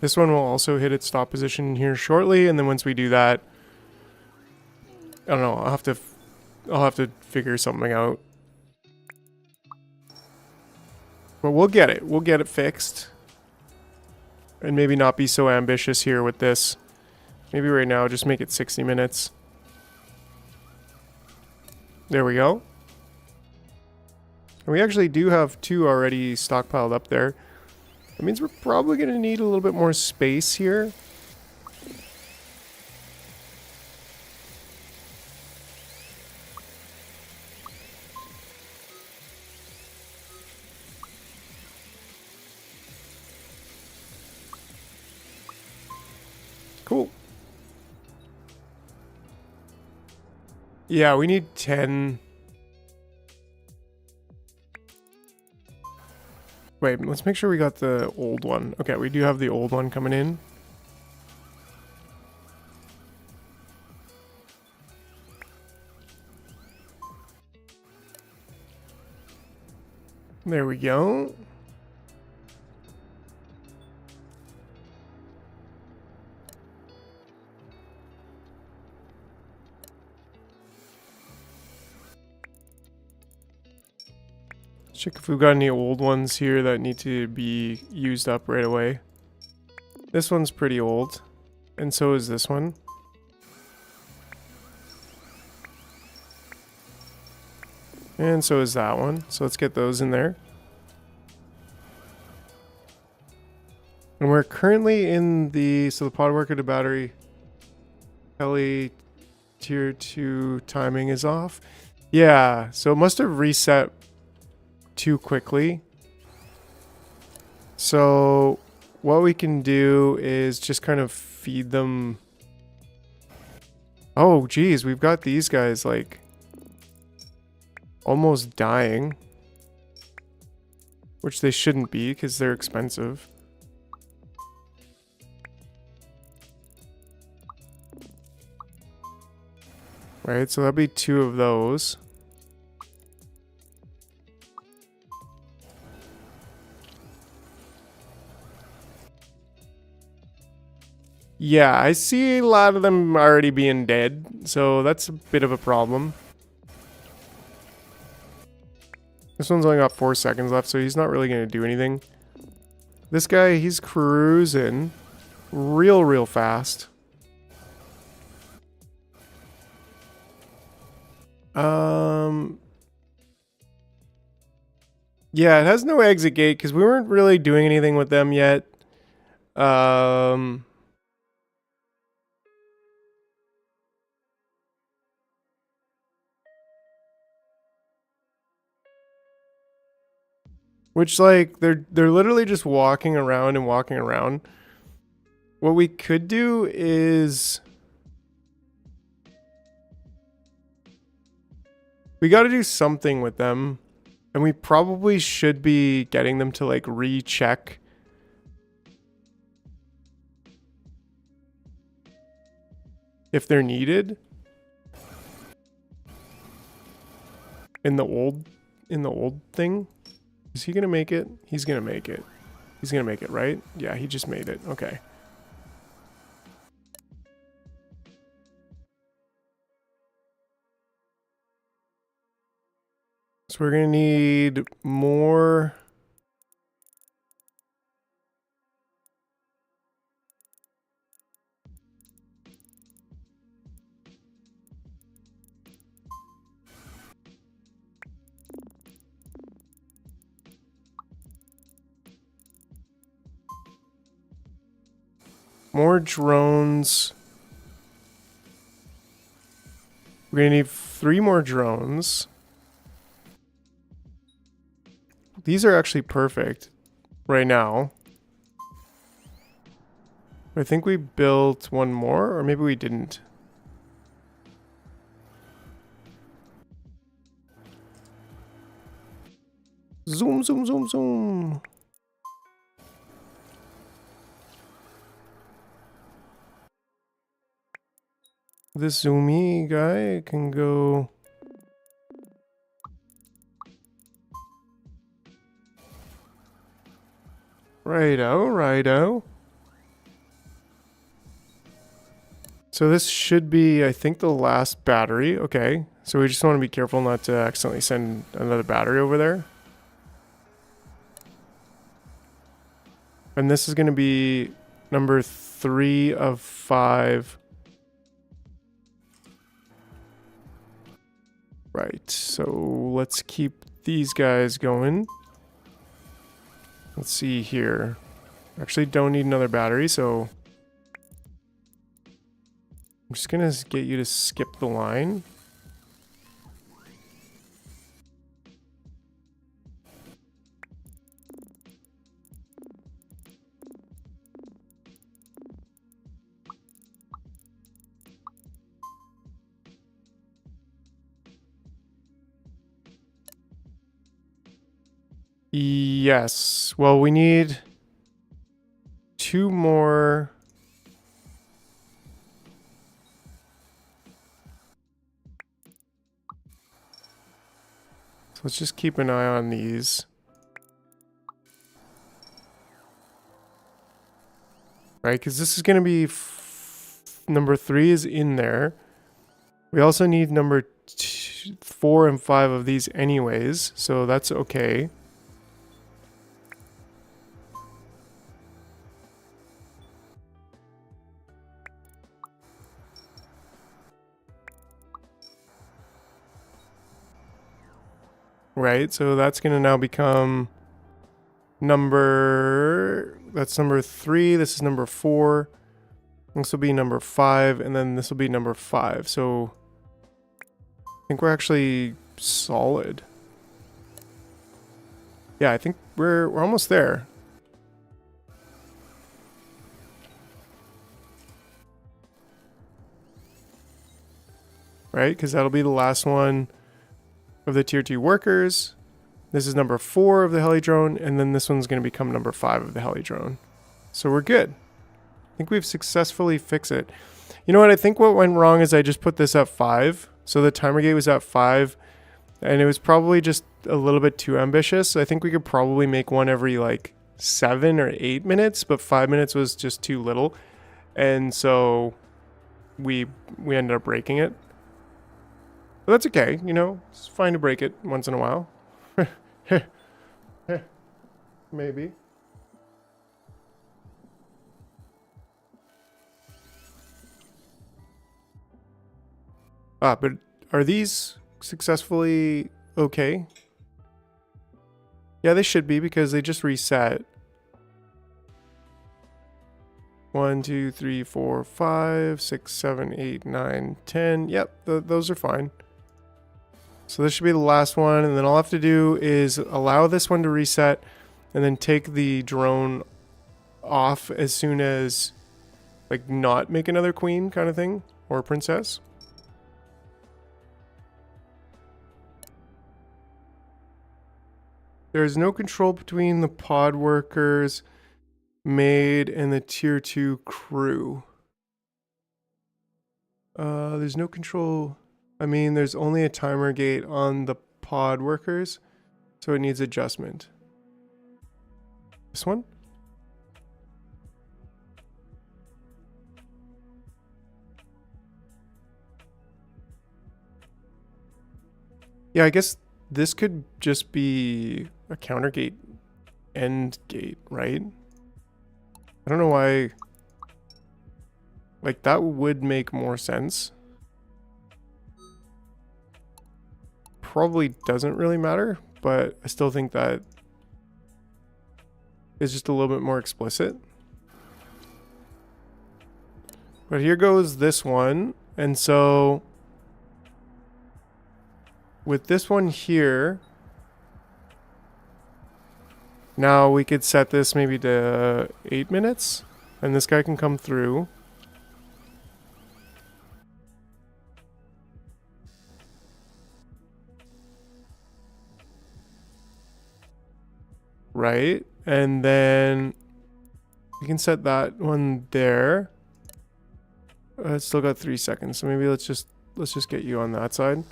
This one will also hit its stop position here shortly. And then once we do that, I don't know. I'll have to figure something out. But we'll get it. We'll get it fixed. And maybe not be so ambitious here with this. Maybe right now just make it 60 minutes. There we go. And we actually do have 2 already stockpiled up there. That means we're probably going to need a little bit more space here. Cool. Yeah, we need 10. Wait, let's make sure we got the old one. Okay, we do have the old one coming in. There we go. Check if we've got any old ones here that need to be used up right away. This one's pretty old, and so is this one. And so is that one. So let's get those in there. And we're currently in the, so the pod worker to battery. Heli tier 2 timing is off. Yeah, so it must have reset too quickly. So what we can do is just kind of feed them. Oh, geez, we've got these guys like almost dying, which they shouldn't be because they're expensive. Right, so that'll be 2 of those. Yeah, I see a lot of them already being dead, so that's a bit of a problem. This one's only got 4 seconds left, so he's not really going to do anything. This guy, he's cruising real fast. Yeah, it has no exit gate because we weren't really doing anything with them yet. Which, like, they're literally just walking around and walking around. What we could do is we got to do something with them, and we probably should be getting them to like recheck if they're needed in the old thing. Is he gonna make it? He's gonna make it. He's gonna make it, right? Yeah, he just made it. Okay. So we're gonna need more. more drones. We're gonna need 3 more drones. These are actually perfect right now. I think we built one more, or maybe we didn't. Zoom, zoom, zoom, zoom. This zoomy guy can go. Righto, righto. So this should be, I think, the last battery. Okay, so we just want to be careful not to accidentally send another battery over there. And this is going to be number 3 of 5. Right, so let's keep these guys going. Let's see here. Actually don't need another battery, so I'm just gonna get you to skip the line. Yes. Well, we need 2 more. So let's just keep an eye on these. Right, because this is going to be number 3 is in there. We also need number 4 and 5 of these anyways, so that's okay. Right, so that's going to now become that's number 3, this is number 4, this will be number 5, and then this will be number 5. So I think we're actually solid. Yeah, I think we're almost there. Right, because that'll be the last one of the tier 2 workers. This is number 4 of the heli drone, and then this one's going to become number 5 of the heli drone. So we're good. I think we've successfully fixed it. You know what? I think what went wrong is I just put this at 5. So the timer gate was at 5, and it was probably just a little bit too ambitious. I think we could probably make one every like 7 or 8 minutes, but 5 minutes was just too little. And so we ended up breaking it. But that's okay, you know, it's fine to break it once in a while. Maybe. But are these successfully okay? Yeah, they should be because they just reset. 1, 2, 3, 4, 5, 6, 7, 8, 9, 10. Yep, those are fine. So this should be the last one, and then all I have to do is allow this one to reset and then take the drone off as soon as, like, not make another queen kind of thing, or princess. There is no control between the pod workers, maid, and the tier 2 crew. There's no control. I mean, there's only a timer gate on the pod workers, so it needs adjustment. This one? Yeah, I guess this could just be a counter gate, end gate, right? I don't know why. Like, that would make more sense. Probably doesn't really matter, but I still think that is just a little bit more explicit. But here goes this one. And so with this one here, now we could set this maybe to 8 minutes. And this guy can come through. Right. And then we can set that one there. It's still got 3 seconds. So maybe let's just get you on that side.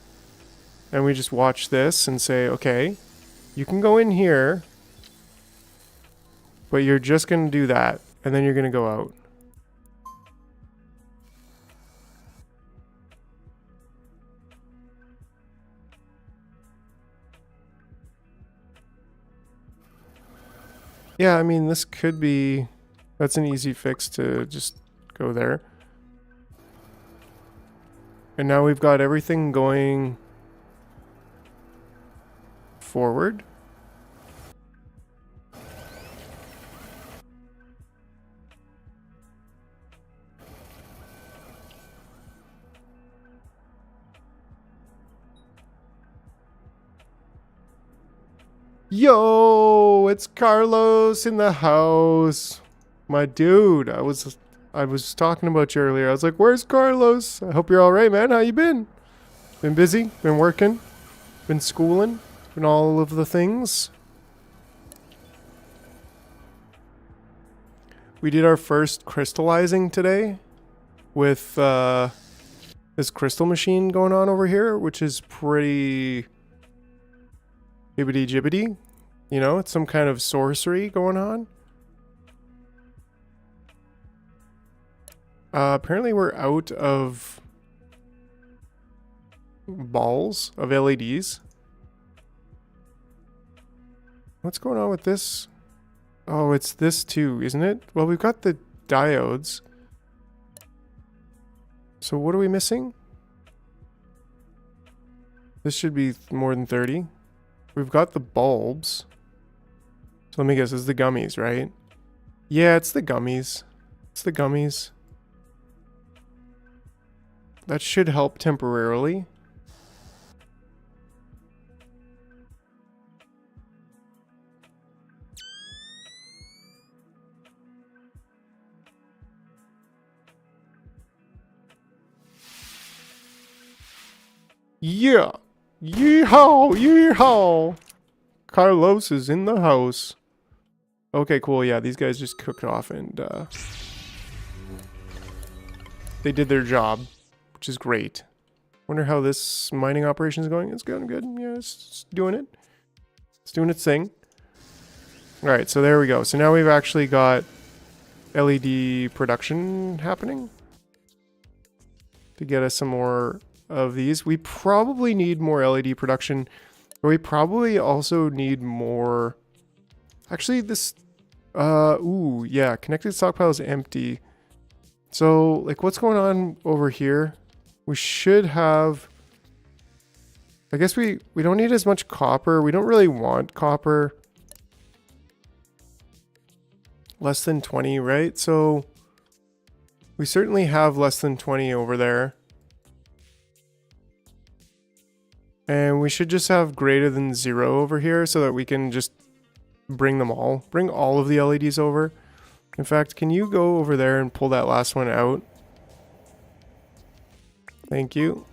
And we just watch this and say, okay, you can go in here, but you're just going to do that. And then you're going to go out. Yeah, I mean, this could be... That's an easy fix to just go there. And now we've got everything going forward. Yo, it's Carlos in the house. My dude, I was talking about you earlier. I was like, where's Carlos? I hope you're all right, man. How you been? Been busy? Been working? Been schooling? Been all of the things? We did our first crystallizing today with this crystal machine going on over here, which is pretty hibbity jibbity. You know, it's some kind of sorcery going on. Apparently we're out of balls of LEDs. What's going on with this? Oh, it's this too, isn't it? Well, we've got the diodes. So what are we missing? This should be more than 30. We've got the bulbs. So let me guess, this is the gummies, right? Yeah, it's the gummies. It's the gummies. That should help temporarily. Yeah! Yeehaw! Yeehaw! Carlos is in the house. Okay, cool. Yeah, these guys just cooked off and they did their job, which is great. Wonder how this mining operation is going. It's going good. Yeah, it's doing it. It's doing its thing. All right, so there we go. So now we've actually got LED production happening to get us some more of these. We probably need more LED production, but we probably also need more. Actually, this, ooh, yeah, connected stockpile is empty. So, like, what's going on over here? We should have, I guess we don't need as much copper. We don't really want copper. Less than 20, right? So, we certainly have less than 20 over there. And we should just have greater than 0 over here so that we can just bring them all. Bring all of the LEDs over. In fact, can you go over there and pull that last one out? Thank you.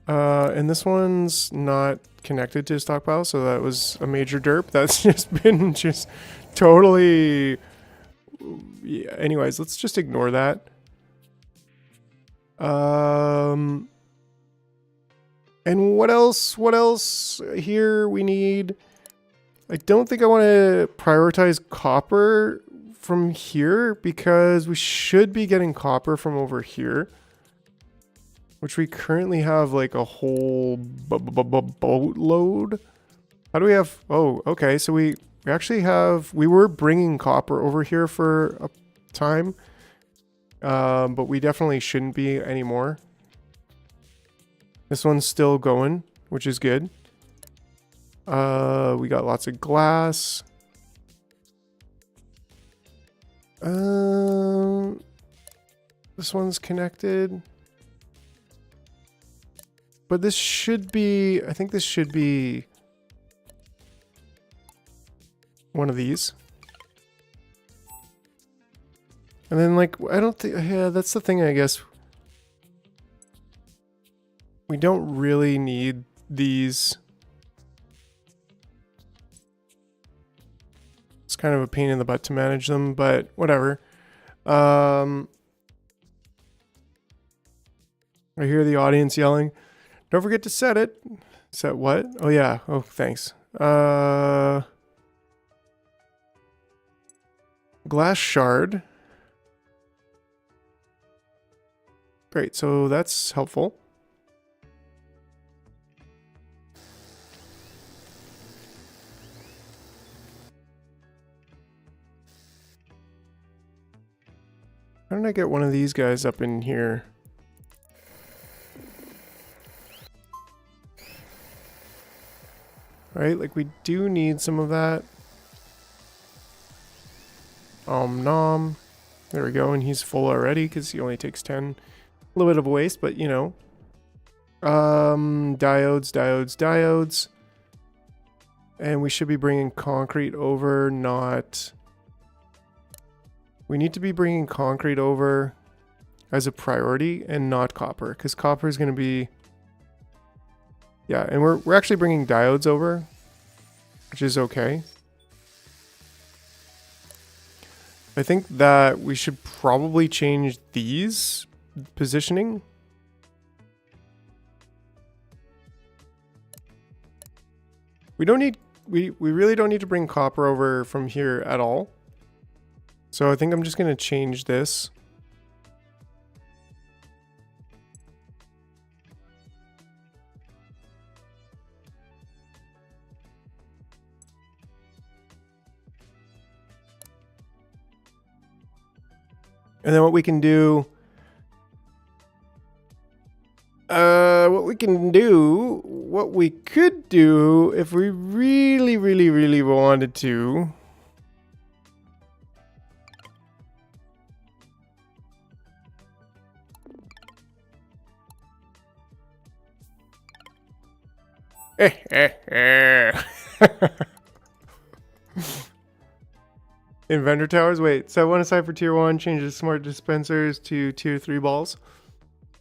And this one's not connected to a stockpile, so that was a major derp. That's just been just totally... Yeah, anyways, let's just ignore that. And what else? What else here we need? I don't think I want to prioritize copper from here because we should be getting copper from over here, which we currently have like a whole boatload. How do we have? Oh, okay. So we actually have, we were bringing copper over here for a time, but we definitely shouldn't be anymore. This one's still going, which is good. We got lots of glass. This one's connected. But this should be, I think this should be one of these. And then like, I don't think, yeah, that's the thing, I guess. We don't really need these. It's kind of a pain in the butt to manage them, but whatever. I hear the audience yelling. Don't forget to set it. Set what? Oh yeah. Oh, thanks. Glass shard. Great, so that's helpful. How did I get one of these guys up in here? Right, like we do need some of that. Nom. There we go, and he's full already because he only takes 10. A little bit of a waste, but you know. Diodes. And we should be bringing concrete over, not... We need to be bringing concrete over as a priority and not copper, because copper is going to be... Yeah, and we're actually bringing diodes over, which is okay. I think that we should probably change these positioning. We don't need, we really don't need to bring copper over from here at all. So I think I'm just going to change this. And then what we can do, what we could do if we really wanted to. Inventor towers. Wait, set one aside for tier 1. Change the smart dispensers to tier 3 balls.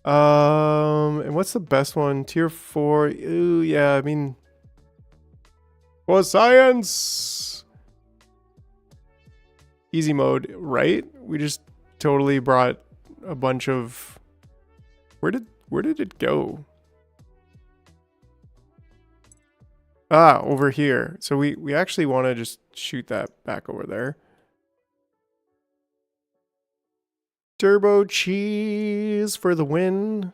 And what's the best one? Tier 4. Ooh, yeah. I mean, for science. Easy mode, right? We just totally brought a bunch of. Where did it go? Ah, over here. So we actually want to just shoot that back over there. Turbo cheese for the win.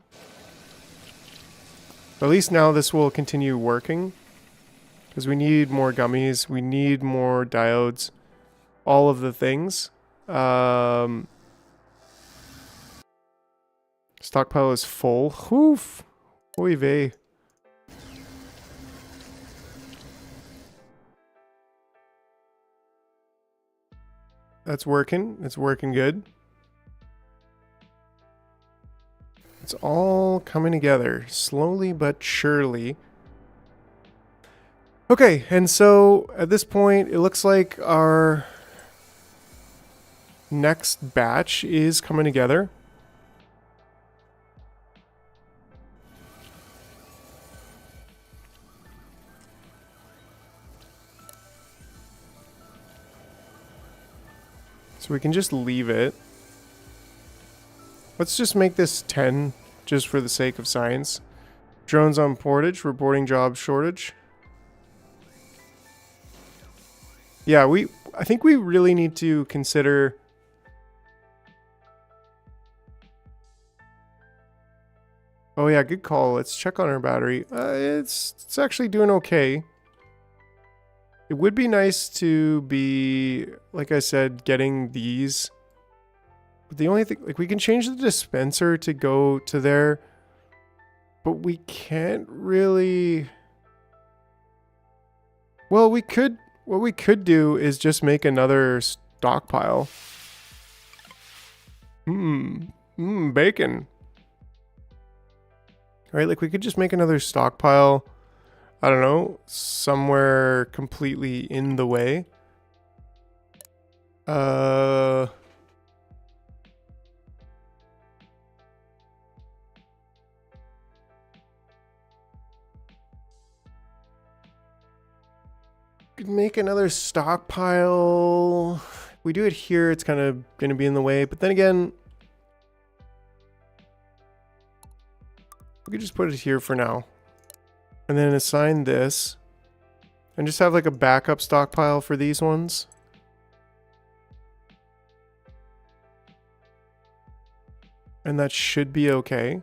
At least now this will continue working. Because we need more gummies. We need more diodes. All of the things. Stockpile is full. Oof. Oy vey. That's working. It's working good. It's all coming together, slowly but surely. Okay, and so at this point, it looks like our next batch is coming together. So we can just leave it. Let's just make this 10, just for the sake of science. Drones on portage, reporting job shortage. Yeah, I think we really need to consider... Oh yeah, good call. Let's check on our battery. It's actually doing okay. It would be nice to be, like I said, getting these. But the only thing, like, we can change the dispenser to go to there, but we can't really... Well, we could, what we could do is just make another stockpile. Bacon. Right, like we could just make another stockpile, I don't know, somewhere completely in the way. Could make another stockpile. If we do it here, it's kind of going to be in the way. But then again, we could just put it here for now. And then assign this. And just have like a backup stockpile for these ones. And that should be okay.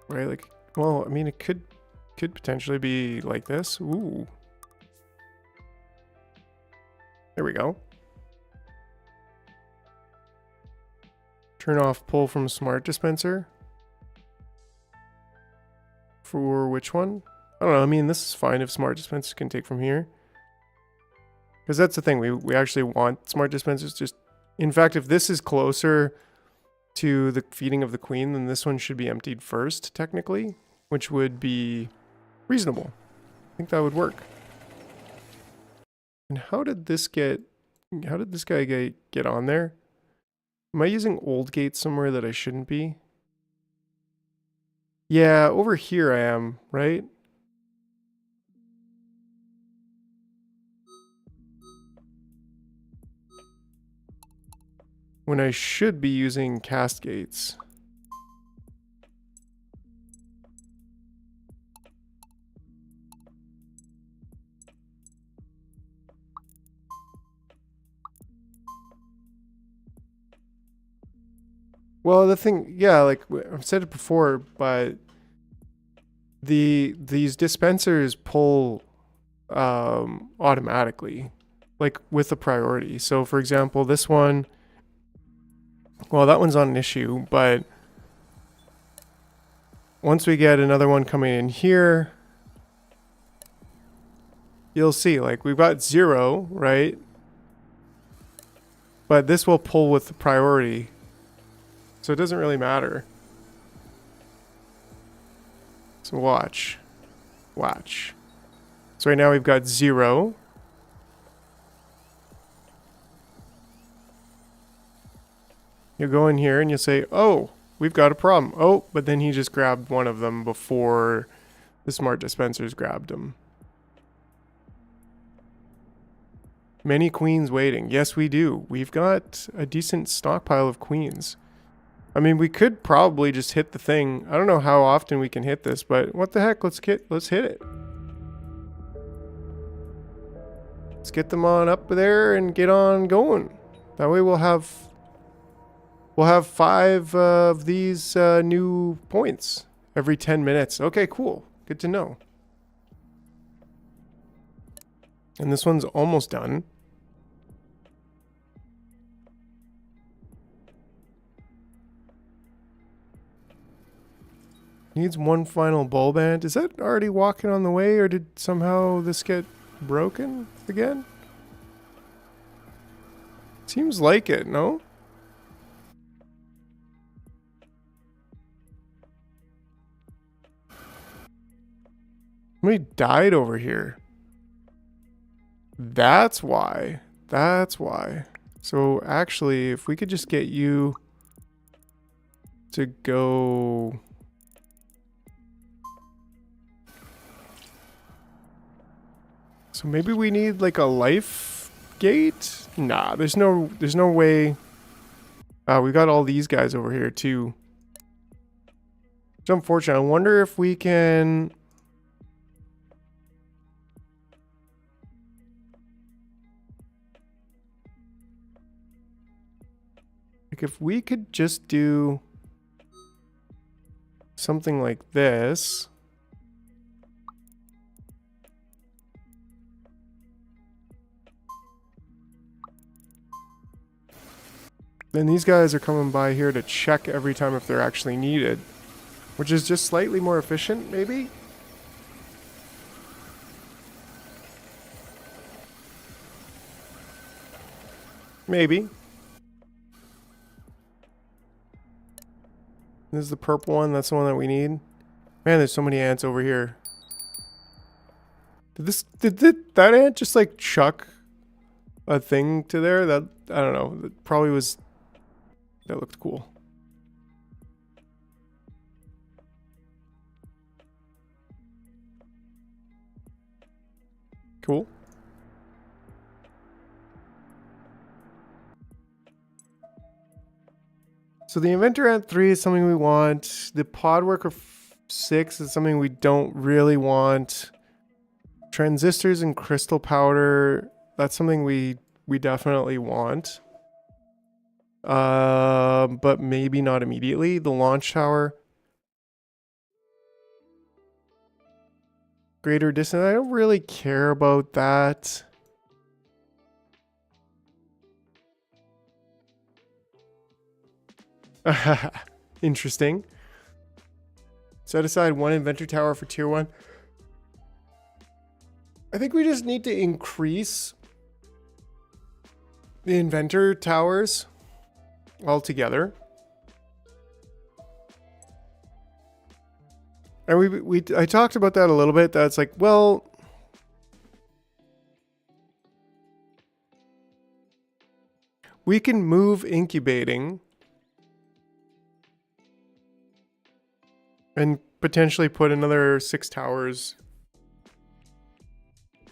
Right, like, well, I mean, it could potentially be like this. Ooh. There we go. Turn off pull from smart dispenser. For which one? I don't know. I mean, this is fine if smart dispensers can take from here. Because that's the thing. We actually want smart dispensers. Just, in fact, if this is closer to the feeding of the queen, then this one should be emptied first, technically, which would be reasonable. I think that would work. And how did this guy get on there? Am I using old gates somewhere that I shouldn't be? Yeah, over here I am, right? When I should be using cast gates. Well, the thing, yeah, like I've said it before, but these dispensers pull automatically, like with a priority. So for example, this one, well, that one's not an issue, but once we get another one coming in here, you'll see, like, we've got 0, right? But this will pull with the priority. So it doesn't really matter. So watch. Watch. So right now we've got 0. You'll go in here and you'll say, oh, we've got a problem. Oh, but then he just grabbed one of them before the smart dispensers grabbed him. Many queens waiting. Yes, we do. We've got a decent stockpile of queens. I mean, we could probably just hit the thing. I don't know how often we can hit this, but what the heck? Let's hit it. Let's get them on up there and get on going. That way we'll have 5 of these new points every 10 minutes. Okay, cool. Good to know. And this one's almost done. Needs one final bulb ant. Is that already walking on the way, or did somehow this get broken again? Seems like it, no? Somebody died over here. That's why. That's why. So actually, if we could just get you to go... So maybe we need like a life gate? Nah, there's no way. We got all these guys over here too. It's unfortunate. I wonder if we can... Like if we could just do something like this. Then these guys are coming by here to check every time if they're actually needed, which is just slightly more efficient, maybe? Maybe. This is the purple one. That's the one that we need. Man, there's so many ants over here. Did that ant just like chuck a thing to there? That, I don't know. That probably was, that looked cool. Cool. So the inventor ant 3 is something we want. The pod worker 6 is something we don't really want. Transistors and crystal powder, that's something we definitely want. But maybe not immediately. The launch tower. Greater distance, I don't really care about that. Interesting. Set aside one inventor tower for tier 1. I think we just need to increase the inventor towers altogether. And I talked about that a little bit. That's like, well, we can move incubating and potentially put another 6 towers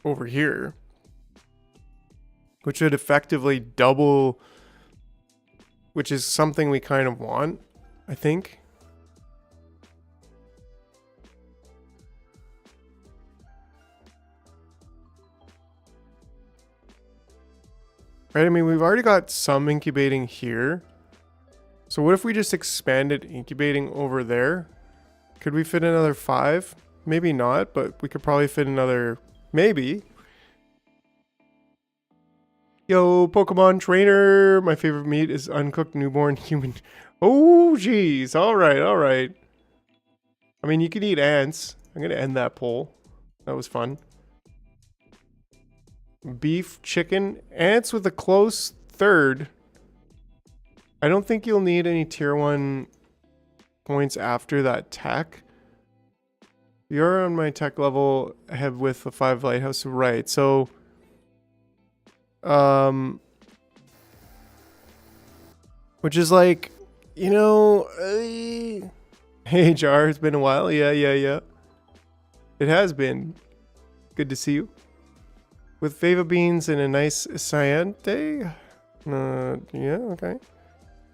over here, which would effectively double, which is something we kind of want, I think. Right, I mean, we've already got some incubating here. So what if we just expanded incubating over there? Could we fit another 5? Maybe not, but we could probably fit another, maybe. Yo, Pokemon trainer. My favorite meat is uncooked newborn human. Oh, geez. All right, all right. I mean, you can eat ants. I'm going to end that poll. That was fun. Beef, chicken, ants with a close third. I don't think you'll need any tier 1 points after that tech. You're on my tech level ahead with the 5 lighthouse, right? So, which is like, you know, hey Jar, it's been a while. Yeah. It has been. Good to see you. With fava beans and a nice Ciante. Yeah, okay.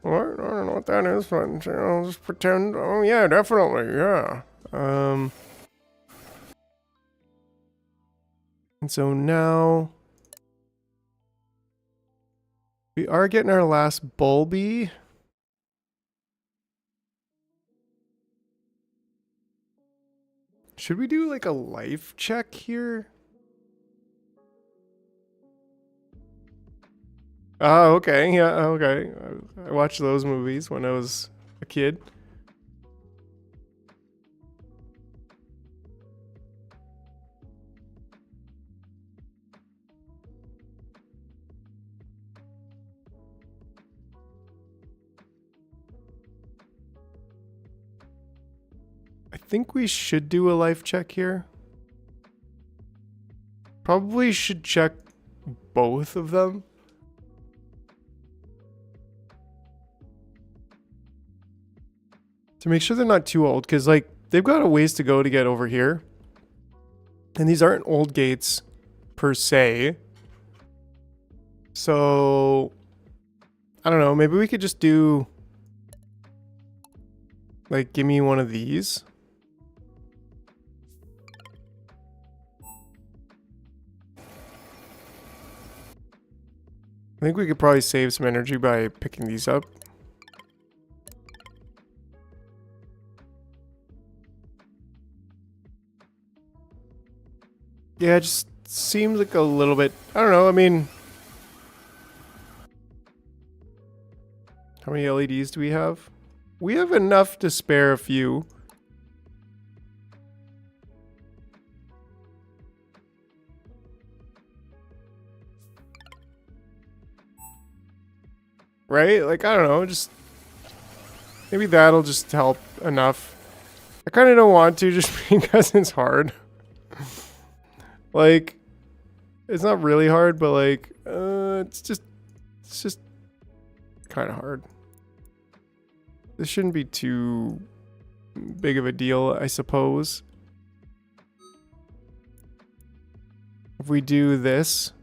What? I don't know what that is, but I'll just pretend. Oh yeah, definitely, yeah. And so now we are getting our last Bulby. Should we do like a life check here? Oh, okay. Yeah, okay. I watched those movies when I was a kid. I think we should do a life check here. Probably should check both of them. To make sure they're not too old, because like they've got a ways to go to get over here. And these aren't old gates per se. So I don't know, maybe we could just do like give me one of these. I think we could probably save some energy by picking these up. Yeah, it just seems like a little bit, I don't know, I mean, how many LEDs do we have? We have enough to spare a few. right? Like, I don't know, just maybe that'll just help enough. I kind of don't want to just because it's hard. Like, it's not really hard, but like, it's just kind of hard. This shouldn't be too big of a deal, I suppose. If we do this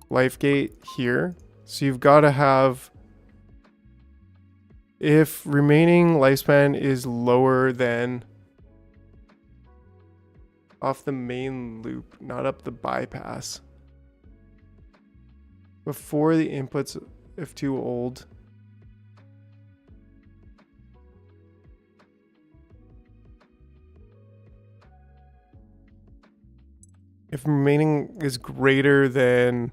life gate here, so you've got to have, if remaining lifespan is lower than off the main loop, not up the bypass, before the inputs, if too old, if remaining is greater than,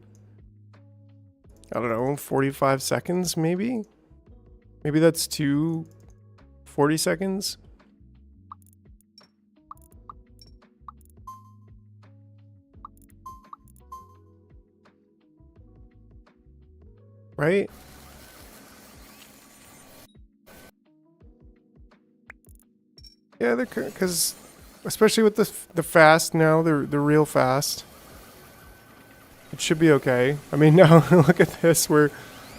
I don't know, 45 seconds, maybe? Maybe that's 40 seconds? Right? Yeah, they're, because especially with the fast now, they're real fast. It should be okay. I mean, now look at this.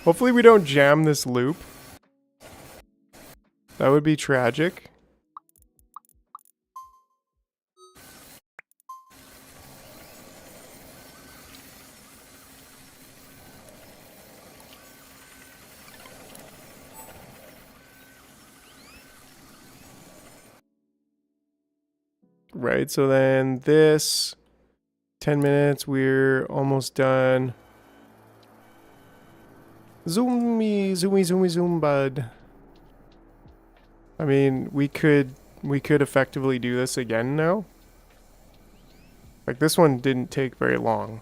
Hopefully we don't jam this loop. That would be tragic. Right, so then this 10 minutes, we're almost done. Zoom, bud. I mean, we could effectively do this again now. Like, this one didn't take very long.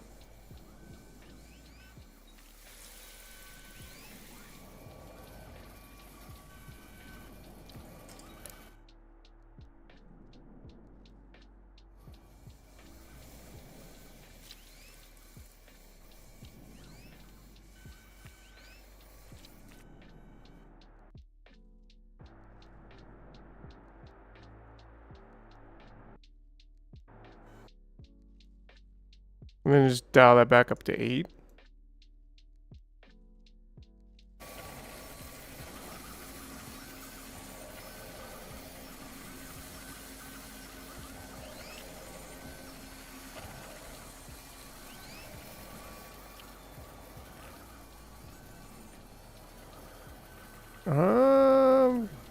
I'm gonna just dial that back up to 8.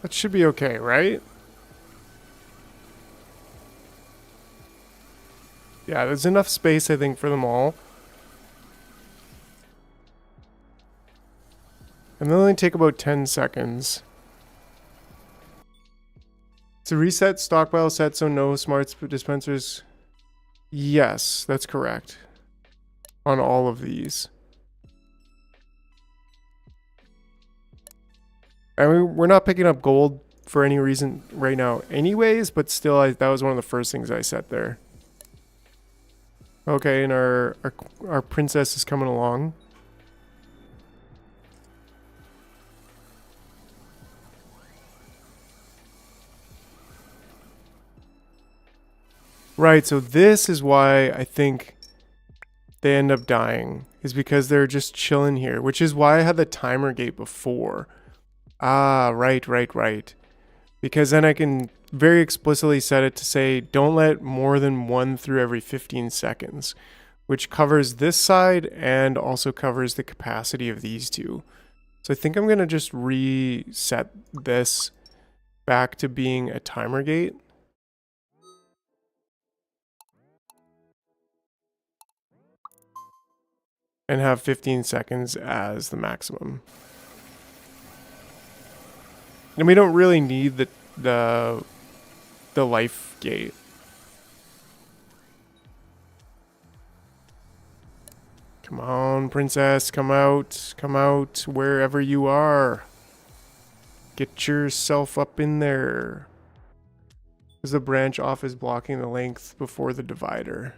That should be okay, right? Yeah, there's enough space, I think, for them all. And they'll only take about 10 seconds. To reset stockpile set so no smart dispensers. Yes, that's correct. On all of these. And we're not picking up gold for any reason right now anyways, but still, that was one of the first things I set there. Okay, and our princess is coming along. Right, so this is why I think they end up dying, is because they're just chilling here, which is why I had the timer gate before. Ah, right. Because then I can very explicitly set it to say, don't let more than one through every 15 seconds, which covers this side and also covers the capacity of these two. So I think I'm going to just reset this back to being a timer gate. And have 15 seconds as the maximum. And we don't really need the life gate. Come on, princess, come out, wherever you are. Get yourself up in there. Because the branch off is blocking the length before the divider.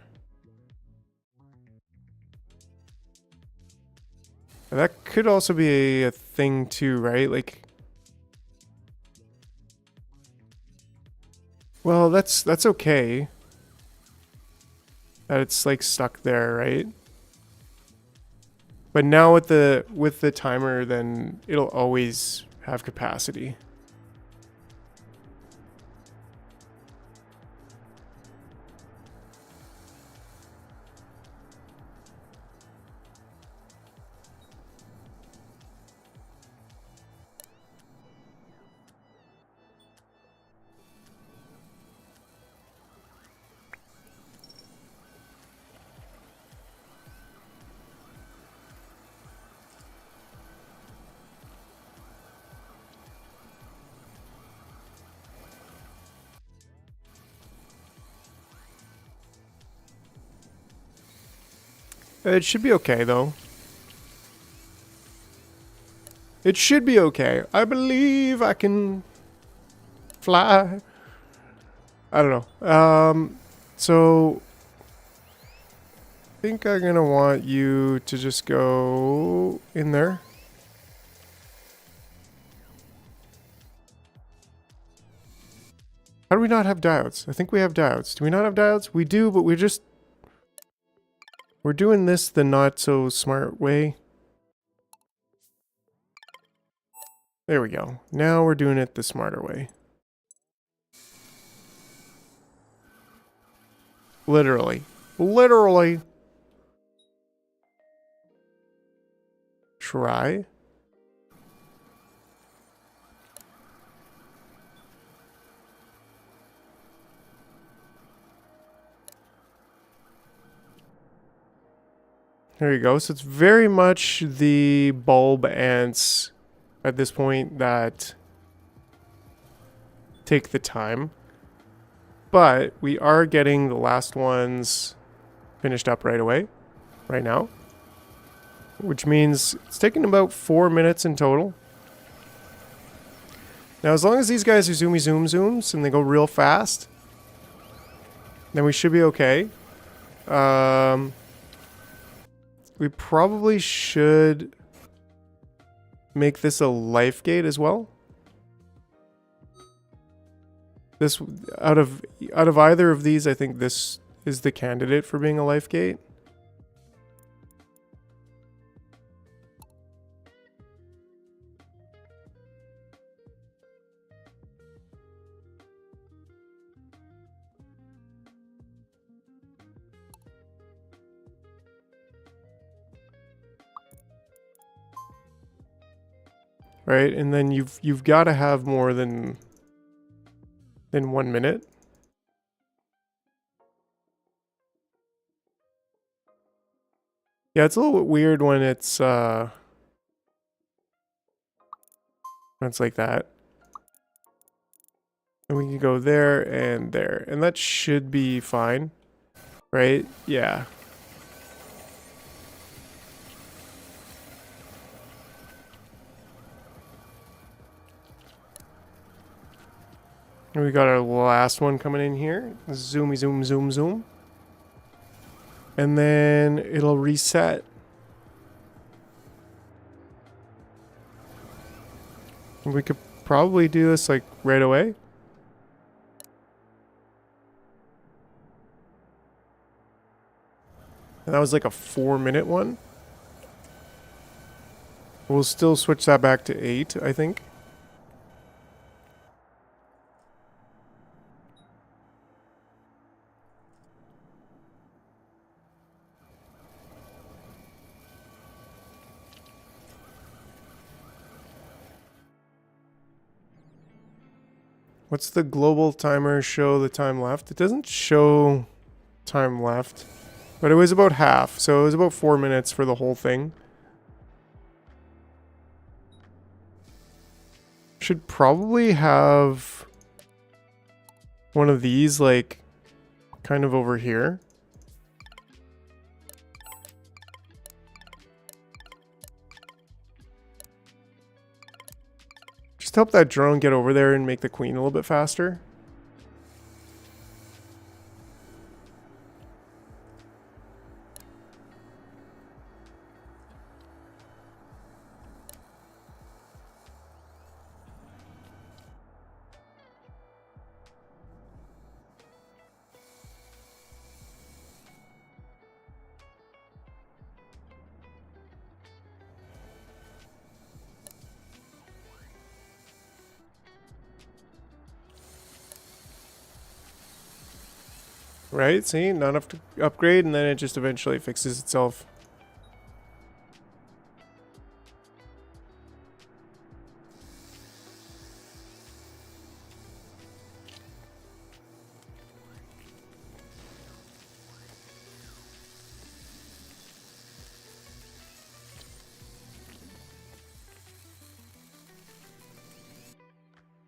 That could also be a thing too, right? Like, well, that's okay. That it's like stuck there, right? But now with the timer, then it'll always have capacity. It should be okay though. It should be okay. I believe I can fly. I don't know. So I think I'm gonna want you to just go in there. How do we not have diodes? I think we have diodes. Do we not have diodes? We do, but we're doing this the not so smart way. There we go. Now we're doing it the smarter way. Literally. Literally. Try. There you go. So it's very much the bulb ants at this point that take the time. But we are getting the last ones finished up right away, right now. Which means it's taking about 4 minutes in total. Now, as long as these guys are zoomy zooms and they go real fast, then we should be okay. We probably should make this a life gate as well. This out of either of these, I think this is the candidate for being a life gate. Right, and then you've got to have more than 1 minute. Yeah, it's a little bit weird when it's like that. And we can go there, and that should be fine, right? Yeah. And we got our last one coming in here. Zoomy zoom zoom zoom. And then it'll reset. And we could probably do this like right away. And that was like a 4-minute one. We'll still switch that back to 8, I think. What's the global timer show the time left? It doesn't show time left, but it was about half, so it was about 4 minutes for the whole thing. Should probably have one of these like kind of over here. Just help that drone get over there and make the queen a little bit faster. Right? See? Not enough to upgrade, and then it just eventually fixes itself.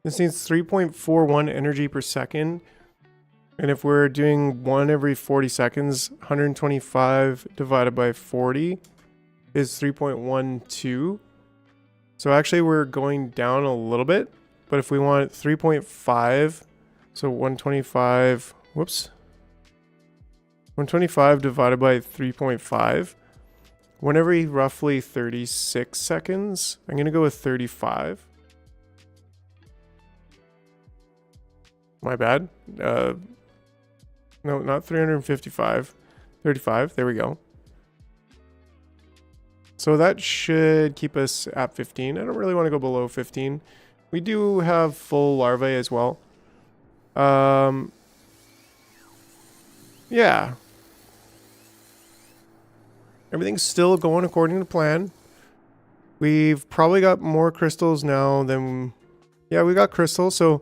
This needs 3.41 energy per second. And if we're doing one every 40 seconds, 125 divided by 40 is 3.12. So actually we're going down a little bit. But if we want 3.5, so 125, whoops. 125 divided by 3.5. One every roughly 36 seconds. I'm going to go with 35. My bad. No, not 355. 35. There we go. So that should keep us at 15. I don't really want to go below 15. We do have full larvae as well. Yeah. Everything's still going according to plan. We've probably got more crystals now than... Yeah, we got crystals. So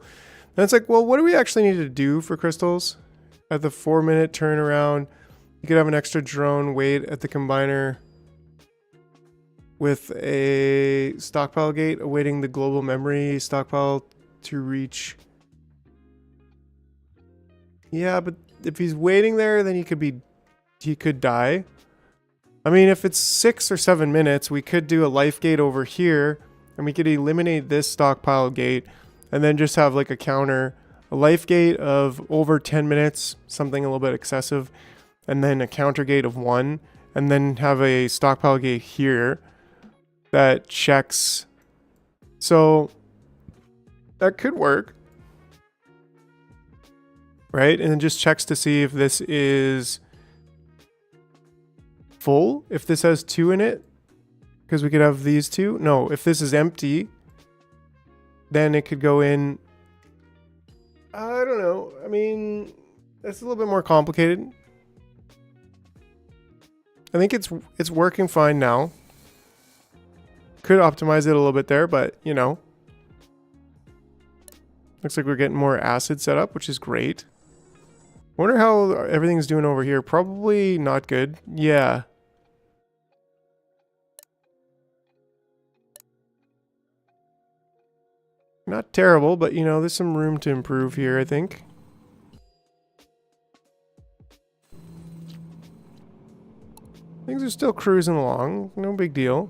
then it's like, well, what do we actually need to do for crystals? At the 4-minute turnaround, you could have an extra drone wait at the combiner with a stockpile gate awaiting the global memory stockpile to reach. Yeah, but if he's waiting there, then he could die. I mean, if it's 6 or 7 minutes, we could do a life gate over here, and we could eliminate this stockpile gate, and then just have like a counter, a life gate of over 10 minutes, something a little bit excessive, and then a counter gate of 1, and then have a stockpile gate here that checks. So that could work, right? And then just checks to see if this is full, if this has 2 in it, because we could have these 2. No, if this is empty, then it could go in. I don't know. I mean, that's a little bit more complicated. I think it's working fine now. Could optimize it a little bit there, but you know. Looks like we're getting more acid set up, which is great. Wonder how everything's doing over here. Probably not good. Yeah. Not terrible, but you know, there's some room to improve here, I think. Things are still cruising along. No big deal.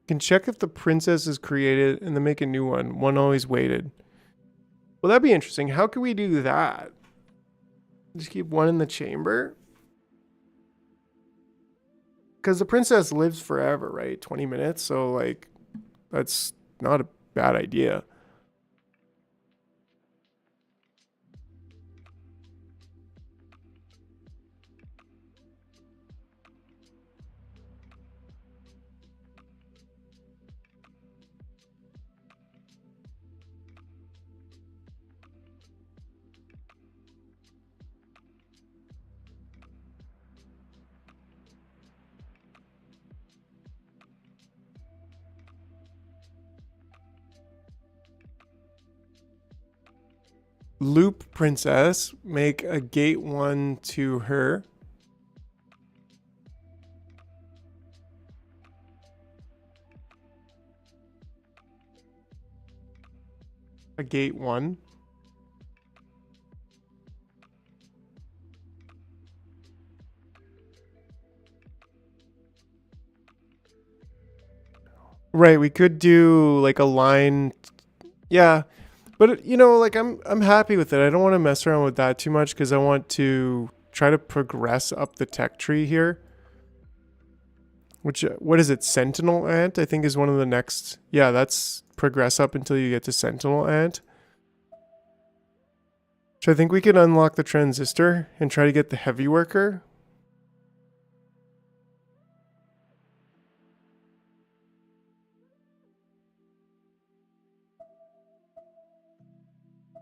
Can check if the princess is created and then make a new one. One always waited. Well, that'd be interesting. How can we do that? Just keep one in the chamber? Because the princess lives forever, right? 20 minutes. So, like, that's not a bad idea. Loop princess, make a gate 1 to her. A gate 1. Right, we could do like a line. Yeah. But you know, like I'm happy with it. I don't want to mess around with that too much because I want to try to progress up the tech tree here. which, what is it? Sentinel ant, I think, is one of the next. Yeah, that's progress up until you get to Sentinel ant. So I think we could unlock the transistor and try to get the heavy worker.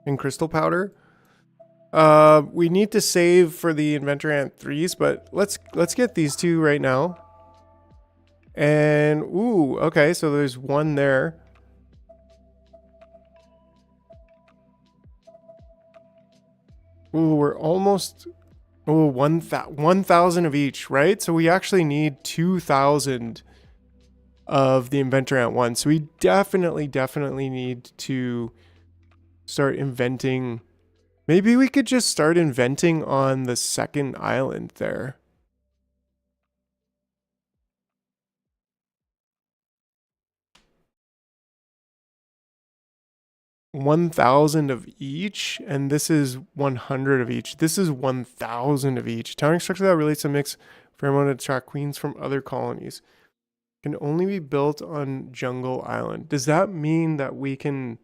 And crystal powder. We need to save for the inventor ant 3s, but let's get these two right now. And ooh, okay, so there's one there. Ooh, we're almost 1,000 of each, right? So we actually need 2,000 of the inventor ant 1. So we definitely need to start inventing. Maybe we could just start inventing on the second island there. $1,000 of each, and this is 100 of each. This is 1,000 of each. Towering structure that relates to mix pheromone to attract queens from other colonies. Can only be built on Jungle Island. Does that mean that we can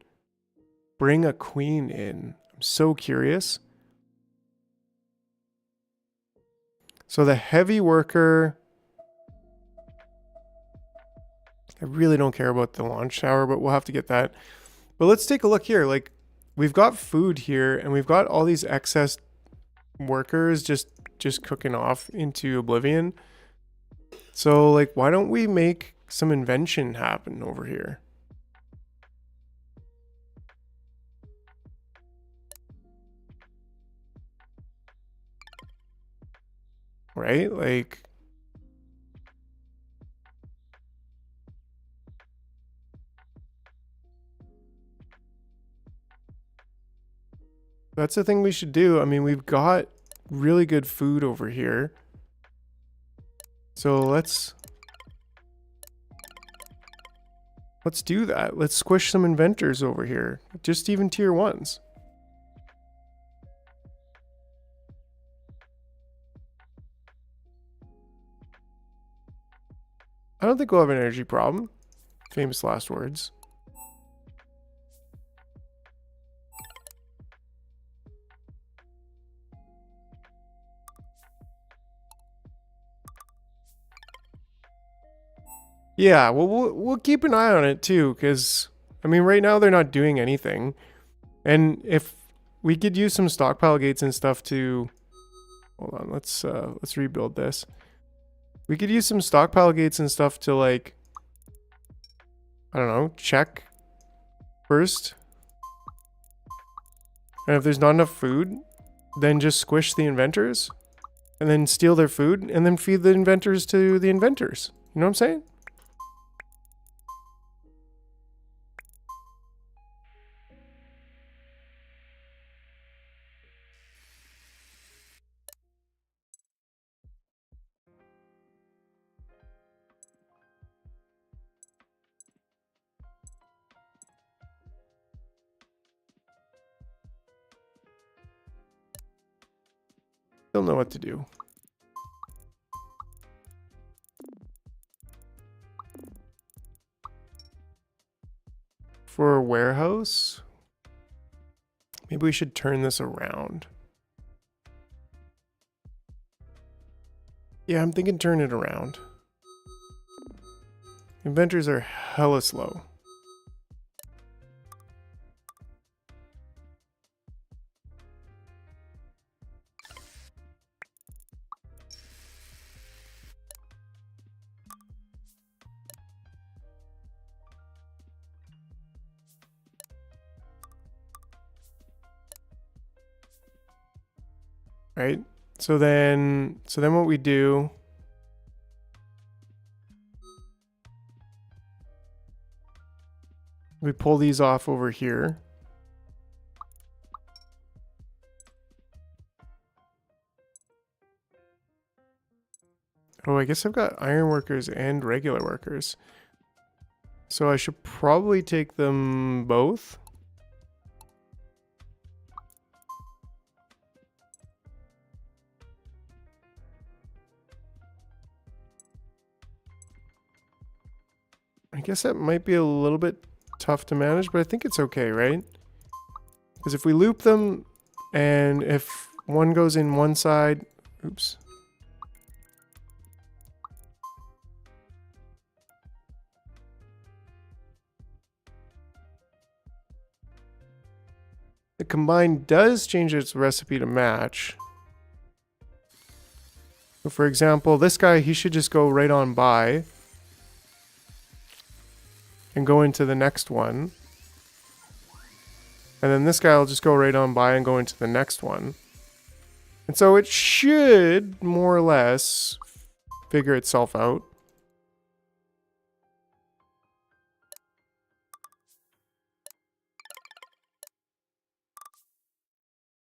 bring a queen in? I'm so curious. So the heavy worker, I really don't care about the launch tower, but we'll have to get that. But let's take a look here. Like, we've got food here, and we've got all these excess workers just cooking off into oblivion. So, like, why don't we make some invention happen over here? Right? Like, that's the thing we should do. I mean, we've got really good food over here. So let's do that. Let's squish some inventors over here. Just even tier 1s. I don't think we'll have an energy problem. Famous last words. Yeah, well, we'll keep an eye on it too, because I mean, right now they're not doing anything, and if we could use some stockpile gates and stuff to, hold on, let's rebuild this. We could use some stockpile gates and stuff to, like, I don't know, check first, and if there's not enough food, then just squish the inventors, and then steal their food, and then feed the inventors to the inventors. You know what I'm saying? They'll know what to do. For a warehouse, maybe we should turn this around. Yeah, I'm thinking turn it around. Inventors are hella slow. Right? So then what we do, we pull these off over here. Oh, I guess I've got iron workers and regular workers. So I should probably take them both. I guess that might be a little bit tough to manage, but I think it's okay, right? Because if we loop them, and if one goes in one side, oops. The combine does change its recipe to match. So for example, this guy, he should just go right on by and go into the next one. And then this guy will just go right on by and go into the next one. And so it should more or less figure itself out.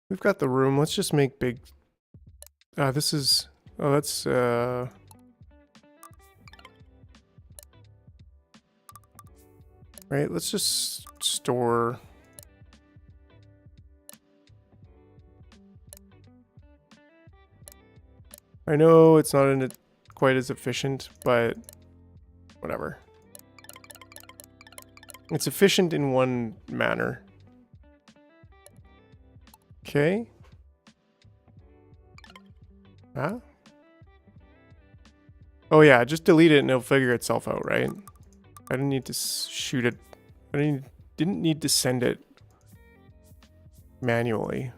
We've got the room. Let's just make big. This is. Oh, that's. Right. Let's just store. I know it's not in it quite as efficient, but whatever. It's efficient in one manner. Okay. Huh? Oh yeah, just delete it and it'll figure itself out, right? I didn't need to shoot it. I didn't need to send it manually.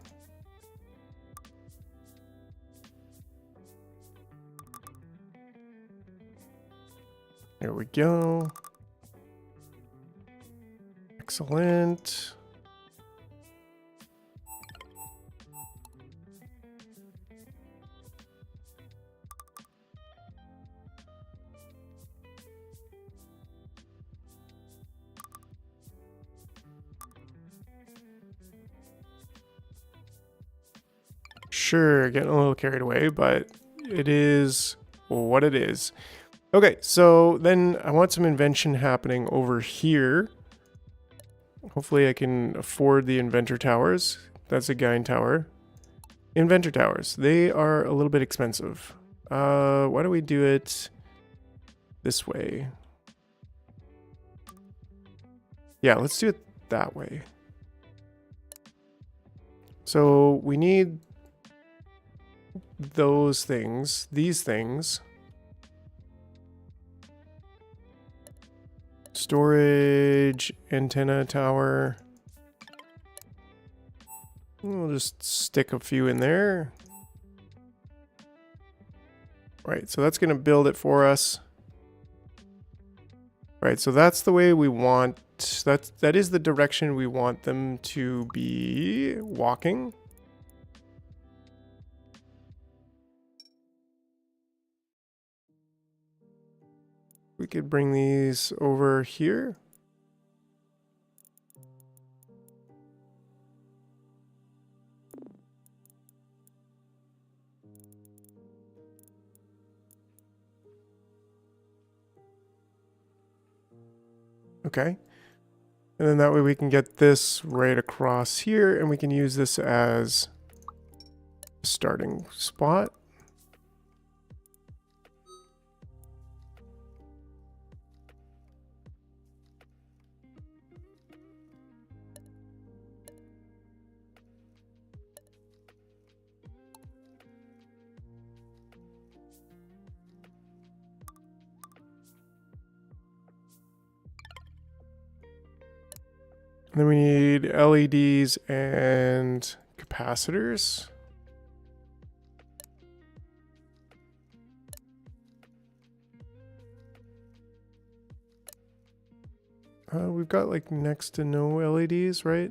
There we go. Excellent. Sure, getting a little carried away, but it is what it is. Okay, so then I want some invention happening over here. Hopefully I can afford the inventor towers. That's a Gain tower. Inventor towers. They are a little bit expensive. Why don't we do it this way? Yeah, let's do it that way. So we need those things, these things. Storage, antenna tower. We'll just stick a few in there. Right, so that's going to build it for us. Right, so that's the way we want, that is the direction we want them to be walking. We could bring these over here. Okay. And then that way we can get this right across here and we can use this as a starting spot. And then we need LEDs and capacitors. We've got like next to no LEDs, right?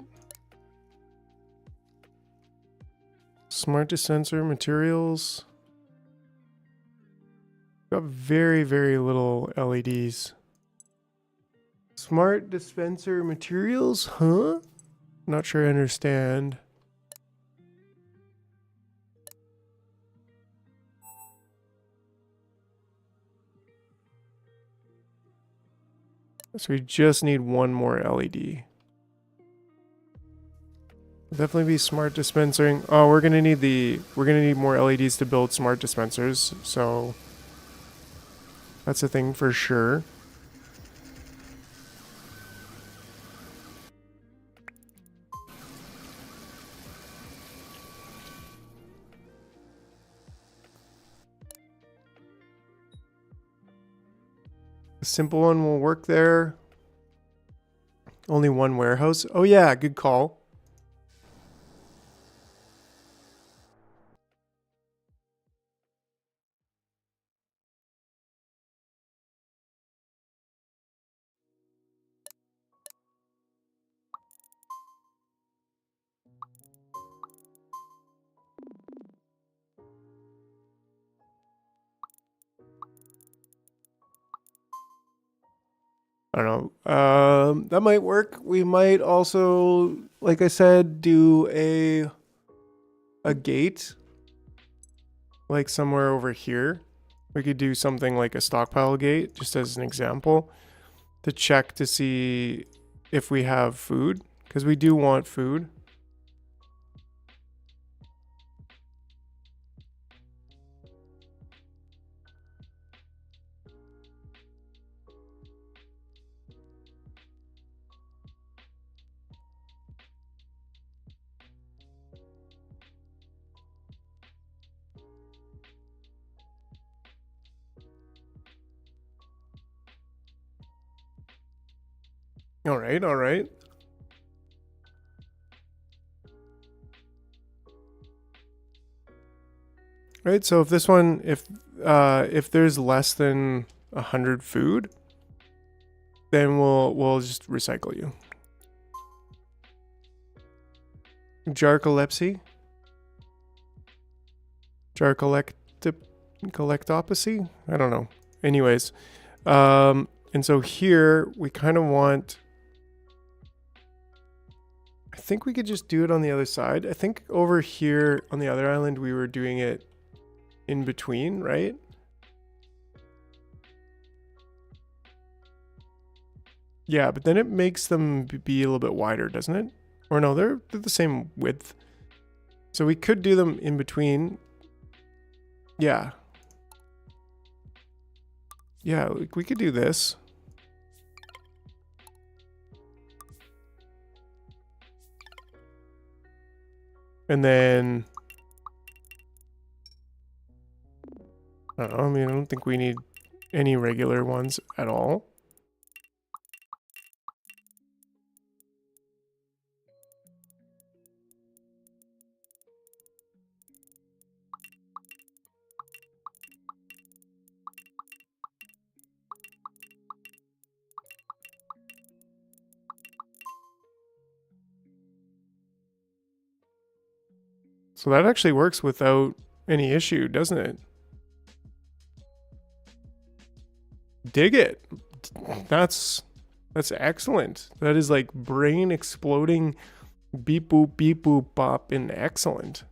Smart dispenser materials. Got very, very little LEDs. Smart dispenser materials, huh? Not sure I understand. So we just need one more LED. Definitely be smart dispensing. Oh, we're gonna need more LEDs to build smart dispensers, so that's a thing for sure. A simple one will work there. Only one warehouse. Oh yeah, good call. I don't know. That might work. We might also, like I said, do a gate, like somewhere over here. We could do something like a stockpile gate, just as an example, to check to see if we have food, because we do want food. All right, all right. Right, so if this one, if there's less than 100 food, then we'll just recycle you. Jarcolepsy? Jarcolectopathy? I don't know. Anyways, and so here we kind of want, I think we could just do it on the other side. I think over here on the other island, we were doing it in between, right? Yeah, but then it makes them be a little bit wider, doesn't it? Or no, they're the same width. So we could do them in between. Yeah. Yeah, we could do this. And then, I don't know, I mean, I don't think we need any regular ones at all. So that actually works without any issue, doesn't it? Dig it. That's excellent. That is like brain exploding beep boop bop in excellent.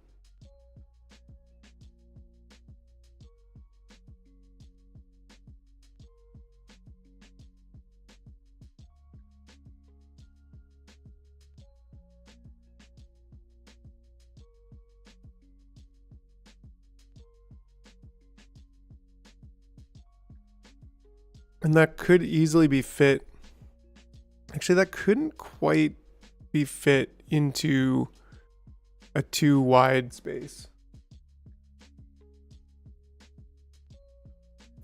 And that could easily be fit. Actually, that couldn't quite be fit into a too wide space.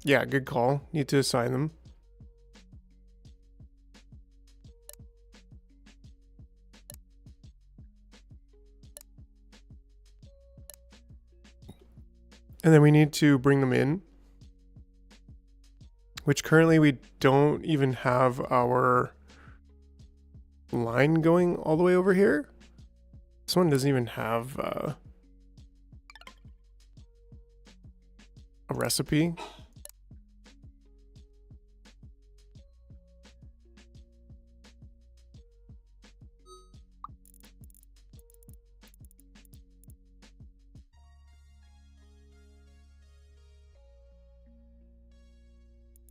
Yeah, good call. Need to assign them. And then we need to bring them in, which currently we don't even have our line going all the way over here. This one doesn't even have a recipe.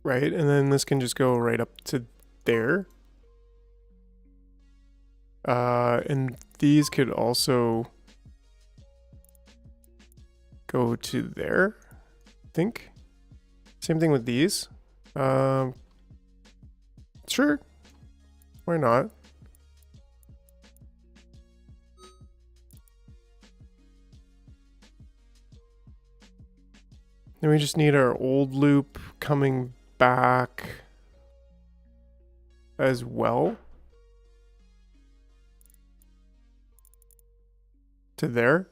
Right, and then this can just go right up to there. And these could also go to there, I think. Same thing with these. Sure, why not? Then we just need our old loop coming back as well. To there.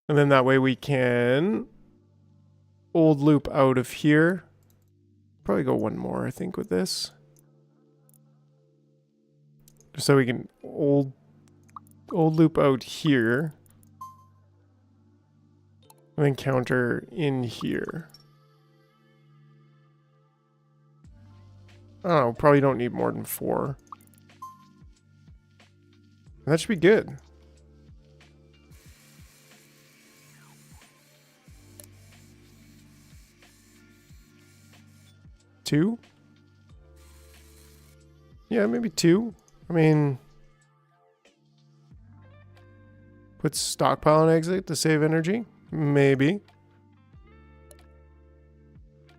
And then that way we can old loop out of here. Probably go one more, I think, with this. Just so we can old loop out here. And then counter in here. I don't know, probably don't need more than 4. That should be good. Two? Yeah, maybe 2. I mean, put stockpile on exit to save energy? Maybe.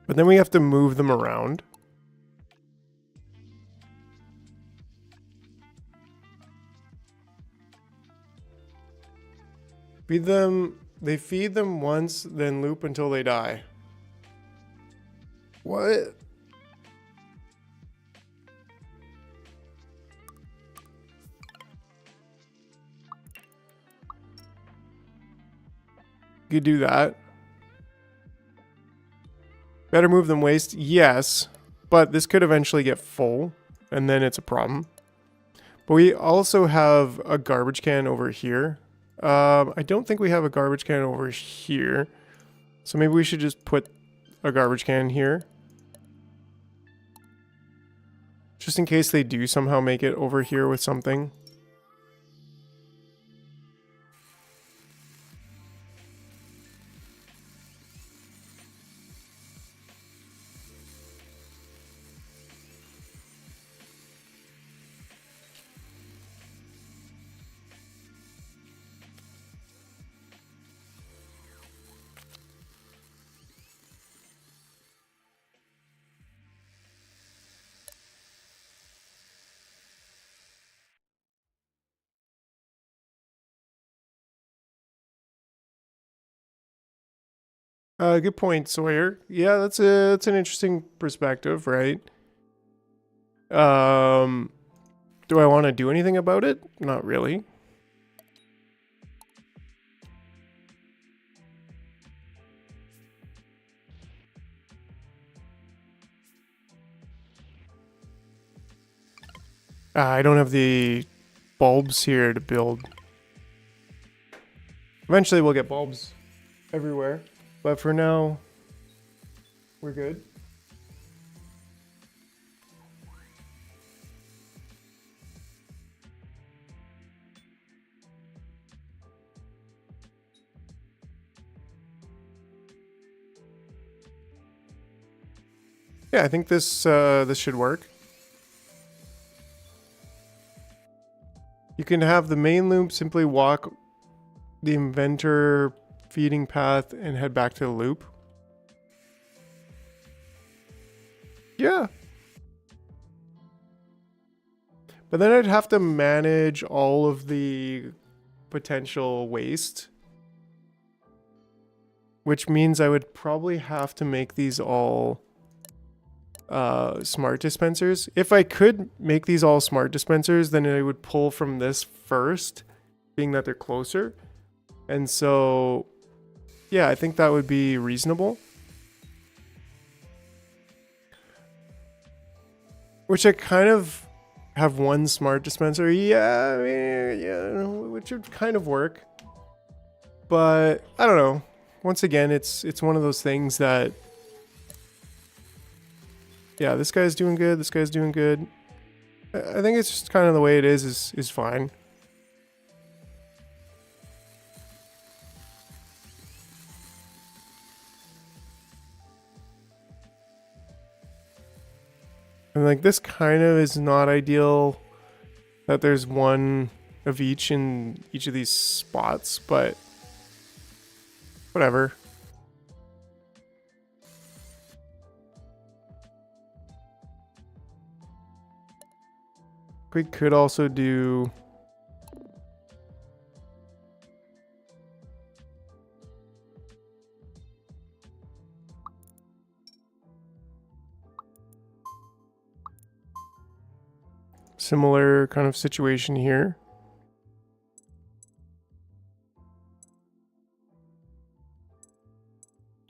But then we have to move them around. Feed them, they feed them once, then loop until they die. What? You could do that. Better move than waste? Yes. But this could eventually get full, and then it's a problem. But we also have a garbage can over here. I don't think we have a garbage can over here. So maybe we should just put a garbage can here. Just in case they do somehow make it over here with something. Good point, Sawyer. Yeah, that's an interesting perspective, right? Do I want to do anything about it? Not really. I don't have the bulbs here to build. Eventually we'll get bulbs everywhere, but for now, we're good. Yeah, I think this this should work. You can have the main loop simply walk the inventor feeding path and head back to the loop. Yeah. But then I'd have to manage all of the potential waste. Which means I would probably have to make these all smart dispensers. If I could make these all smart dispensers, then I would pull from this first, being that they're closer. And so, yeah, I think that would be reasonable. Which I kind of have one smart dispenser. Yeah, I mean, yeah, which would kind of work. But I don't know. Once again, it's one of those things that, yeah, this guy's doing good. This guy's doing good. I think it's just kind of the way it is fine. And like this kind of is not ideal that there's one of each in each of these spots, but whatever. We could also do Similar kind of situation here.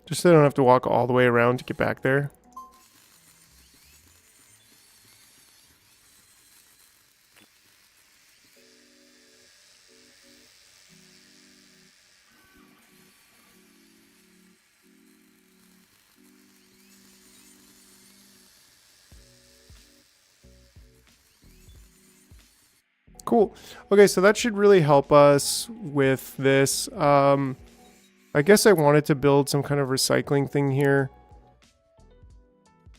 Just so I don't have to walk all the way around to get back there. Cool. Okay, so that should really help us with this. I guess I wanted to build some kind of recycling thing here.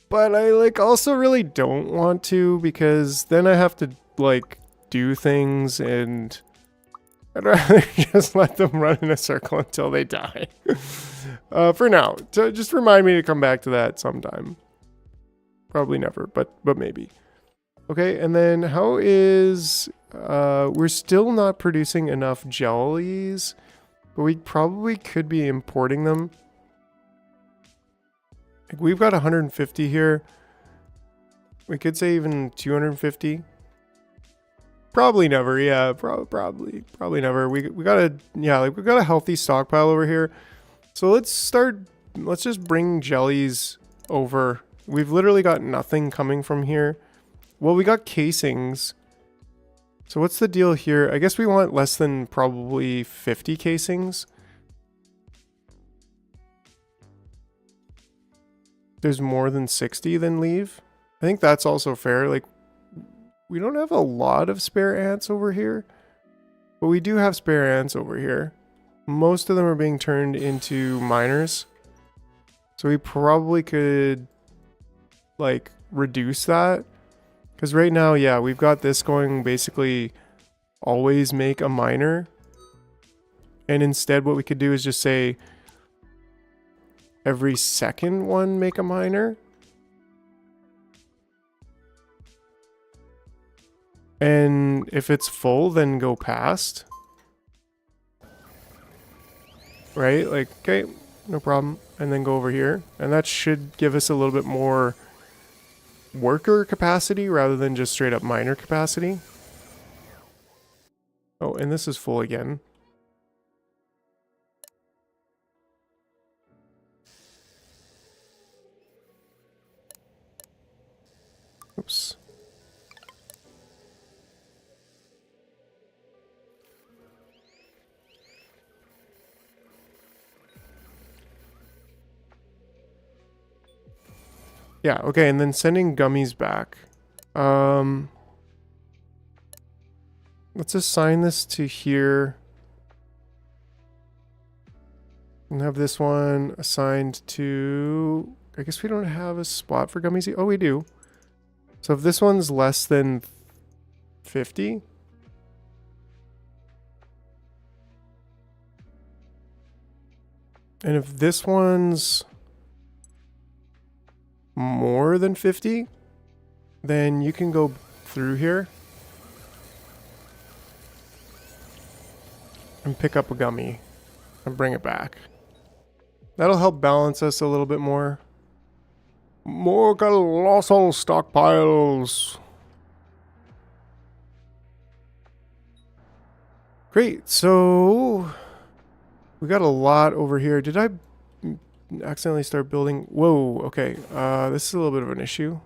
But I like also really don't want to, because then I have to like do things, and I'd rather just let them run in a circle until they die. For now. Just remind me to come back to that sometime. Probably never, but maybe. Okay, and then how is... we're still not producing enough jellies, but we probably could be importing them. Like, we've got 150 here. We could say even 250. Probably never, yeah, probably never. We got a, yeah, like we got a healthy stockpile over here. So let's just bring jellies over. We've literally got nothing coming from here. Well, we got casings. So what's the deal here? I guess we want less than probably 50 casings. There's more than 60, then leave. I think that's also fair. Like, we don't have a lot of spare ants over here, but we do have spare ants over here. Most of them are being turned into miners. So we probably could, like, reduce that. Because right now, yeah, we've got this going basically always make a miner. And instead what we could do is just say every second one make a miner. And if it's full, then go past. Right? Like, okay, no problem. And then go over here. And that should give us a little bit more worker capacity rather than just straight up miner capacity. Oh, and this is full again. Oops. Yeah, okay, and then sending gummies back. Let's assign this to here. And have this one assigned to... I guess we don't have a spot for gummies. Oh, we do. So if this one's less than 50... and if this one's more than 50, then you can go through here and pick up a gummy and bring it back. That'll help balance us a little bit more. More colossal stockpiles. Great, so we got a lot over here. Did I accidentally start building? Whoa, okay. This is a little bit of an issue.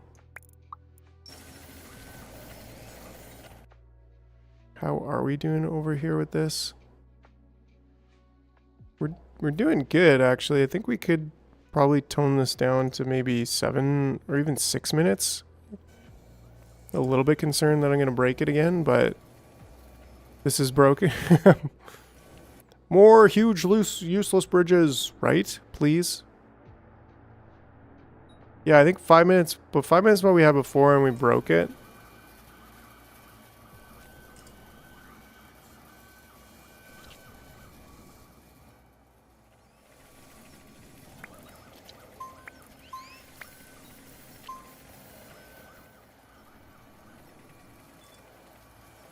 How are we doing over here with this? We're doing good, actually. I think we could probably tone this down to maybe 7 or even 6 minutes. A little bit concerned that I'm going to break it again, but this is broken. More huge, loose, useless bridges, right? Please. Yeah, I think 5 minutes, but 5 minutes what we had before and we broke it.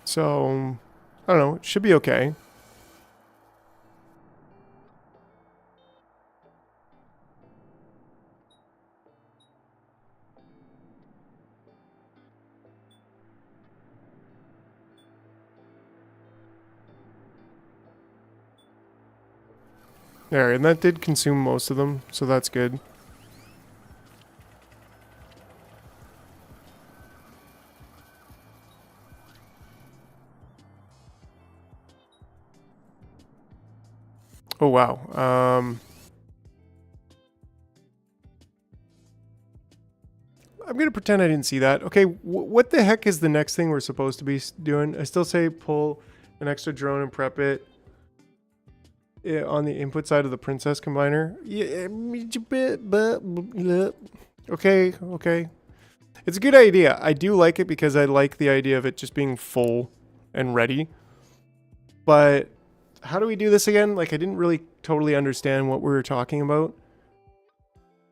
So, I don't know, it should be okay. There, and that did consume most of them, so that's good. Oh, wow. I'm going to pretend I didn't see that. Okay, what the heck is the next thing we're supposed to be doing? I still say pull an extra drone and prep it on the input side of the princess combiner. Yeah, okay, okay. It's a good idea. I do like it because I like the idea of it just being full and ready. But how do we do this again? Like, I didn't really totally understand what we were talking about.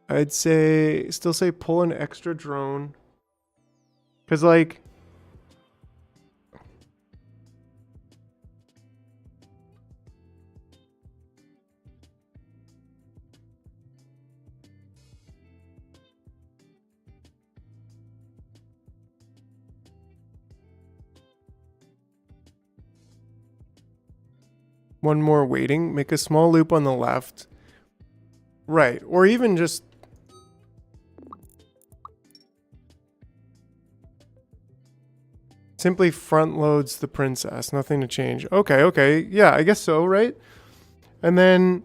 I'd say, still say pull an extra drone. Because, like, one more waiting. Make a small loop on the left. Right. Or even just... simply front loads the princess. Nothing to change. Okay, okay. Yeah, I guess so, right? And then...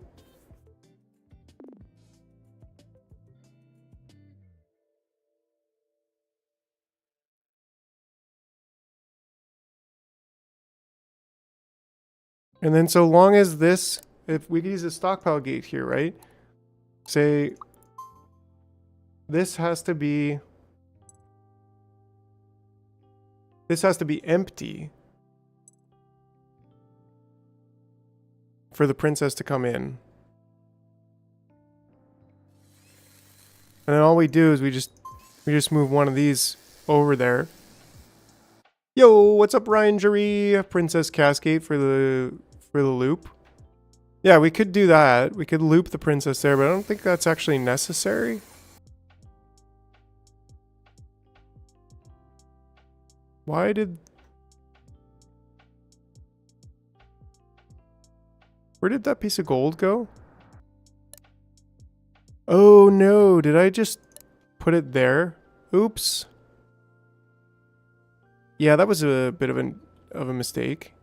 and then so long as this... if we use a stockpile gate here, right? Say... this has to be... this has to be empty for the princess to come in. And then all we do is we just move one of these over there. Yo, what's up, Ryan Jury? Princess Cascade for the loop. Yeah, we could do that. We could loop the princess there, but I don't think that's actually necessary. Why did... where did that piece of gold go? Oh no, did I just put it there? Oops. Yeah, that was a bit of a mistake.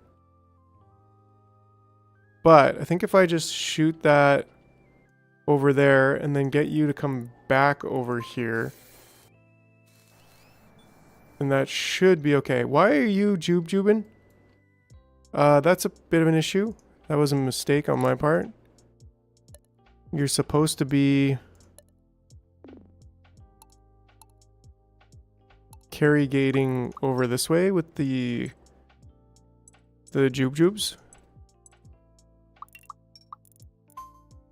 But I think if I just shoot that over there and then get you to come back over here, and that should be okay. Why are you jubing? That's a bit of an issue. That was a mistake on my part. You're supposed to be carry gating over this way with the jubes.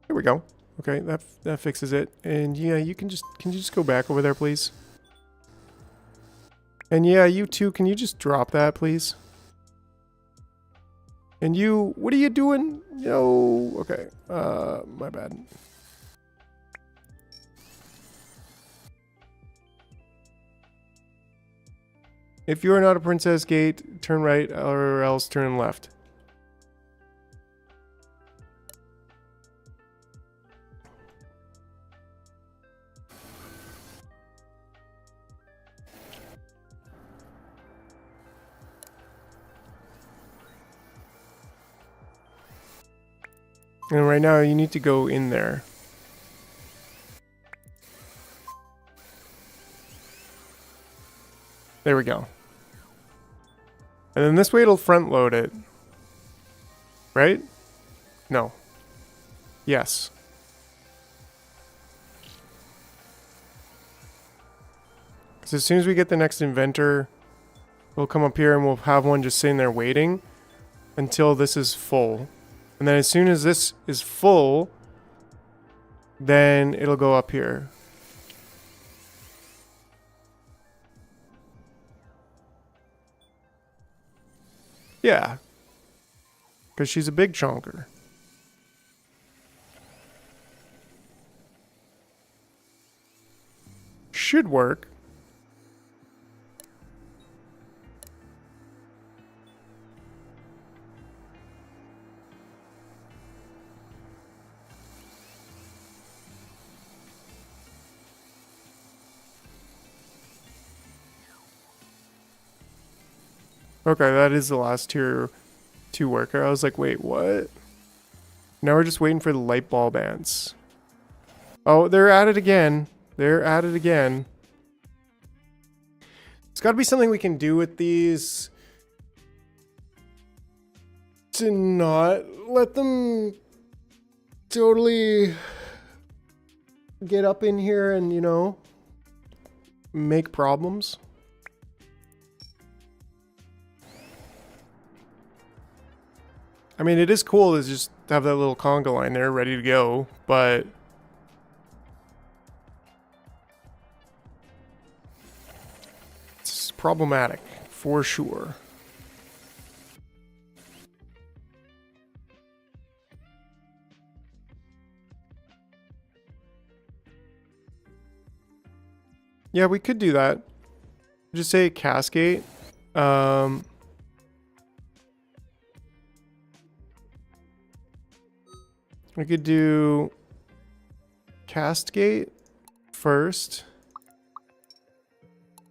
There we go. Okay, that fixes it. And yeah, can you just go back over there, please? And yeah, you too, can you just drop that, please? And you, what are you doing? Yo, okay, my bad. If you are not a princess gate, turn right or else turn left. And right now you need to go in there. There we go. And then this way it'll front load it. Right? No. Yes. Because as soon as we get the next inventor, we'll come up here and we'll have one just sitting there waiting until this is full. And then as soon as this is full, then it'll go up here. Yeah. Because she's a big chonker. Should work. Okay, that is the last tier 2 worker. I was like, wait, what? Now we're just waiting for the light bulb ants. Oh, they're at it again. They're at it again. There's got to be something we can do with these to not let them totally get up in here and, you know, make problems. I mean, it is cool to just have that little conga line there ready to go, but it's problematic for sure. Yeah, we could do that. Just say cascade. We could do castgate first,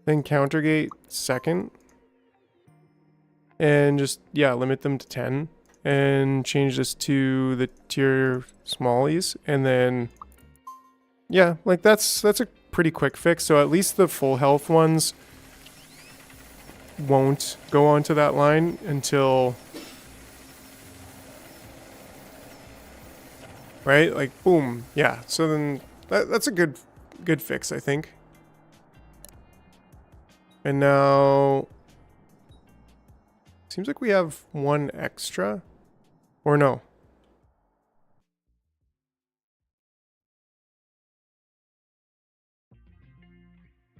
then countergate second, and just, yeah, limit them to 10 and change this to the tier smallies. And then, yeah, like that's a pretty quick fix. So at least the full health ones won't go onto that line until, right? Like, boom. Yeah. So then that's a good fix, I think. And now seems like we have one extra, or no?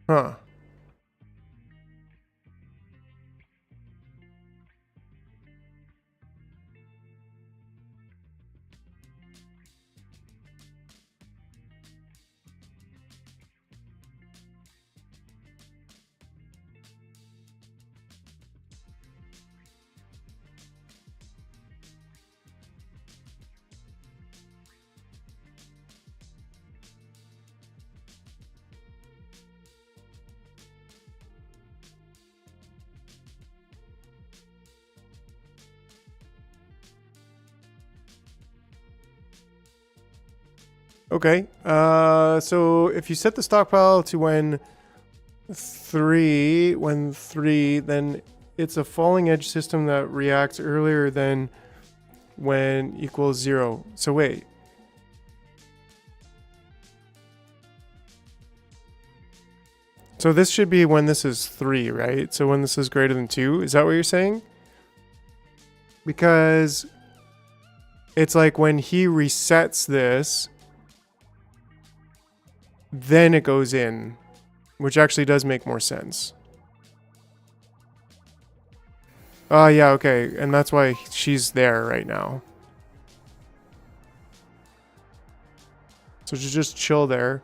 Huh. Okay. So if you set the stockpile to when 3, then it's a falling edge system that reacts earlier than when equals 0. So wait. So this should be when this is 3, right? So when this is greater than 2. Is that what you're saying? Because it's like when he resets this, then it goes in, which actually does make more sense. Oh, yeah, okay. And that's why she's there right now. So just chill there.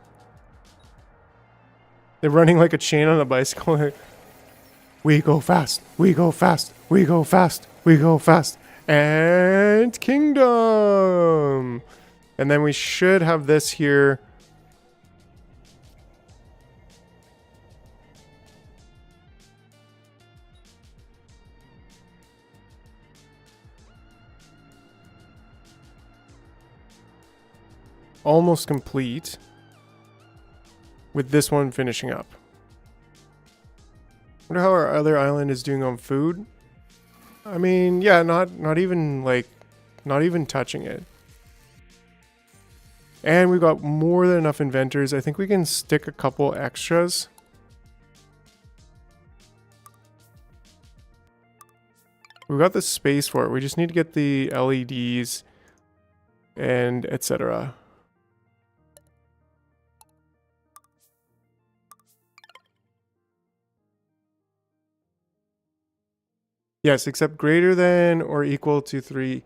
They're running like a chain on a bicycle. We go fast. We go fast. We go fast. We go fast. And kingdom. And then we should have this here. Almost complete. With this one finishing up. Wonder how our other island is doing on food. I mean, yeah, not even touching it. And we've got more than enough inventors. I think we can stick a couple extras. We've got the space for it. We just need to get the LEDs and etc. Yes, except greater than or equal to 3.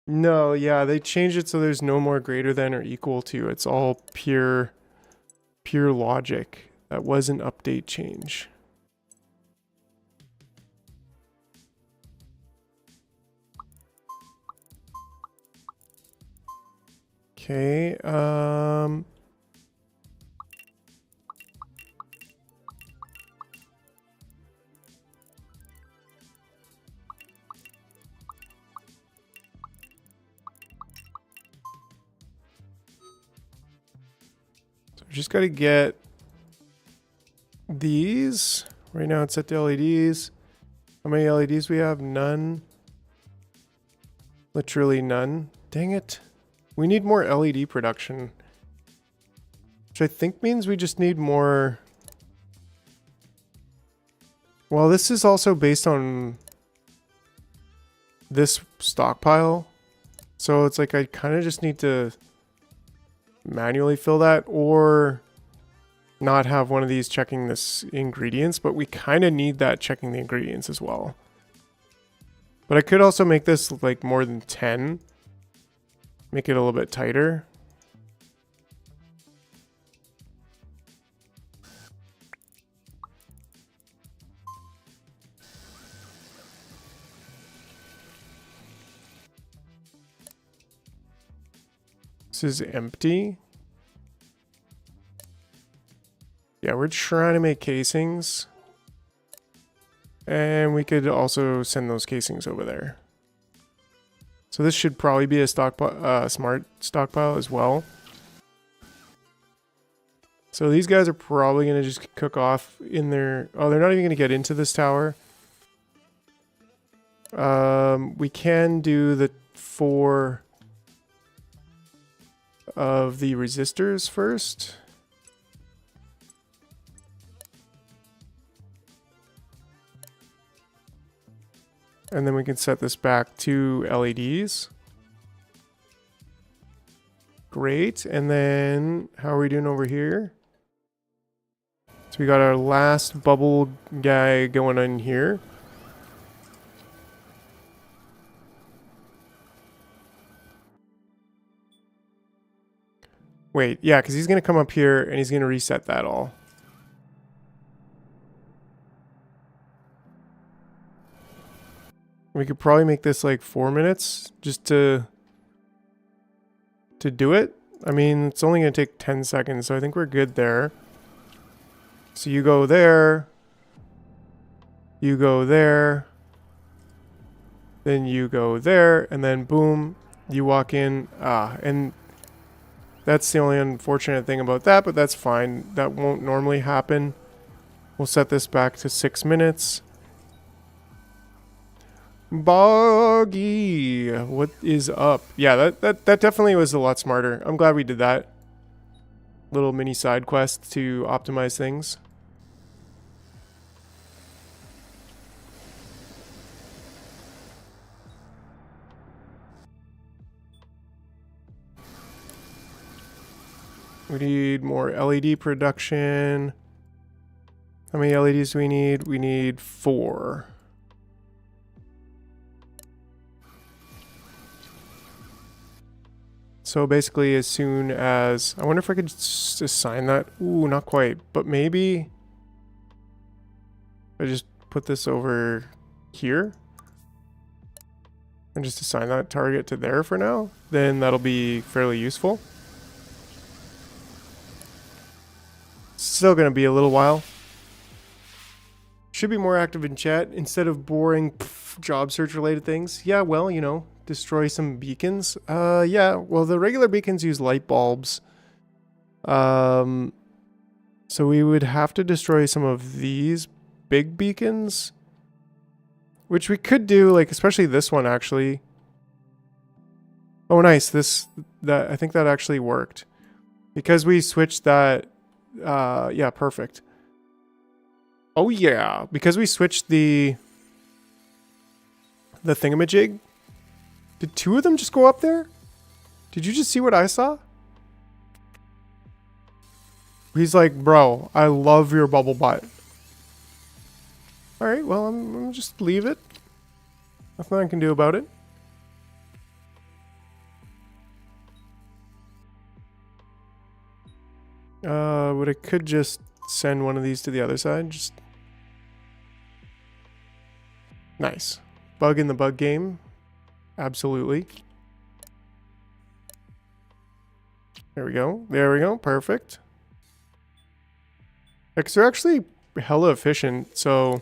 No, yeah, they changed it so there's no more greater than or equal to. It's all pure logic. That was an update change. Okay, We just got to get these. Right now it's set to LEDs. How many LEDs we have? None. Literally none. Dang it. We need more LED production. Which I think means we just need more. Well, this is also based on this stockpile. So it's like I kind of just need to manually fill that or not have one of these checking this ingredients, but we kind of need that checking the ingredients as well. But I could also make this like more than 10. Make it a little bit tighter. This is empty. Yeah, we're trying to make casings. And we could also send those casings over there. So this should probably be a stockpile, smart stockpile as well. So these guys are probably going to just cook off in their... Oh, they're not even going to get into this tower. We can do the 4 of the resistors first. And then we can set this back to LEDs. Great. And then how are we doing over here? So we got our last bubble guy going on here. Wait, yeah, because he's going to come up here and he's going to reset that all. We could probably make this like 4 minutes just to do it. I mean, it's only going to take 10 seconds, so I think we're good there. So you go there. You go there. Then you go there. And then boom, you walk in. And that's the only unfortunate thing about that, but that's fine. That won't normally happen. We'll set this back to 6 minutes. Boggy, what is up? Yeah, that definitely was a lot smarter. I'm glad we did that. Little mini side quest to optimize things. We need more LED production. How many LEDs do we need? We need 4. So basically as soon as... I wonder if I could just assign that. Ooh, not quite. But maybe... I just put this over here. And just assign that target to there for now. Then that'll be fairly useful. Still going to be a little while. Should be more active in chat instead of boring job search related things. Yeah, well, you know, destroy some beacons. Yeah, well, the regular beacons use light bulbs. So we would have to destroy some of these big beacons, which we could do, like, especially this one, actually. Oh, nice. I think that actually worked because we switched that. Yeah, perfect. Oh yeah, because we switched the thingamajig. Did 2 of them just go up there? Did you just see what I saw? He's like, bro, I love your bubble butt. Alright, well, I'm gonna just leave it. Nothing I can do about it. But I could just send one of these to the other side. Just nice. Bug in the bug game. Absolutely. There we go. There we go. Perfect. Because they're actually hella efficient, so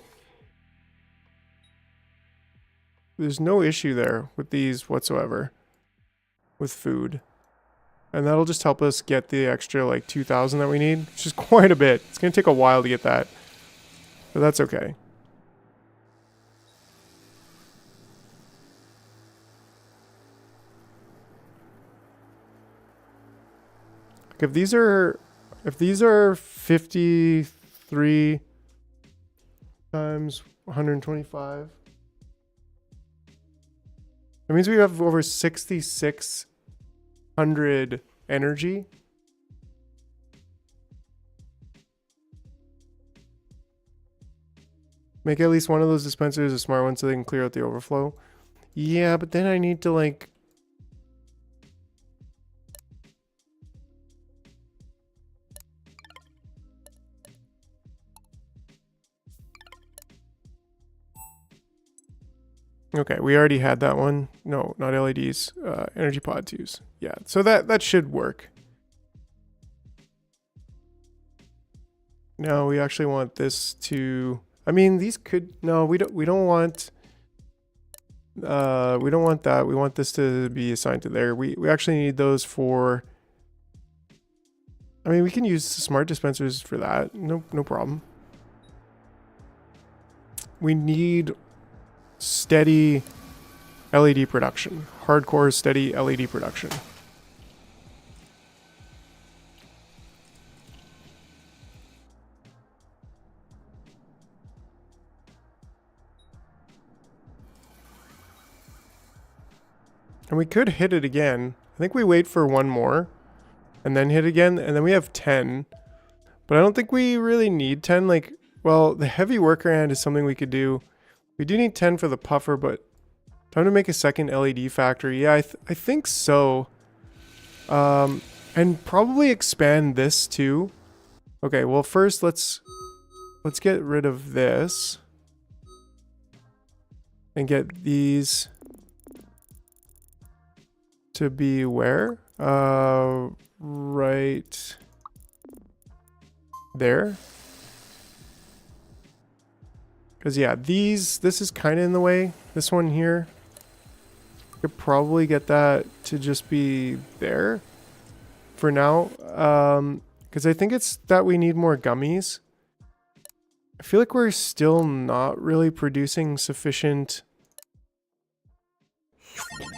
there's no issue there with these whatsoever. With food. And that'll just help us get the extra like 2,000 that we need, which is quite a bit. It's going to take a while to get that, but that's okay. If these are 53 times 125, that means we have over 6,600 energy. Make at least one of those dispensers a smart one so they can clear out the overflow. Yeah, but then I need to like... Okay, we already had that one. No, not LEDs. Energy pod 2s. Yeah, so that should work. No, we actually want this to... I mean, these could... No, we don't want... we don't want that. We want this to be assigned to there. We actually need those for... I mean, we can use smart dispensers for that. No problem. We need steady LED production. Hardcore steady LED production. And we could hit it again. I think we wait for one more and then hit again, and then we have 10. But I don't think we really need 10. Like, well, the heavy worker ant is something we could do. We do need 10 for the puffer, but time to make a second LED factory. Yeah, I think so. And probably expand this too. Okay, well first let's get rid of this and get these to be where? Right there. Because yeah, this is kind of in the way. This one here, could probably get that to just be there for now. Because I think it's that we need more gummies. I feel like we're still not really producing sufficient.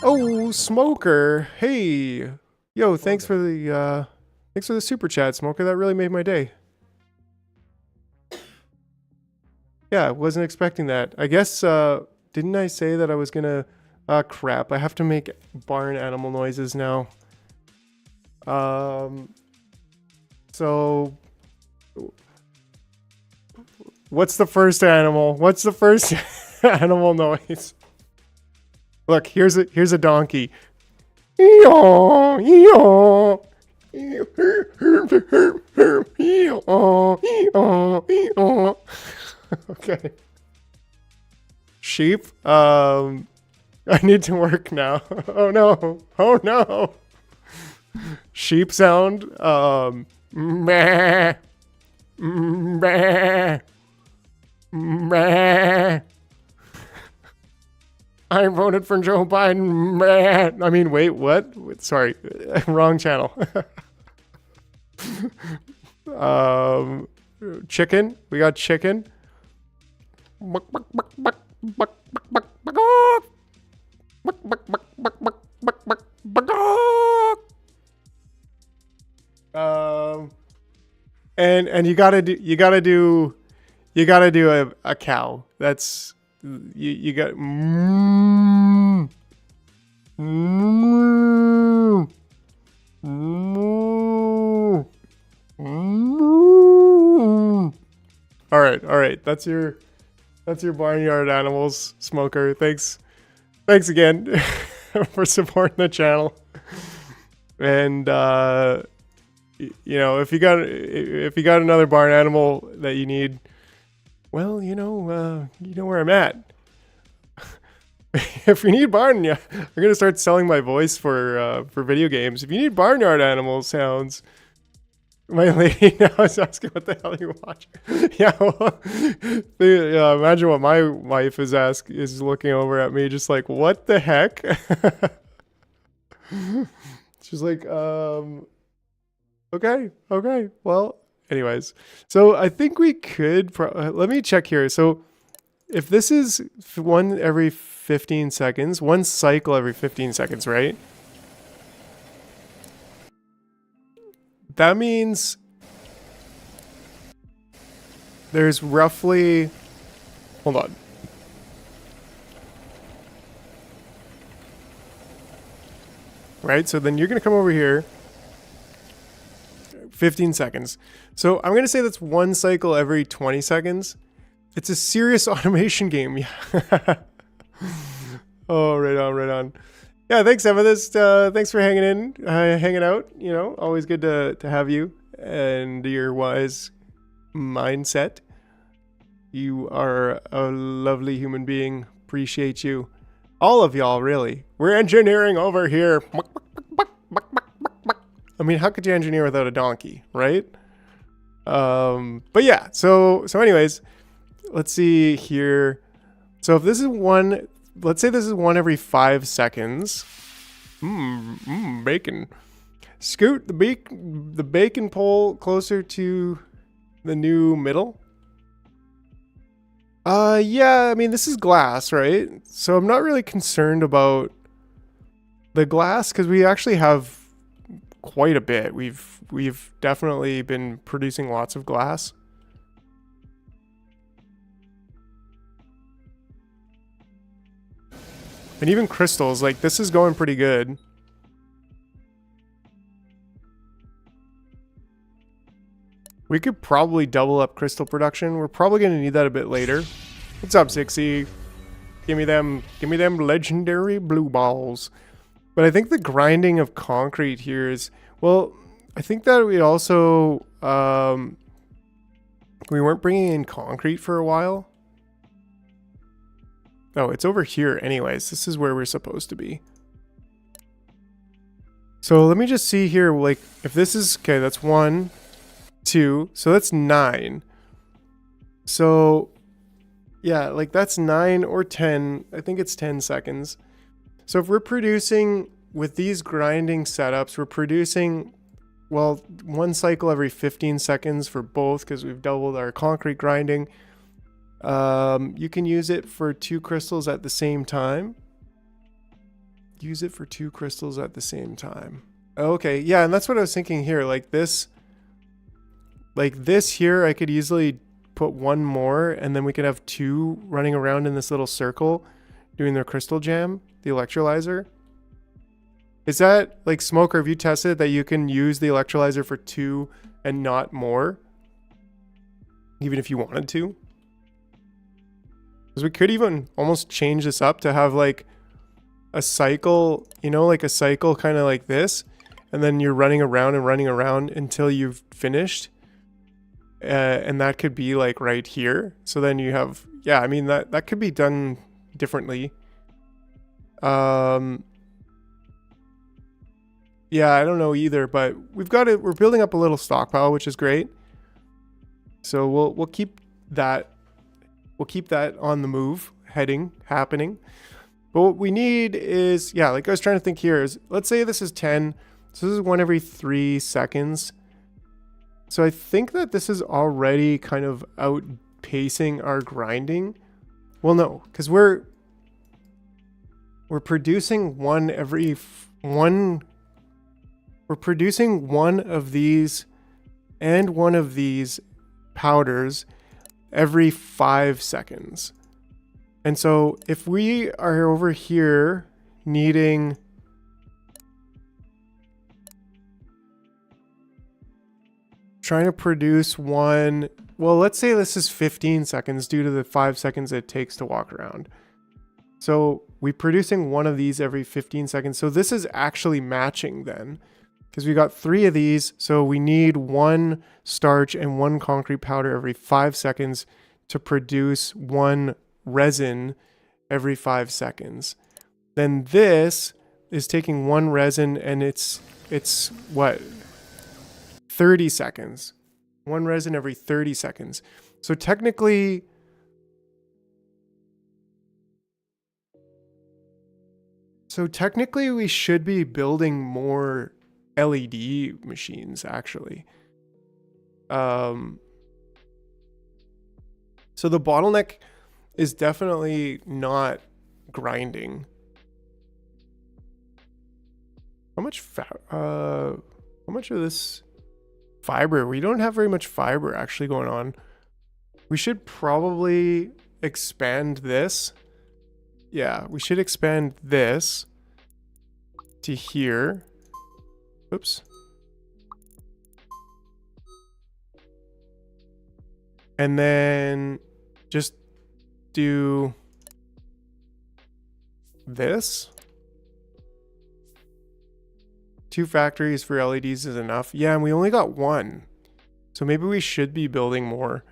Oh, Smoker! Hey, yo, thanks for the super chat, Smoker. That really made my day. Yeah, wasn't expecting that. I guess, didn't I say that I was gonna... crap, I have to make barn animal noises now. So... What's the first animal? What's the first animal noise? Look, here's a donkey. Okay. Sheep. I need to work now. Oh no. Oh no. Sheep sound. Meh. Meh. Meh. I voted for Joe Biden. Meh. I mean, wait, what? Sorry, wrong channel. Chicken. We got chicken. And you gotta do a cow. That's you got all right. That's your barnyard animals, Smoker. Thanks again for supporting the channel. And you know, if you got another barn animal that you need, well, you know where I'm at. If you need barn, yeah, I'm gonna start selling my voice for video games. If you need barnyard animal sounds, my lady now is asking what the hell you watching. Yeah, well, imagine what my wife is looking over at me, just like, what the heck? She's like, okay, well, anyways. So I think we could, let me check here. So if this is one every 15 seconds, one cycle every 15 seconds, right? That means there's roughly, hold on. Right, so then you're gonna come over here, 15 seconds. So I'm gonna say that's one cycle every 20 seconds. It's a serious automation game. Yeah. Oh, right on, right on. Yeah, thanks, Amethyst. Thanks for hanging out. You know, always good to have you and your wise mindset. You are a lovely human being. Appreciate you. All of y'all, really. We're engineering over here. I mean, how could you engineer without a donkey, right? But yeah, so anyways, let's see here. So if this is one, let's say this is one every 5 seconds. Bacon. Scoot the bacon pole closer to the new middle. Yeah, I mean, this is glass, right? So I'm not really concerned about the glass because we actually have quite a bit. We've definitely been producing lots of glass. And even crystals, like this is going pretty good. We could probably double up crystal production. We're probably going to need that a bit later. What's up, Sixy? Give me them legendary blue balls. But I think the grinding of concrete here is, well, I think that we also, we weren't bringing in concrete for a while. Oh, it's over here anyways. This is where we're supposed to be. So let me just see here, like, if this is, okay, that's 1, 2, so that's 9. So, yeah, like that's 9 or 10. I think it's 10 seconds. So if we're producing with these grinding setups, we're producing, well, one cycle every 15 seconds for both because we've doubled our concrete grinding. You can use it for 2 crystals at the same time. Use it for 2 crystals at the same time. Okay, yeah, and that's what I was thinking here. Like this here, I could easily put 1 more, and then we could have 2 running around in this little circle doing their crystal jam, the electrolyzer. Is that, like, Smoker, have you tested that you can use the electrolyzer for 2 and not more? Even if you wanted to? Because we could even almost change this up to have, like, a cycle, you know, like a cycle kind of like this. And then you're running around and running around until you've finished. And that could be, like, right here. So then you have, yeah, I mean, that could be done differently. Yeah, I don't know either, but we've got it. We're building up a little stockpile, which is great. So we'll keep that. We'll keep that on the move, happening. But what we need is, yeah, like I was trying to think here is, let's say this is 10. So this is 1 every 3 seconds. So I think that this is already kind of outpacing our grinding. Well, no, because we're producing we're producing one of these and one of these powders every 5 seconds. And so if we are over here needing trying to produce one, well, let's say this is 15 seconds due to the 5 seconds it takes to walk around. So we're producing one of these every 15 seconds. So this is actually matching then, because we got 3 of these. So we need 1 starch and 1 concrete powder every 5 seconds to produce 1 resin every 5 seconds. Then this is taking 1 resin and it's what? 30 seconds. 1 resin every 30 seconds. So technically we should be building more LED machines, actually. So the bottleneck is definitely not grinding. How much of this fiber? We don't have very much fiber actually going on. We should probably expand this. Yeah, we should expand this to here. Oops. And then just do this. 2 factories for LEDs is enough. Yeah, and we only got 1. So maybe we should be building more.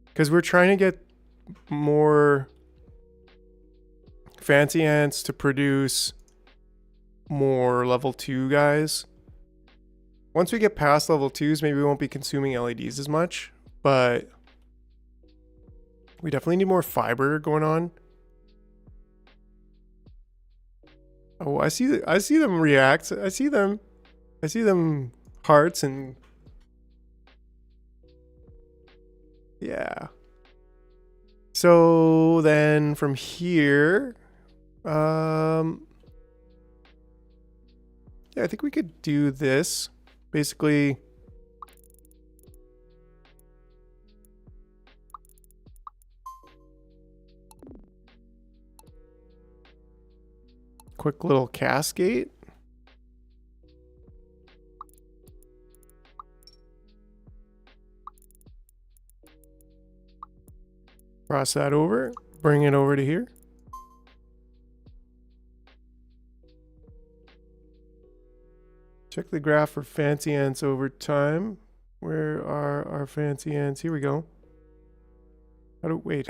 Because we're trying to get more fancy ants to produce more level 2 guys. Once we get past level 2s, maybe we won't be consuming LEDs as much. But we definitely need more fiber going on. Oh, I see them react. I see them hearts and yeah. So then from here, yeah, I think we could do this. Basically, quick little cascade. Cross that over, bring it over to here. Check the graph for fancy ants over time. Where are our fancy ants? Here we go. How do we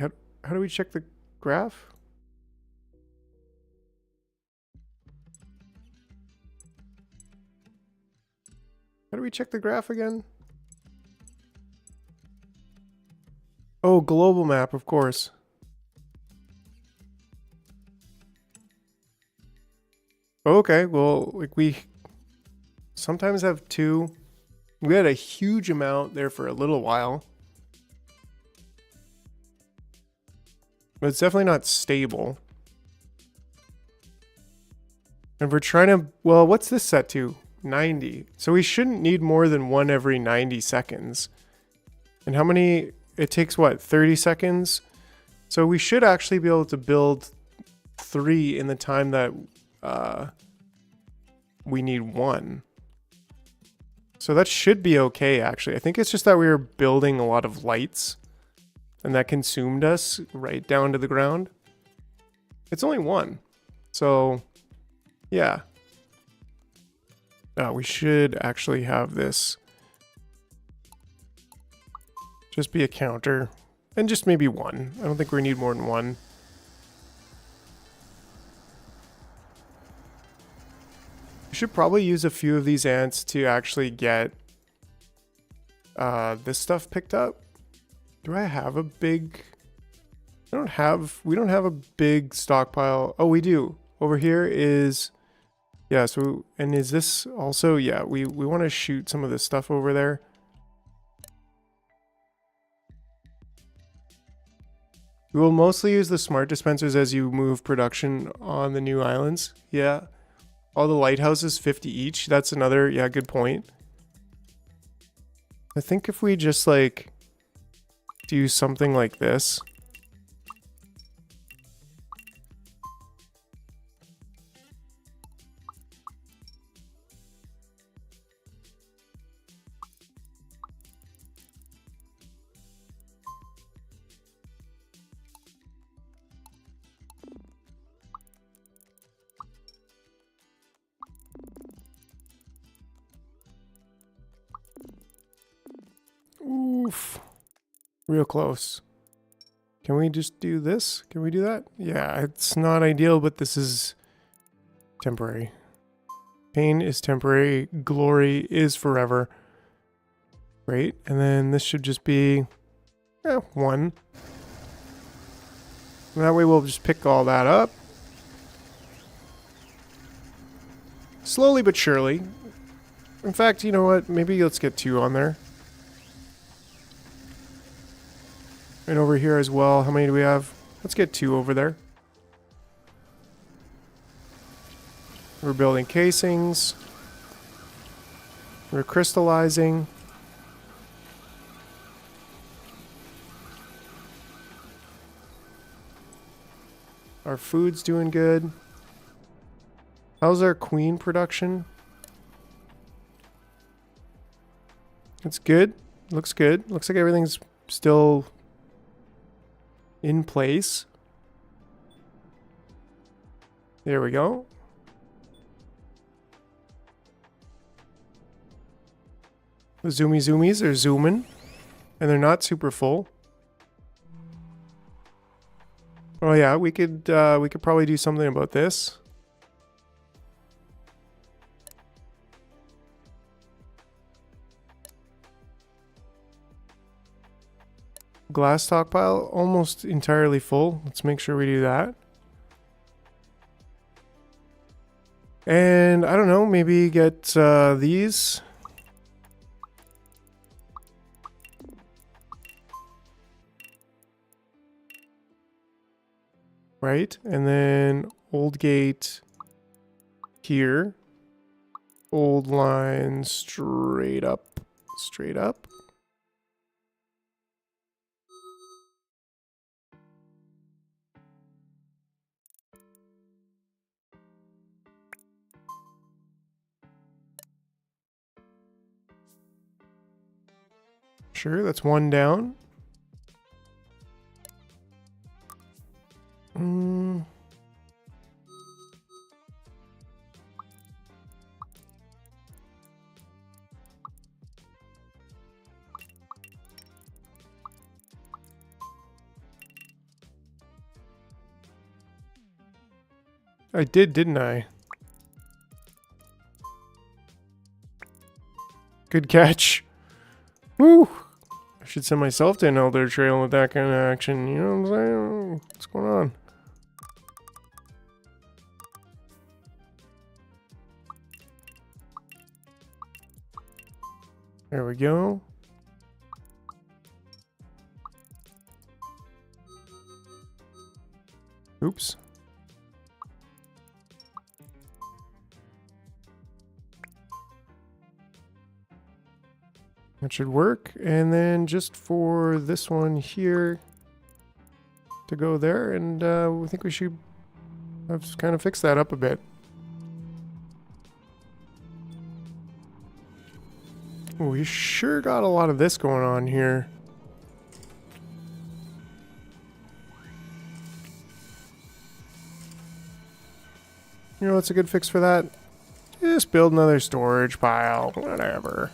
check the graph? How do we check the graph again? Oh, global map, of course. Okay, well, like we sometimes have 2. We had a huge amount there for a little while. But it's definitely not stable. And we're trying to, well, what's this set to? 90. So we shouldn't need more than 1 every 90 seconds. And how many, it takes what, 30 seconds? So we should actually be able to build 3 in the time that we need 1. So that should be okay, actually. I think it's just that we were building a lot of lights and that consumed us right down to the ground. It's only 1. So, yeah. We should actually have this just be a counter and just maybe 1. I don't think we need more than 1. We should probably use a few of these ants to actually get this stuff picked up. Do I have a big... we don't have a big stockpile. Oh, we do. Over here is... yeah, so, and is this also, yeah, we want to shoot some of this stuff over there. We will mostly use the smart dispensers as you move production on the new islands. Yeah. All the lighthouses, 50 each. That's another, yeah, good point. I think if we just, like, do something like this. Oof. Real close. Can we just do this? Can we do that? Yeah, it's not ideal, but this is temporary. Pain is temporary. Glory is forever. Great. And then this should just be 1. And that way we'll just pick all that up. Slowly but surely. In fact, you know what? Maybe let's get 2 on there. And over here as well, how many do we have? Let's get 2 over there. We're building casings. We're crystallizing. Our food's doing good. How's our queen production? It's good. Looks good. Looks like everything's still in place. There we go. The zoomies are zooming, and they're not super full. Oh yeah, we could probably do something about this. Glass stockpile almost entirely full. Let's make sure we do that. And I don't know, maybe get these. Right, and then old gate here. Old line straight up. Straight up. Sure, that's 1 down. I did, didn't I? Good catch. Woo! I should send myself to an Elder Trail with that kind of action. You know what I'm saying? What's going on? There we go. Oops. That should work. And then just for this one here to go there, and I think we should have kind of fixed that up a bit. We sure got a lot of this going on here. You know what's a good fix for that? Just build another storage pile, whatever.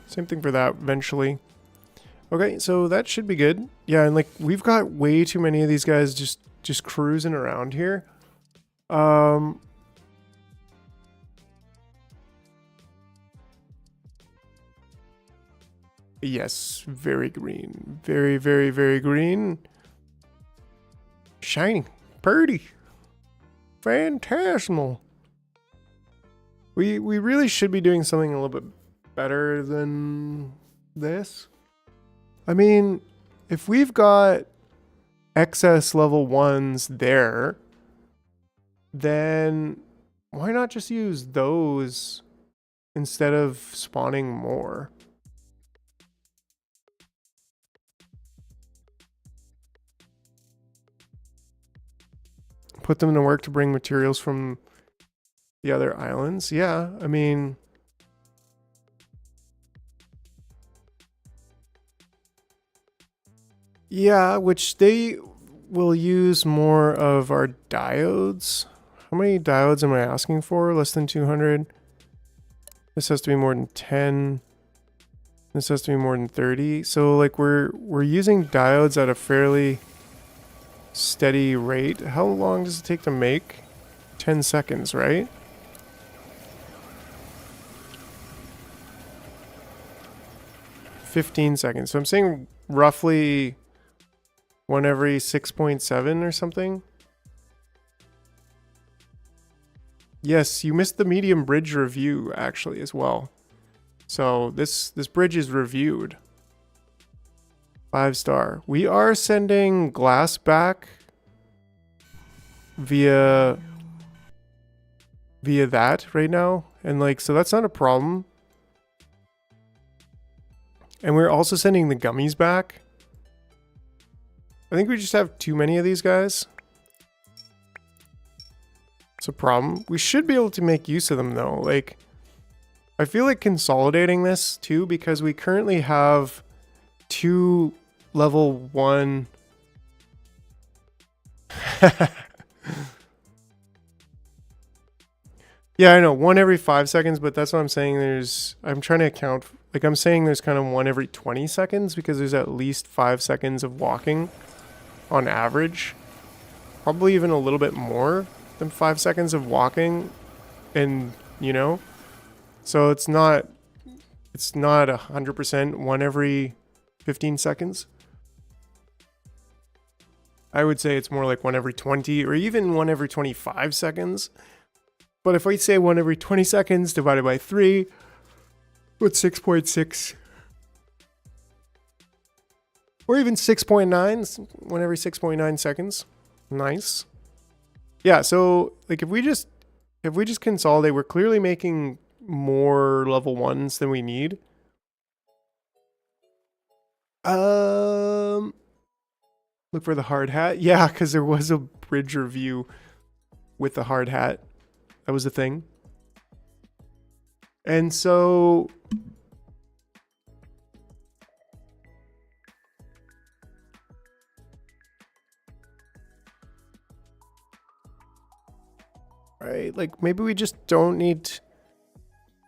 Same thing for that eventually. Okay, so that should be good. Yeah, and like we've got way too many of these guys just cruising around here. Yes, very green. Very, very, very green. Shiny. Pretty. Phantasmal. We really should be doing something a little bit better than this. I mean, if we've got excess level 1s there, then why not just use those instead of spawning more? Put them to work to bring materials from the other islands. Yeah, I mean, yeah, which they will use more of our diodes. How many diodes am I asking for? Less than 200. This has to be more than 10. This has to be more than 30. So like we're using diodes at a fairly steady rate. How long does it take to make? 10 seconds, right? $15 So I'm saying roughly 1 every 6.7 or something. Yes, you missed the medium bridge review actually as well. So this bridge is reviewed. 5-star. We are sending glass back via that right now, and like, so that's not a problem. And we're also sending the gummies back. I think we just have too many of these guys. It's a problem. We should be able to make use of them though. Like, I feel like consolidating this too, because we currently have 2 level 1. Yeah, I know, 1 every 5 seconds, but that's what I'm saying. I'm trying to account, like I'm saying there's kind of 1 every 20 seconds because there's at least 5 seconds of walking on average. Probably even a little bit more than 5 seconds of walking, and you know, so it's not 100% 1 every 15 seconds. I would say it's more like 1 every 20 or even 1 every 25 seconds. But if we say 1 every 20 seconds divided by 3, with 6.6, or even 6.9, 1 every 6.9 seconds. Nice. Yeah, so like if we just consolidate, we're clearly making more level 1s than we need. Look for the hard hat. Yeah, because there was a bridge review with the hard hat. That was the thing. And so right, like maybe we just don't need,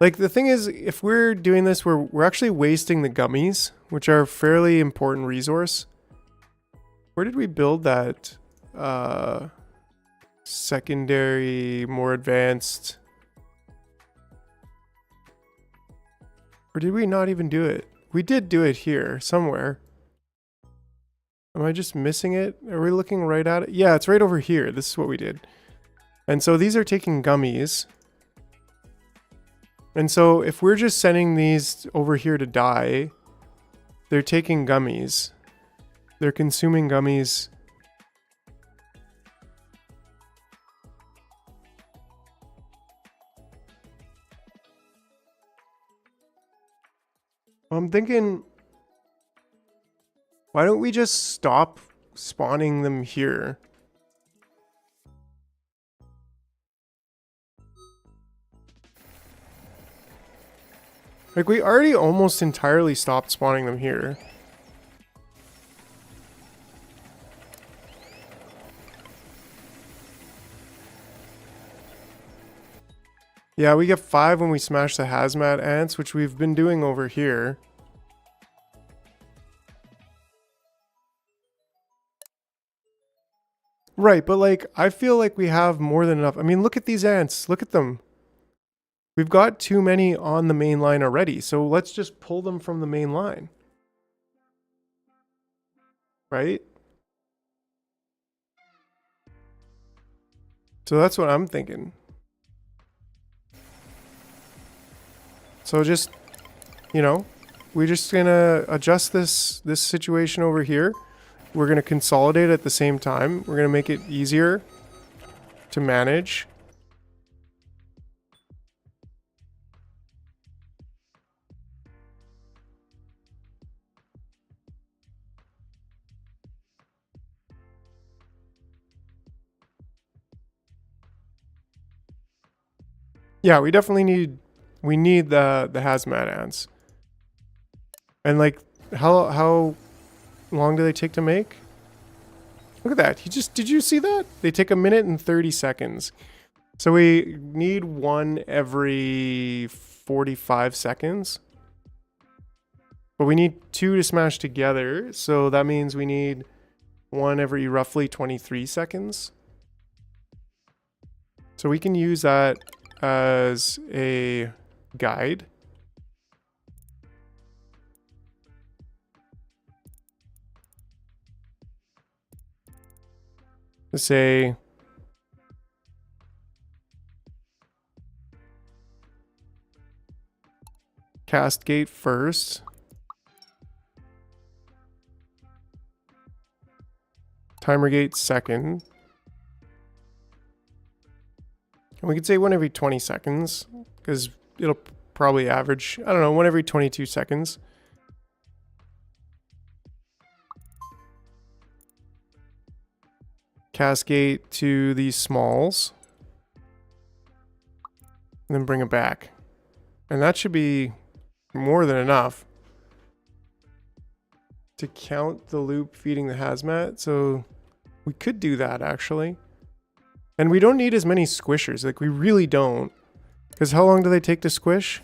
like the thing is, if we're doing this, we're actually wasting the gummies, which are a fairly important resource. Where did we build that secondary, more advanced? Or did we not even do it? We did do it here somewhere. Am I just missing it? Are we looking right at it? Yeah, it's right over here. This is what we did. And so these are taking gummies. And so if we're just sending these over here to die, they're taking gummies. They're consuming gummies. I'm thinking, why don't we just stop spawning them here? Like, we already almost entirely stopped spawning them here. Yeah, we get 5 when we smash the hazmat ants, which we've been doing over here. Right, but like, I feel like we have more than enough. I mean, look at these ants. Look at them. We've got too many on the main line already, so let's just pull them from the main line. Right? So that's what I'm thinking. So just, you know, we're just gonna adjust this situation over here. We're gonna consolidate at the same time. We're gonna make it easier to manage. Yeah, we definitely need the hazmat ants. And like, how long do they take to make? Look at that. Did you see that? They take 1 minute and 30 seconds. So we need 1 every 45 seconds. But we need 2 to smash together. So that means we need 1 every roughly 23 seconds. So we can use that as a guide. To say, cast gate first. Timer gate second. And we could say one every 20 seconds, because it'll probably average, I don't know, one every 22 seconds. Cascade to these smalls. And then bring it back. And that should be more than enough to count the loop feeding the hazmat. So we could do that actually. And we don't need as many squishers. Like we really don't. Because how long do they take to squish?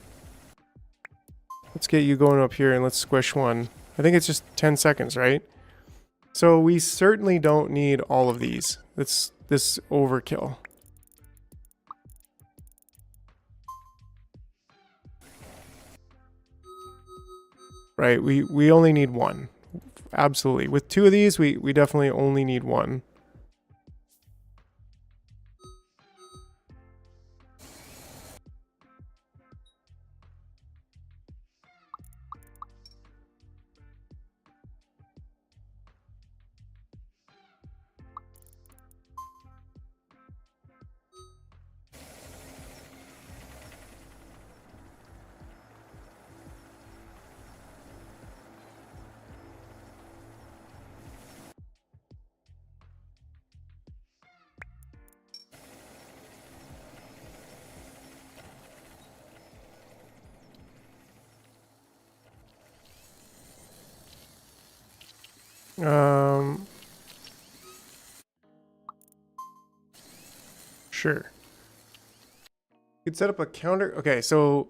Let's get you going up here and let's squish one. I think it's just 10 seconds, right? So we certainly don't need all of these. That's this overkill. Right, we only need one. Absolutely. With two of these, we definitely only need one. Sure. You could set up a counter. Okay, so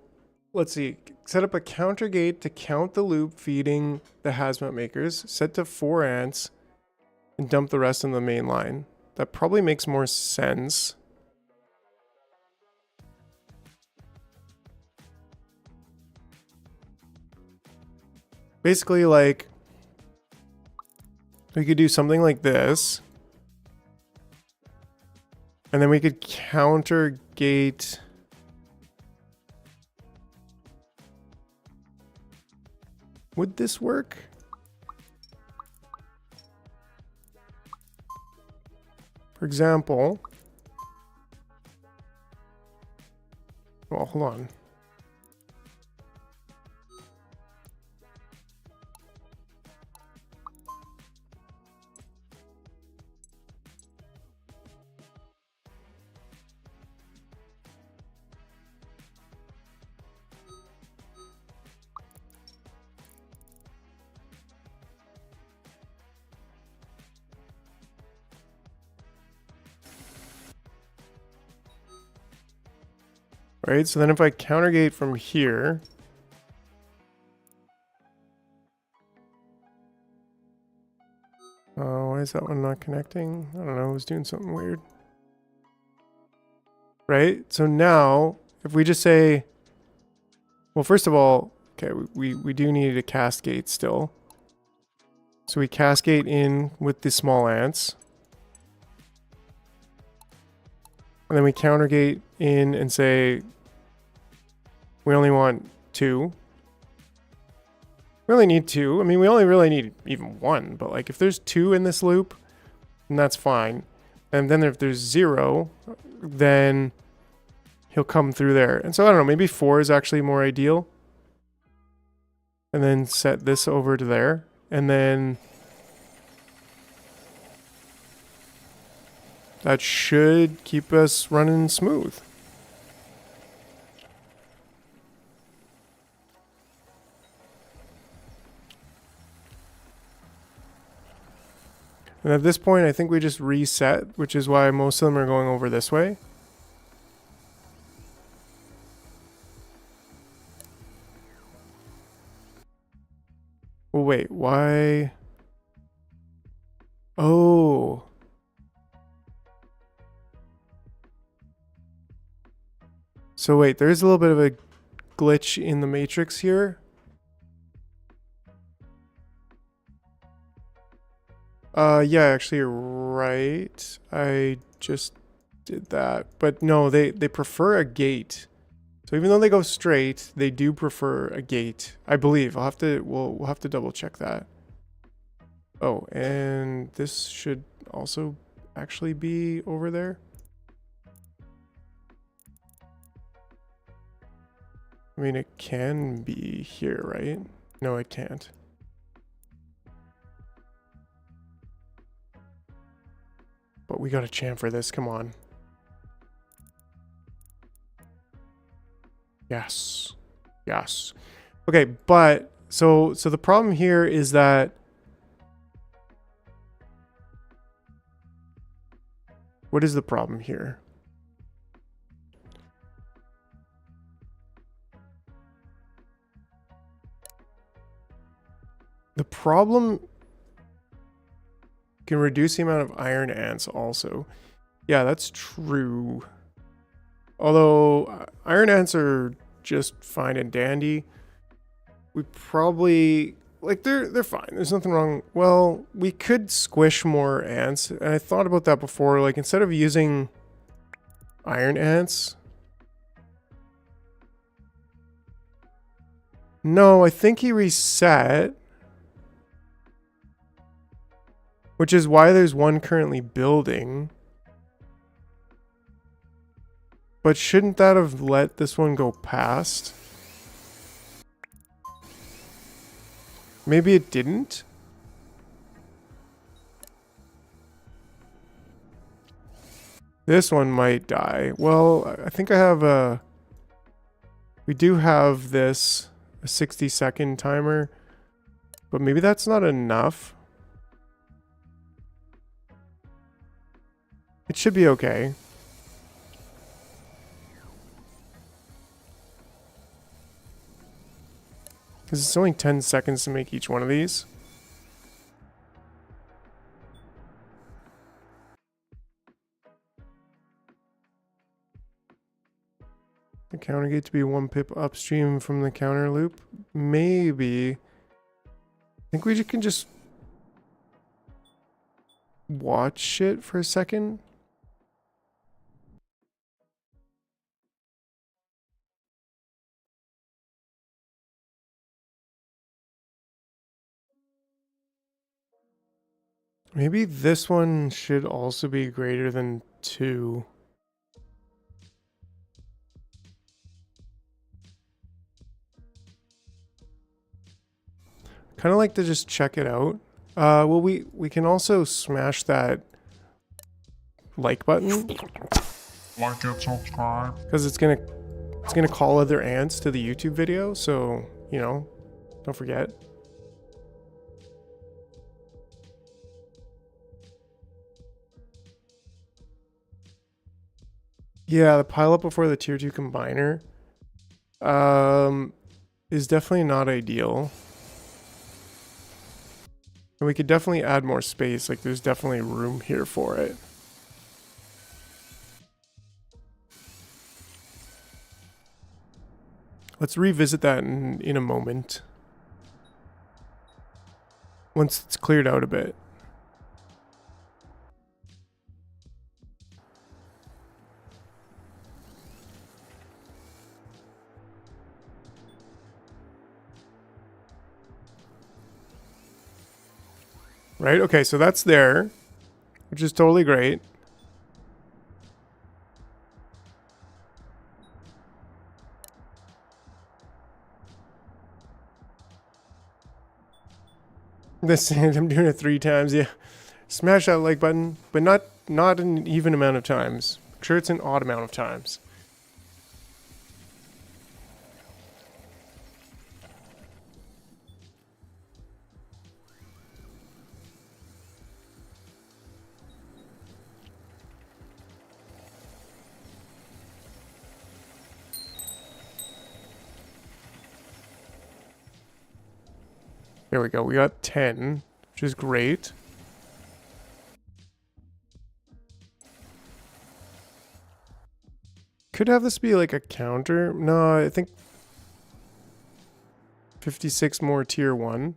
let's see. Set up a counter gate to count the loop feeding the hazmat makers. Set to 4 ants and dump the rest in the main line. That probably makes more sense. Basically, like, we could do something like this. And then we could counter gate. Would this work? For example. Well, hold on. Right, so then if I counter gate from here. Oh, why is that one not connecting? I don't know, it was doing something weird. Right, so now, if we just say, well, first of all, okay, we do need a cascade still. So we cascade in with the small ants. And then we counter gate in and say, we only want 2. We only need 2. I mean, we only really need even 1. But like, if there's 2 in this loop, then that's fine. And then if there's 0, then he'll come through there. And so I don't know, maybe 4 is actually more ideal. And then set this over to there. And then that should keep us running smooth. And at this point, I think we just reset, which is why most of them are going over this way. Well, wait, why? Oh. So wait, there's a little bit of a glitch in the matrix here. Yeah, actually you're right. I just did that. But no, they prefer a gate. So even though they go straight, they do prefer a gate, I believe. We'll have to double check that. Oh, and this should also actually be over there. I mean, it can be here, right? No, it can't. But we got a chamfer this, come on. Yes. Yes. Okay, but so the problem here is that what is the problem here? The problem can reduce the amount of iron ants also. Yeah, that's true. Although iron ants are just fine and dandy. We probably like they're fine. There's nothing wrong. Well, we could squish more ants. And I thought about that before. Like instead of using iron ants. No, I think he reset. Which is why there's one currently building. But shouldn't that have let this one go past? Maybe it didn't? This one might die. Well, I think I have a... We do have this, a 60-second timer. But maybe that's not enough. It should be okay. Because it's only 10 seconds to make each one of these. The counter gate to be 1 pip upstream from the counter loop. Maybe. I think we can just watch it for a second. Maybe this one should also be greater than 2. Kind of like to just check it out. Well, we can also smash that like button Like and subscribe. because it's gonna call other ants to the YouTube video. So you know, don't forget. Yeah, the pile up before the tier 2 combiner is definitely not ideal. And we could definitely add more space. Like there's definitely room here for it. Let's revisit that in a moment. Once it's cleared out a bit. Right? Okay, so that's there, which is totally great. This I'm doing it 3 times. Yeah, smash that like button, but not an even amount of times. Make sure it's an odd amount of times. There we go. We got 10, which is great. Could have this be like a counter. No, I think 56 more tier 1.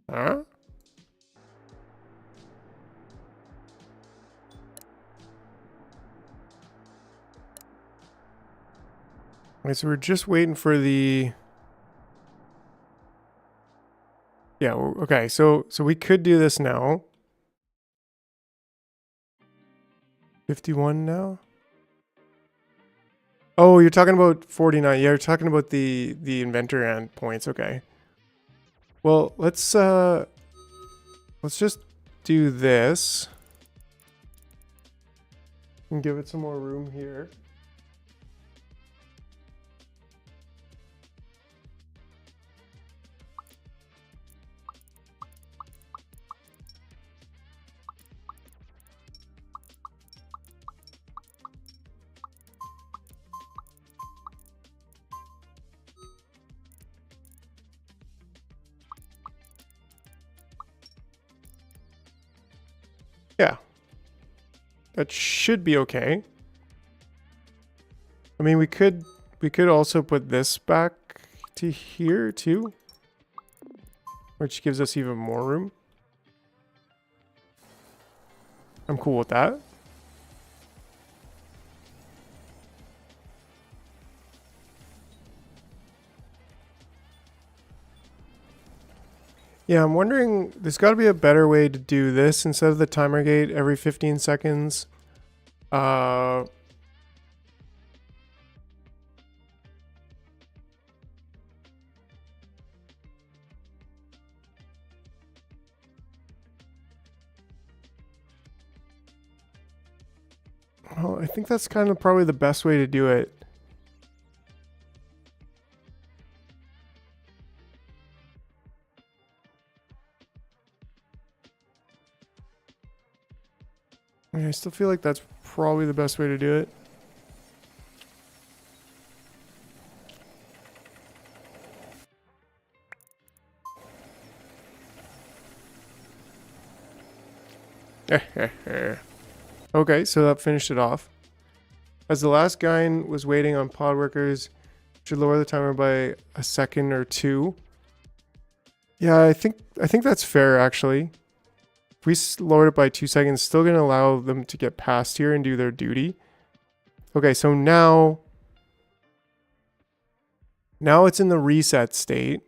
Huh? Okay, so we're just waiting for the... Yeah, okay, so we could do this now. 51 now? Oh, you're talking about 49. Yeah, you're talking about the inventor and points. Okay. Well, let's just do this and give it some more room here. Yeah. That should be okay. I mean, we could also put this back to here too, which gives us even more room. I'm cool with that. Yeah, I'm wondering, there's got to be a better way to do this instead of the timer gate every 15 seconds. Well, I think that's kind of probably the best way to do it. I still feel like that's probably the best way to do it. Okay, so that finished it off. As the last guy was waiting on pod workers, should lower the timer by a second or two. Yeah, I think that's fair actually. If we lowered it by 2 seconds, still gonna allow them to get past here and do their duty. Okay, so now it's in the reset state.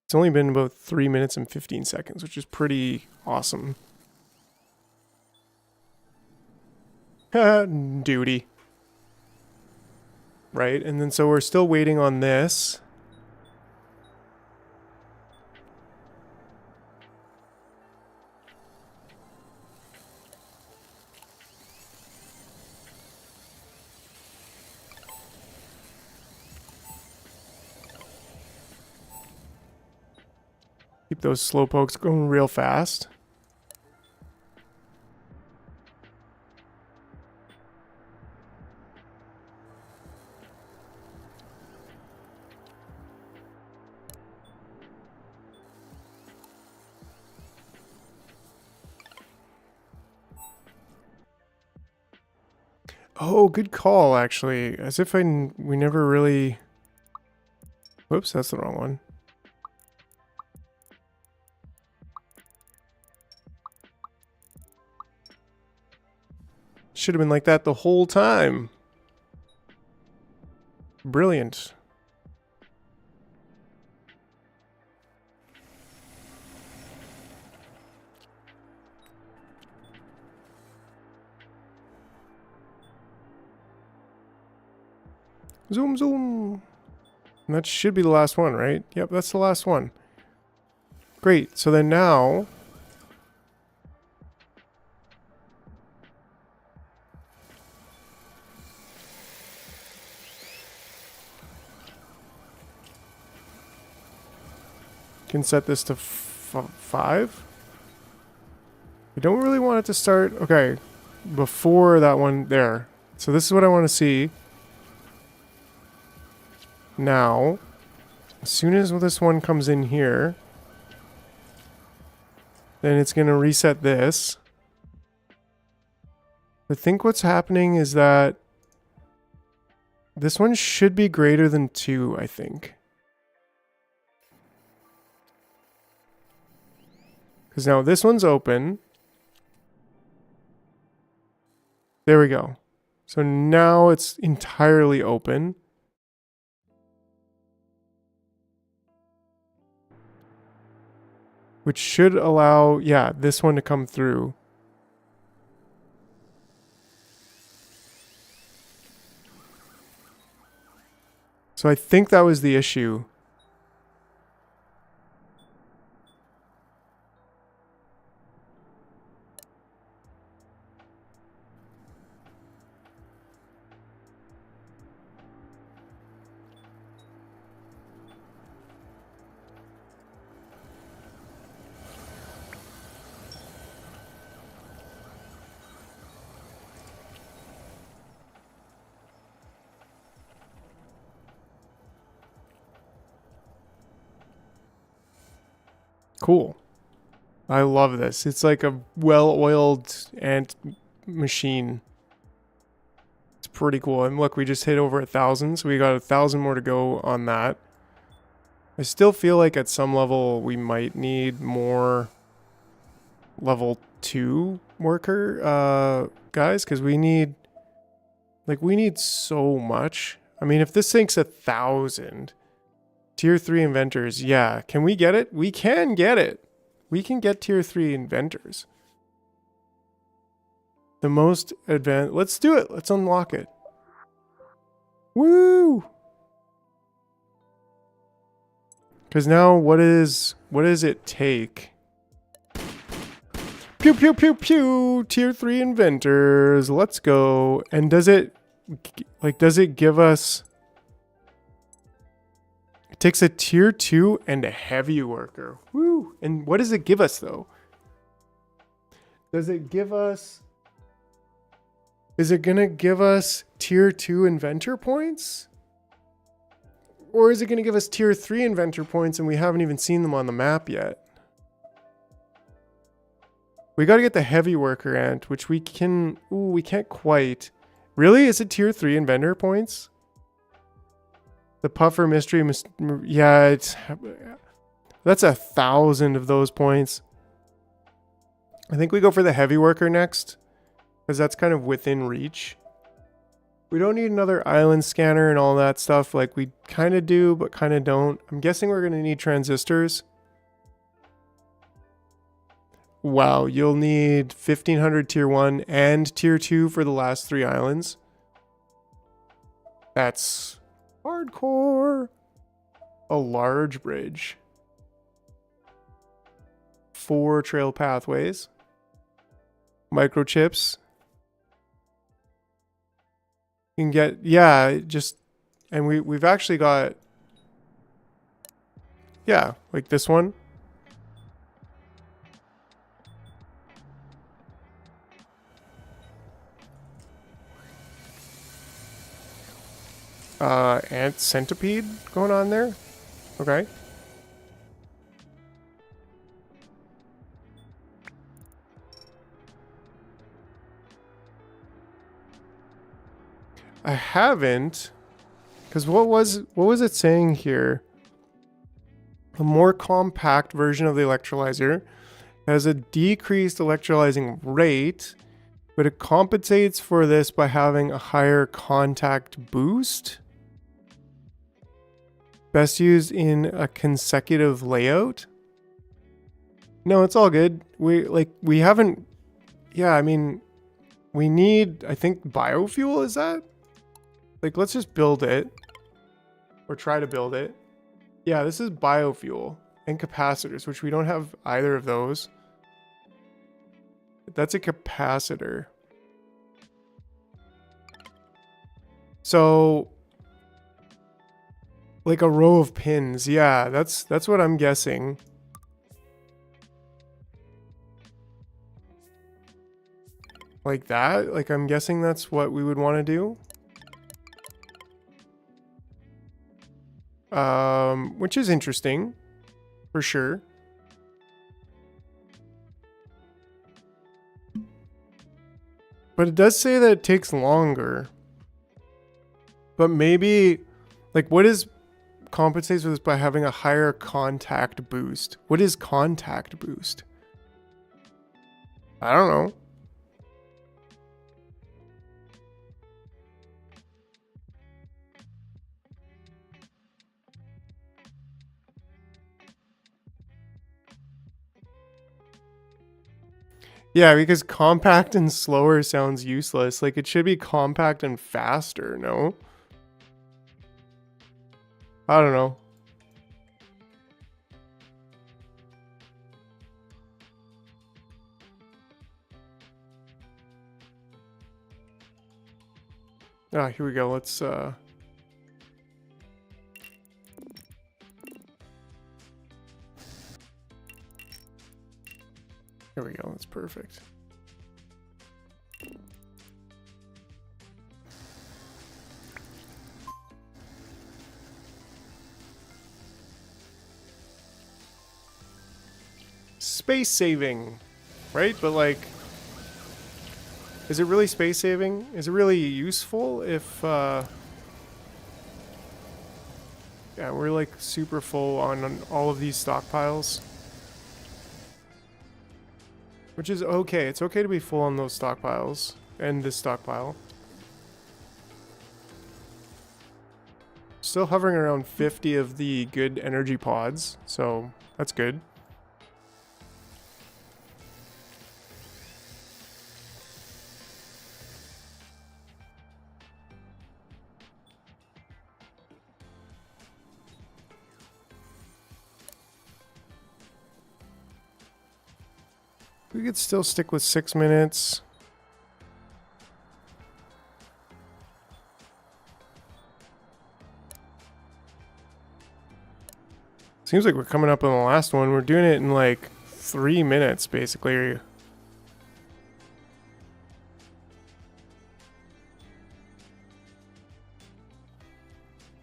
It's only been about 3 minutes and 15 seconds, which is pretty awesome. Duty. Right, and then so we're still waiting on this. Keep those slowpokes going real fast. Oh, good call, actually. As if we never really... Whoops, that's the wrong one. Should have been like that the whole time. Brilliant. Zoom, zoom. And that should be the last one, right? Yep, that's the last one. Great. So then now... can set this to 5. We don't really want it to start... Okay, before that one there. So this is what I want to see. Now, as soon as this one comes in here, then it's going to reset this. I think what's happening is that this one should be greater than 2, I think. Because now this one's open. There we go. So now it's entirely open. Which should allow, yeah, this one to come through. So I think that was the issue. Cool. I love this. It's like a well-oiled ant machine. It's pretty cool. And look, we just hit over 1,000, so we got 1,000 more to go on that. I still feel like at some level we might need more level 2 worker guys, because we need so much. I mean, if this thing's 1,000 tier 3 inventors, yeah, can we get it? We can get it. We can get tier 3 inventors. The most advanced. Let's do it. Let's unlock it. Woo! Because now what does it take? Pew pew pew pew. Tier 3 inventors. Let's go. And does it give us? It takes a tier 2 and a heavy worker. Woo! And what does it give us though? Does it give us? Is it gonna give us tier 2 inventor points? Or is it gonna give us tier 3 inventor points and we haven't even seen them on the map yet? We gotta get the heavy worker ant, which we can. Ooh, we can't quite. Really? Is it tier 3 inventor points? The puffer mystery, yeah, it's that's 1,000 of those points. I think we go for the heavy worker next, because that's kind of within reach. We don't need another island scanner and all that stuff. Like we kind of do, but kind of don't. I'm guessing we're gonna need transistors. Wow, you'll need 1,500 tier 1 and tier 2 for the last 3 islands. That's hardcore. A large bridge. 4 trail pathways. Microchips. You can get, yeah, just, and we've actually got, yeah, like this one. Ant centipede going on there. Okay. I haven't, because what was it saying here? A more compact version of the electrolyzer has a decreased electrolyzing rate, but it compensates for this by having a higher contact boost. Best used in a consecutive layout. No, it's all good. We haven't, yeah, I mean, we need, I think, biofuel, is that? Like, let's just build it. Or try to build it. Yeah, this is biofuel and capacitors, which we don't have either of those. That's a capacitor. So, like a row of pins. Yeah, that's what I'm guessing. Like that? Like I'm guessing that's what we would want to do. Which is interesting, for sure. But it does say that it takes longer. But maybe, like, what is compensates for this by having a higher contact boost? What is contact boost? I don't know. Yeah, because compact and slower sounds useless. Like, it should be compact and faster, no? I don't know. Ah, here we go. Let's, There we go. That's perfect. Space saving, right? But like, is it really space saving? Is it really useful if, yeah, we're like super full on all of these stockpiles? Which is okay. It's okay to be full on those stockpiles and this stockpile. Still hovering around 50 of the good energy pods, so that's good. We could still stick with 6 minutes. Seems like we're coming up on the last one. We're doing it in like 3 minutes, basically.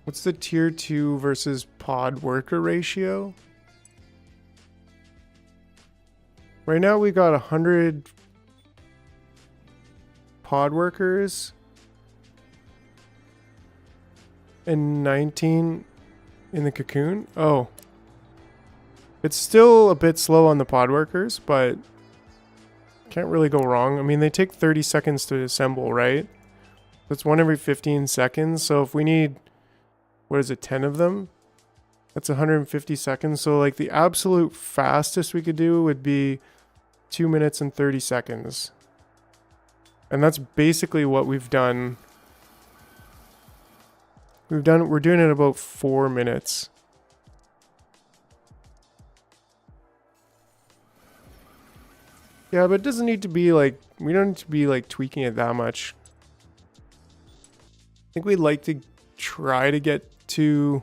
What's the tier 2 versus pod worker ratio? Right now we got 100 pod workers and 19 in the cocoon. Oh. It's still a bit slow on the pod workers, but can't really go wrong. I mean, they take 30 seconds to assemble, right? That's 1 every 15 seconds. So if we need, what is it, 10 of them? That's 150 seconds. So like the absolute fastest we could do would be 2 minutes and 30 seconds. And that's basically what we've done. We're doing it about 4 minutes. Yeah, but it doesn't need to be like, we don't need to be like tweaking it that much. I think we'd like to try to get to,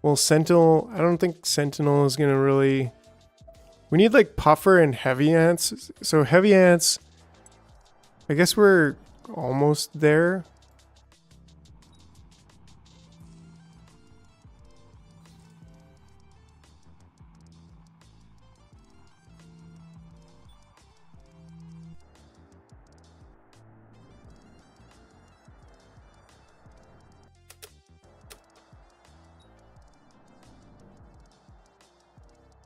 well, Sentinel. I don't think Sentinel is going to really, we need like Puffer and Heavy Ants. So Heavy Ants, I guess we're almost there.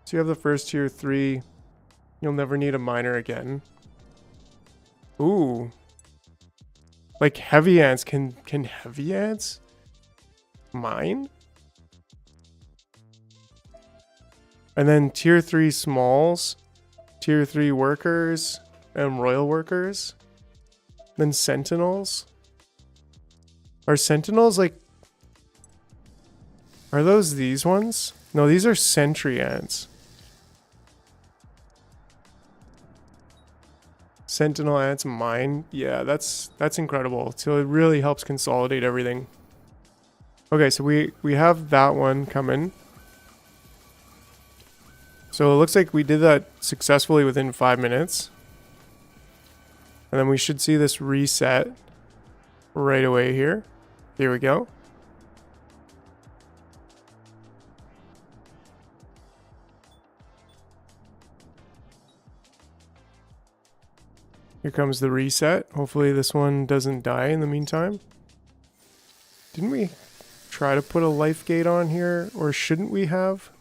So you have the first tier 3. You'll never need a miner again. Ooh. Like Heavy Ants. Can Heavy Ants mine? And then tier 3 smalls, tier 3 workers, and royal workers. Then sentinels. Are sentinels like, are those these ones? No, these are sentry ants. Sentinel ants mine. Yeah, that's incredible. So it really helps consolidate everything. Okay, so we have that one coming. So it looks like we did that successfully within 5 minutes. And then we should see this reset right away here. Here we go. Here comes the reset. Hopefully this one doesn't die in the meantime. Didn't we try to put a life gate on here? Or shouldn't we have?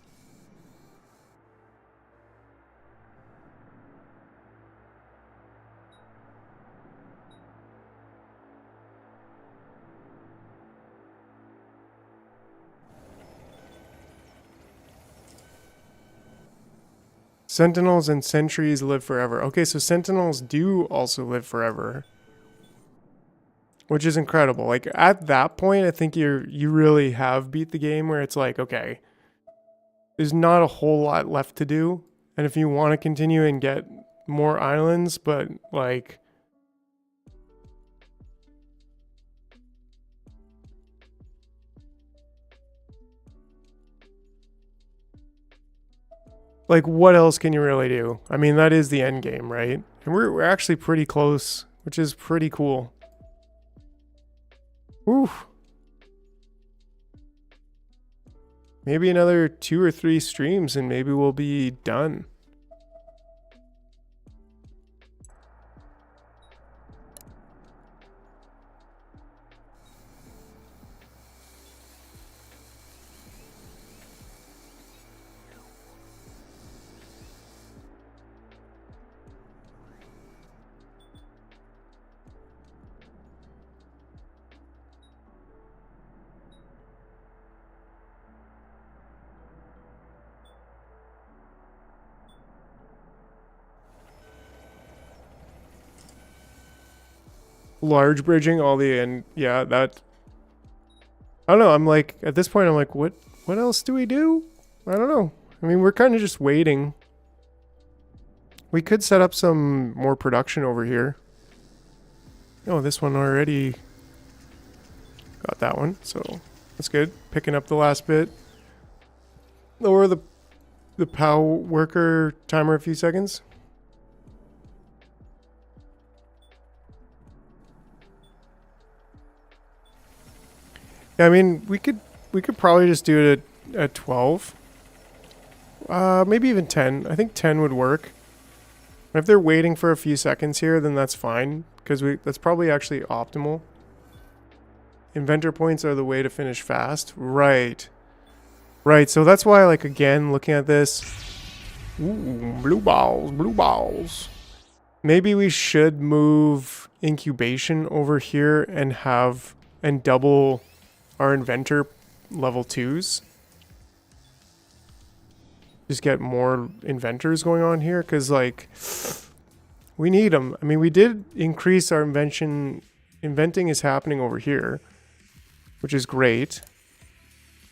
Sentinels and sentries live forever. Okay, so sentinels do also live forever, which is incredible. Like at that point, I think you really have beat the game where it's like, okay, there's not a whole lot left to do. And if you want to continue and get more islands, but like what else can you really do? I mean, that is the end game, right? And we're actually pretty close, which is pretty cool. Oof. Maybe another 2 or 3 streams and maybe we'll be done. Large bridging all the end. Yeah, that. I don't know. I'm like, at this point, I'm like, what else do we do? I don't know. I mean, we're kind of just waiting. We could set up some more production over here. Oh, this one already got that one, so that's good. Picking up the last bit. Lower the POW worker timer a few seconds. Yeah, I mean, we could probably just do it at 12. Maybe even 10. I think 10 would work. If they're waiting for a few seconds here, then that's fine, because that's probably actually optimal. Inventor points are the way to finish fast. Right. Right, so that's why, like, again, looking at this. Ooh, blue balls, blue balls. Maybe we should move incubation over here and double our inventor level 2s. Just get more inventors going on here, because, like, we need them. I mean, we did increase our invention. Inventing is happening over here, which is great.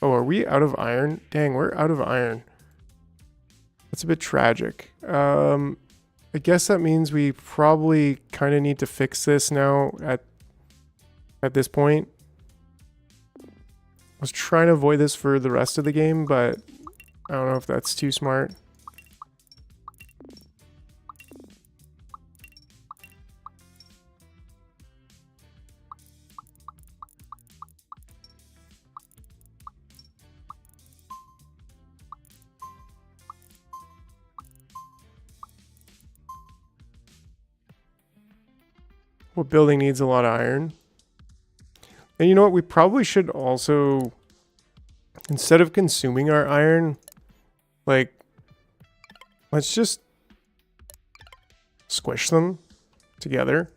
Oh, are we out of iron? Dang, we're out of iron. That's a bit tragic. I guess that means we probably kind of need to fix this now at this point. I was trying to avoid this for the rest of the game, but I don't know if that's too smart. What building needs a lot of iron? And you know what? We probably should also, instead of consuming our iron, like, let's just squish them together.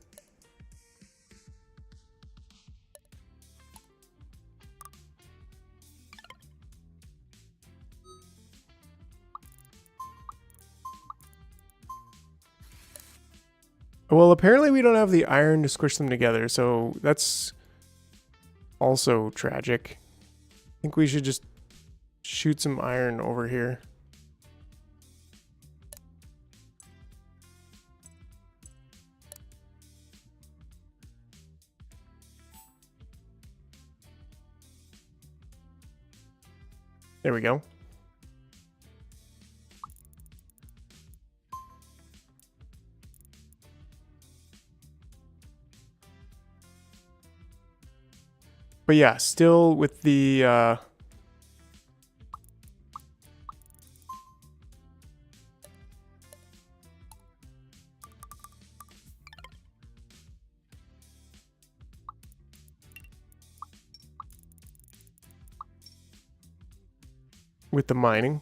Well, apparently we don't have the iron to squish them together, so that's also tragic. I think we should just shoot some iron over here. There we go. But yeah, still with the with the mining.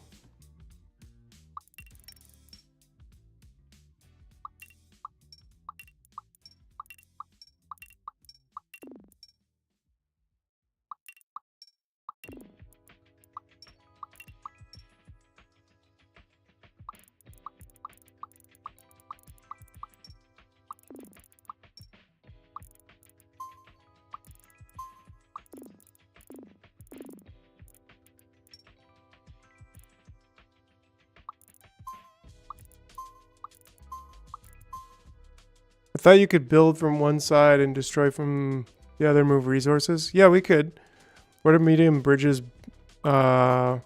I thought you could build from one side and destroy from the other, move resources. Yeah, we could. What are medium bridges? I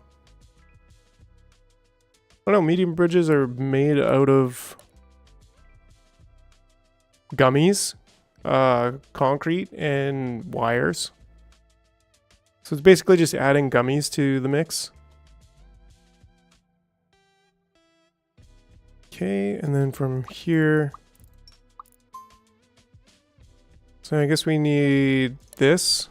don't know, medium bridges are made out of gummies, concrete, and wires. So it's basically just adding gummies to the mix. Okay, and then from here... So I guess we need this.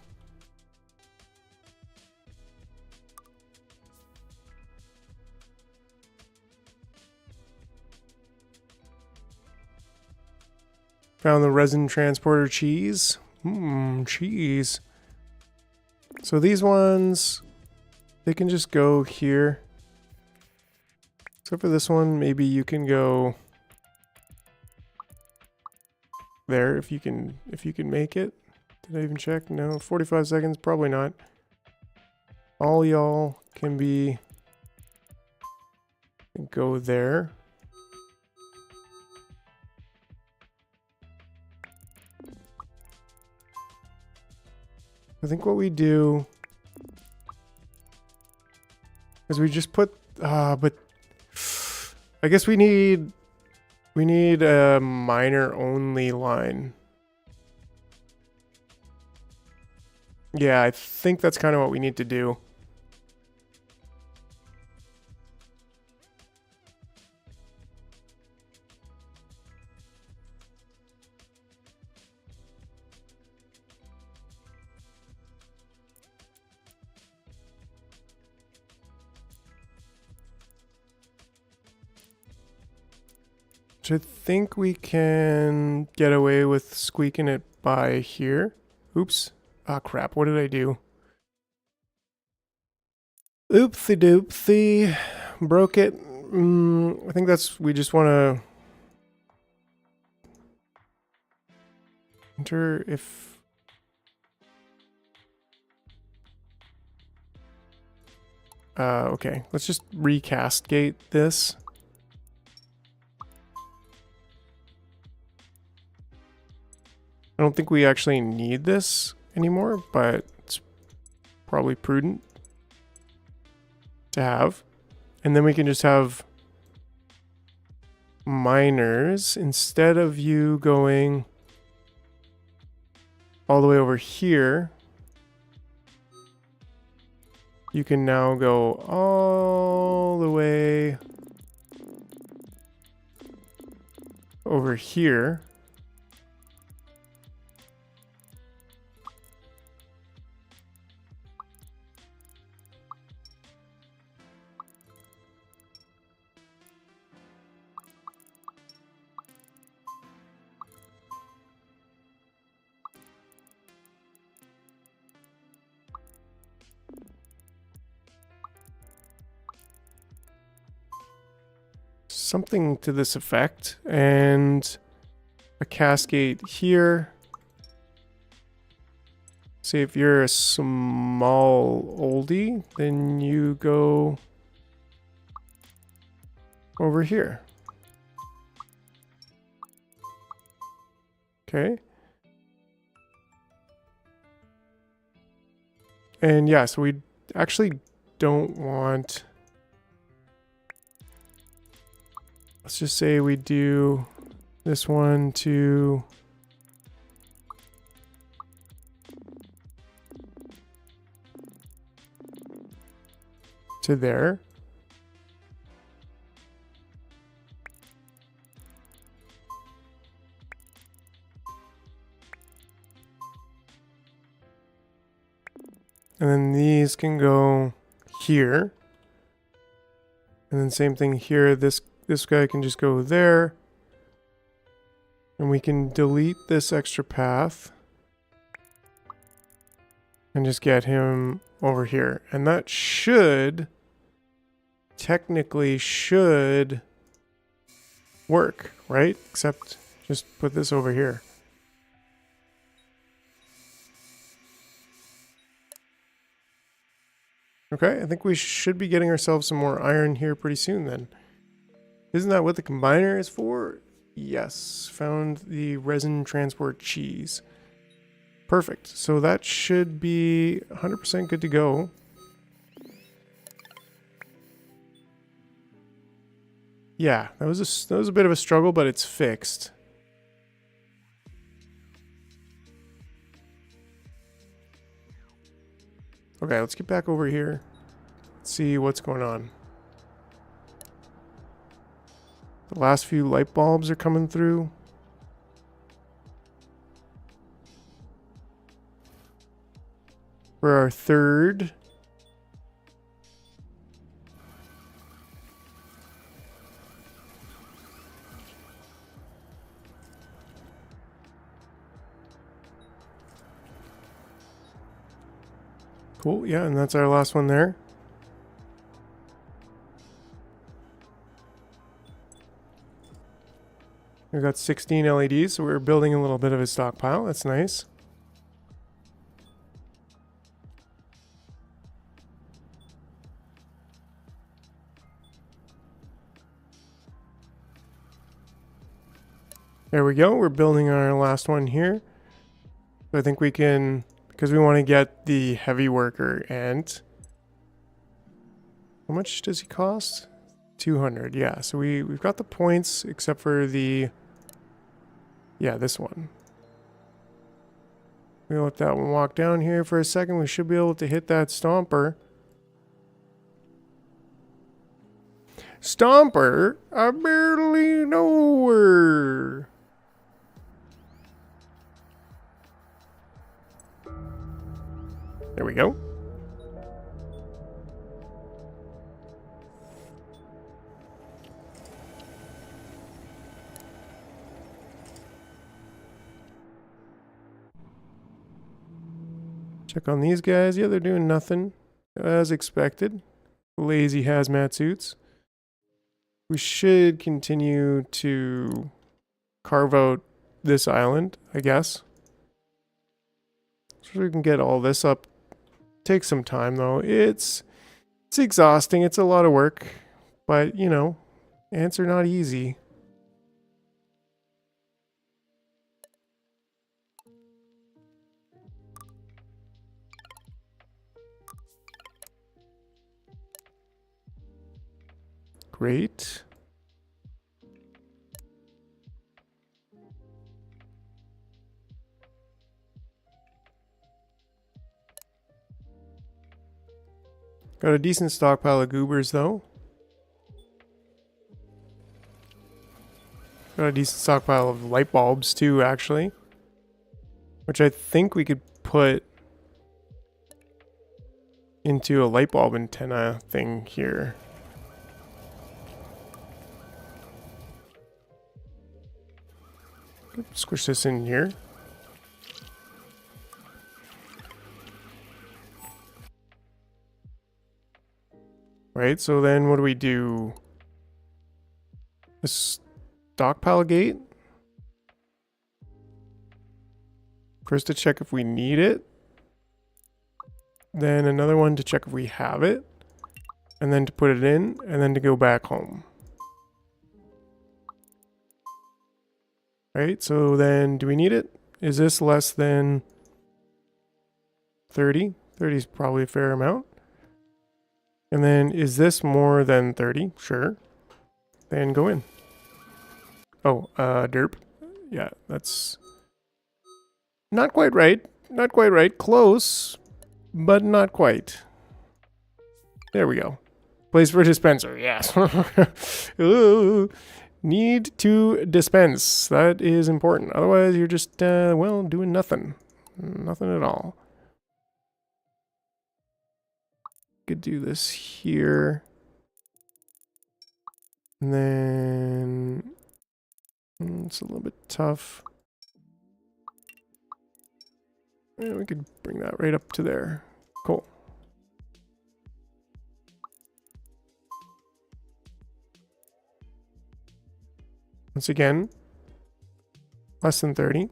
Found the resin transporter cheese. Cheese. So these ones, they can just go here. Except for this one, maybe you can go there if you can make it. Did I even check? No, 45 seconds, probably not. All y'all can go there. I think what we do is we just put, but I guess we need a miner only line. Yeah, I think that's kind of what we need to do. I think we can get away with squeaking it by here. Oops. Ah, crap. What did I do? Oopsie doopsie. Broke it. I think we just want to enter if... okay. Let's just recascade this. I don't think we actually need this anymore, but it's probably prudent to have. And then we can just have miners instead of you going all the way over here. You can now go all the way over here. Something to this effect, and a cascade here. Say if you're a small oldie, then you go over here. Okay. And yeah, so we actually don't want... Let's just say we do this one to there. And then these can go here. And then same thing here. This guy can just go there. And we can delete this extra path. And just get him over here. And that technically should work, right? Except just put this over here. Okay, I think we should be getting ourselves some more iron here pretty soon then. Isn't that what the combiner is for? Yes, found the resin transport cheese. Perfect. So that should be 100% good to go. Yeah, that was a bit of a struggle, but it's fixed. Okay, let's get back over here. See what's going on. The last few light bulbs are coming through. For our third. Cool, yeah, and that's our last one there. We've got 16 LEDs, so we're building a little bit of a stockpile. That's nice. There we go. We're building our last one here. So I think we can, because we want to get the heavy worker ant. How much does he cost? 200. Yeah, so we've got the points except for the, yeah, this one. We'll let that one walk down here for a second. We should be able to hit that stomper. Stomper? I barely know her. There we go. Check on these guys. Yeah, they're doing nothing. As expected. Lazy hazmat suits. We should continue to carve out this island, I guess. So we can get all this up. Takes some time though. It's exhausting. It's a lot of work. But, you know, ants are not easy. Great. Got a decent stockpile of goobers though. Got a decent stockpile of light bulbs too, actually. Which I think we could put into a light bulb antenna thing here. Squish this in here. Right, so then what do we do? A stockpile gate? First to check if we need it. Then another one to check if we have it. And then to put it in, and then to go back home. Right, so then do we need it? Is this less than 30? 30 is probably a fair amount. And then is this more than 30? Sure. Then go in. Oh, derp. Yeah, that's not quite right. Not quite right. Close, but not quite. There we go. Place for dispenser, yes. Ooh. Need to dispense. That is important. Otherwise, you're just, well, doing nothing. Nothing at all. Could do this here. And then it's a little bit tough. Yeah, we could bring that right up to there. Cool. Once again, less than 30.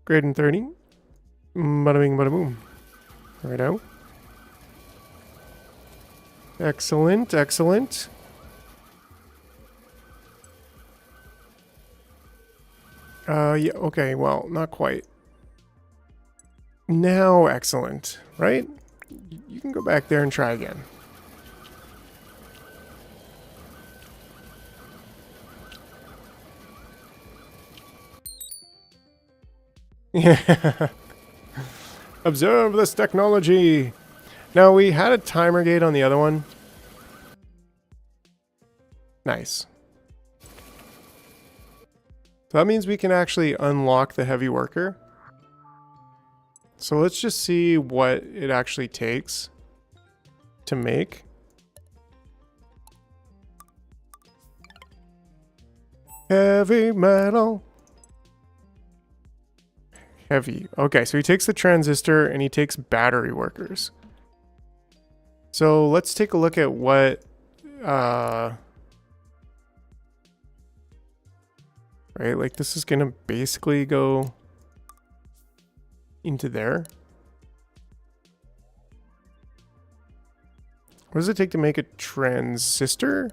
Greater than 30. Bada bing, bada boom. Right out. Excellent, excellent. Yeah, okay, well, not quite. Now, excellent, right? You can go back there and try again. Yeah. Observe this technology. Now, we had a timer gate on the other one. Nice. So that means we can actually unlock the heavy worker. So let's just see what it actually takes to make. Heavy metal. Heavy. Okay, so he takes the transistor and he takes battery workers. So let's take a look at what... right, like this is gonna basically go into there. What does it take to make a transistor?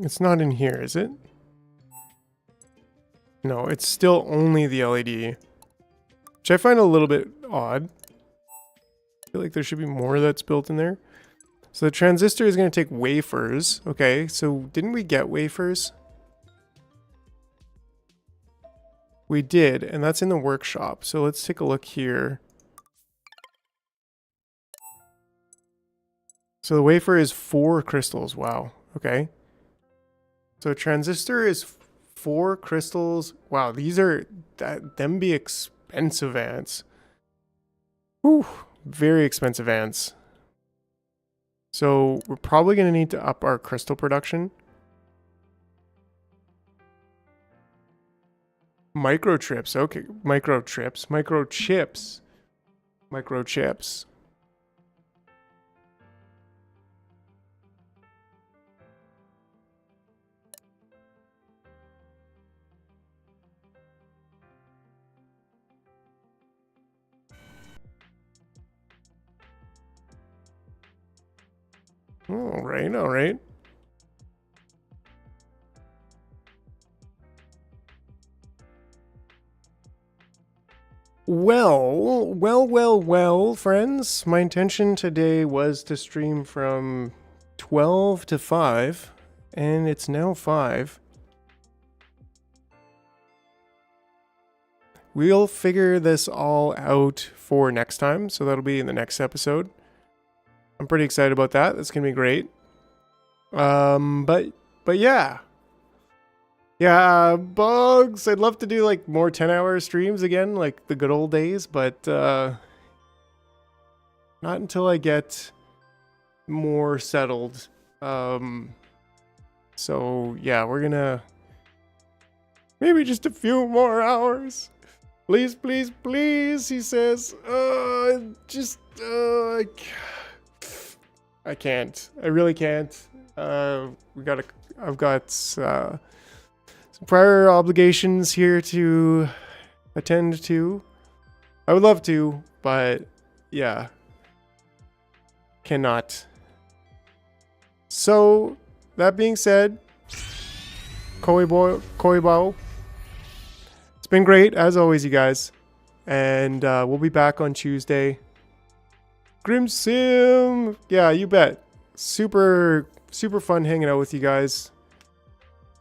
It's not in here, is it? No, it's still only the LED, which I find a little bit odd. I feel like there should be more that's built in there. So the transistor is going to take wafers. Okay, so didn't we get wafers? We did, and that's in the workshop. So let's take a look here. So the wafer is 4 crystals. Wow. Okay. So a transistor is 4 crystals. Wow, these are them be expensive ants. Whew, very expensive ants. So we're probably going to need to up our crystal production. Microchips. Okay, microchips. Microchips. Microchips. All right, all right. Well, friends. My intention today was to stream from 12 to 5, and it's now 5. We'll figure this all out for next time, so that'll be in the next episode. I'm pretty excited about that. That's gonna be great. But yeah. Yeah, bugs. I'd love to do like more 10-hour streams again, like the good old days, but not until I get more settled. So yeah, we're gonna maybe just a few more hours. Please, please, please, he says. I can't. I really can't. I've got some prior obligations here to attend to. I would love to, but yeah. Cannot. So, that being said, Koibo. It's been great, as always, you guys. And we'll be back on Tuesday. Grim Sim! Yeah, you bet. Super fun hanging out with you guys.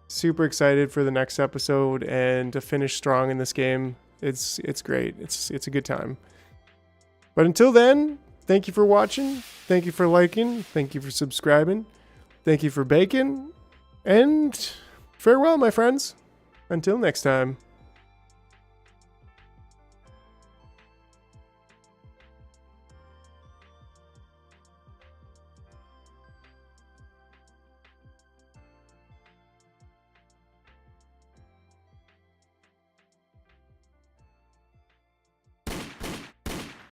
Super excited for the next episode and to finish strong in this game. It's great. It's a good time. But until then, thank you for watching. Thank you for liking. Thank you for subscribing. Thank you for baking. And farewell, my friends. Until next time.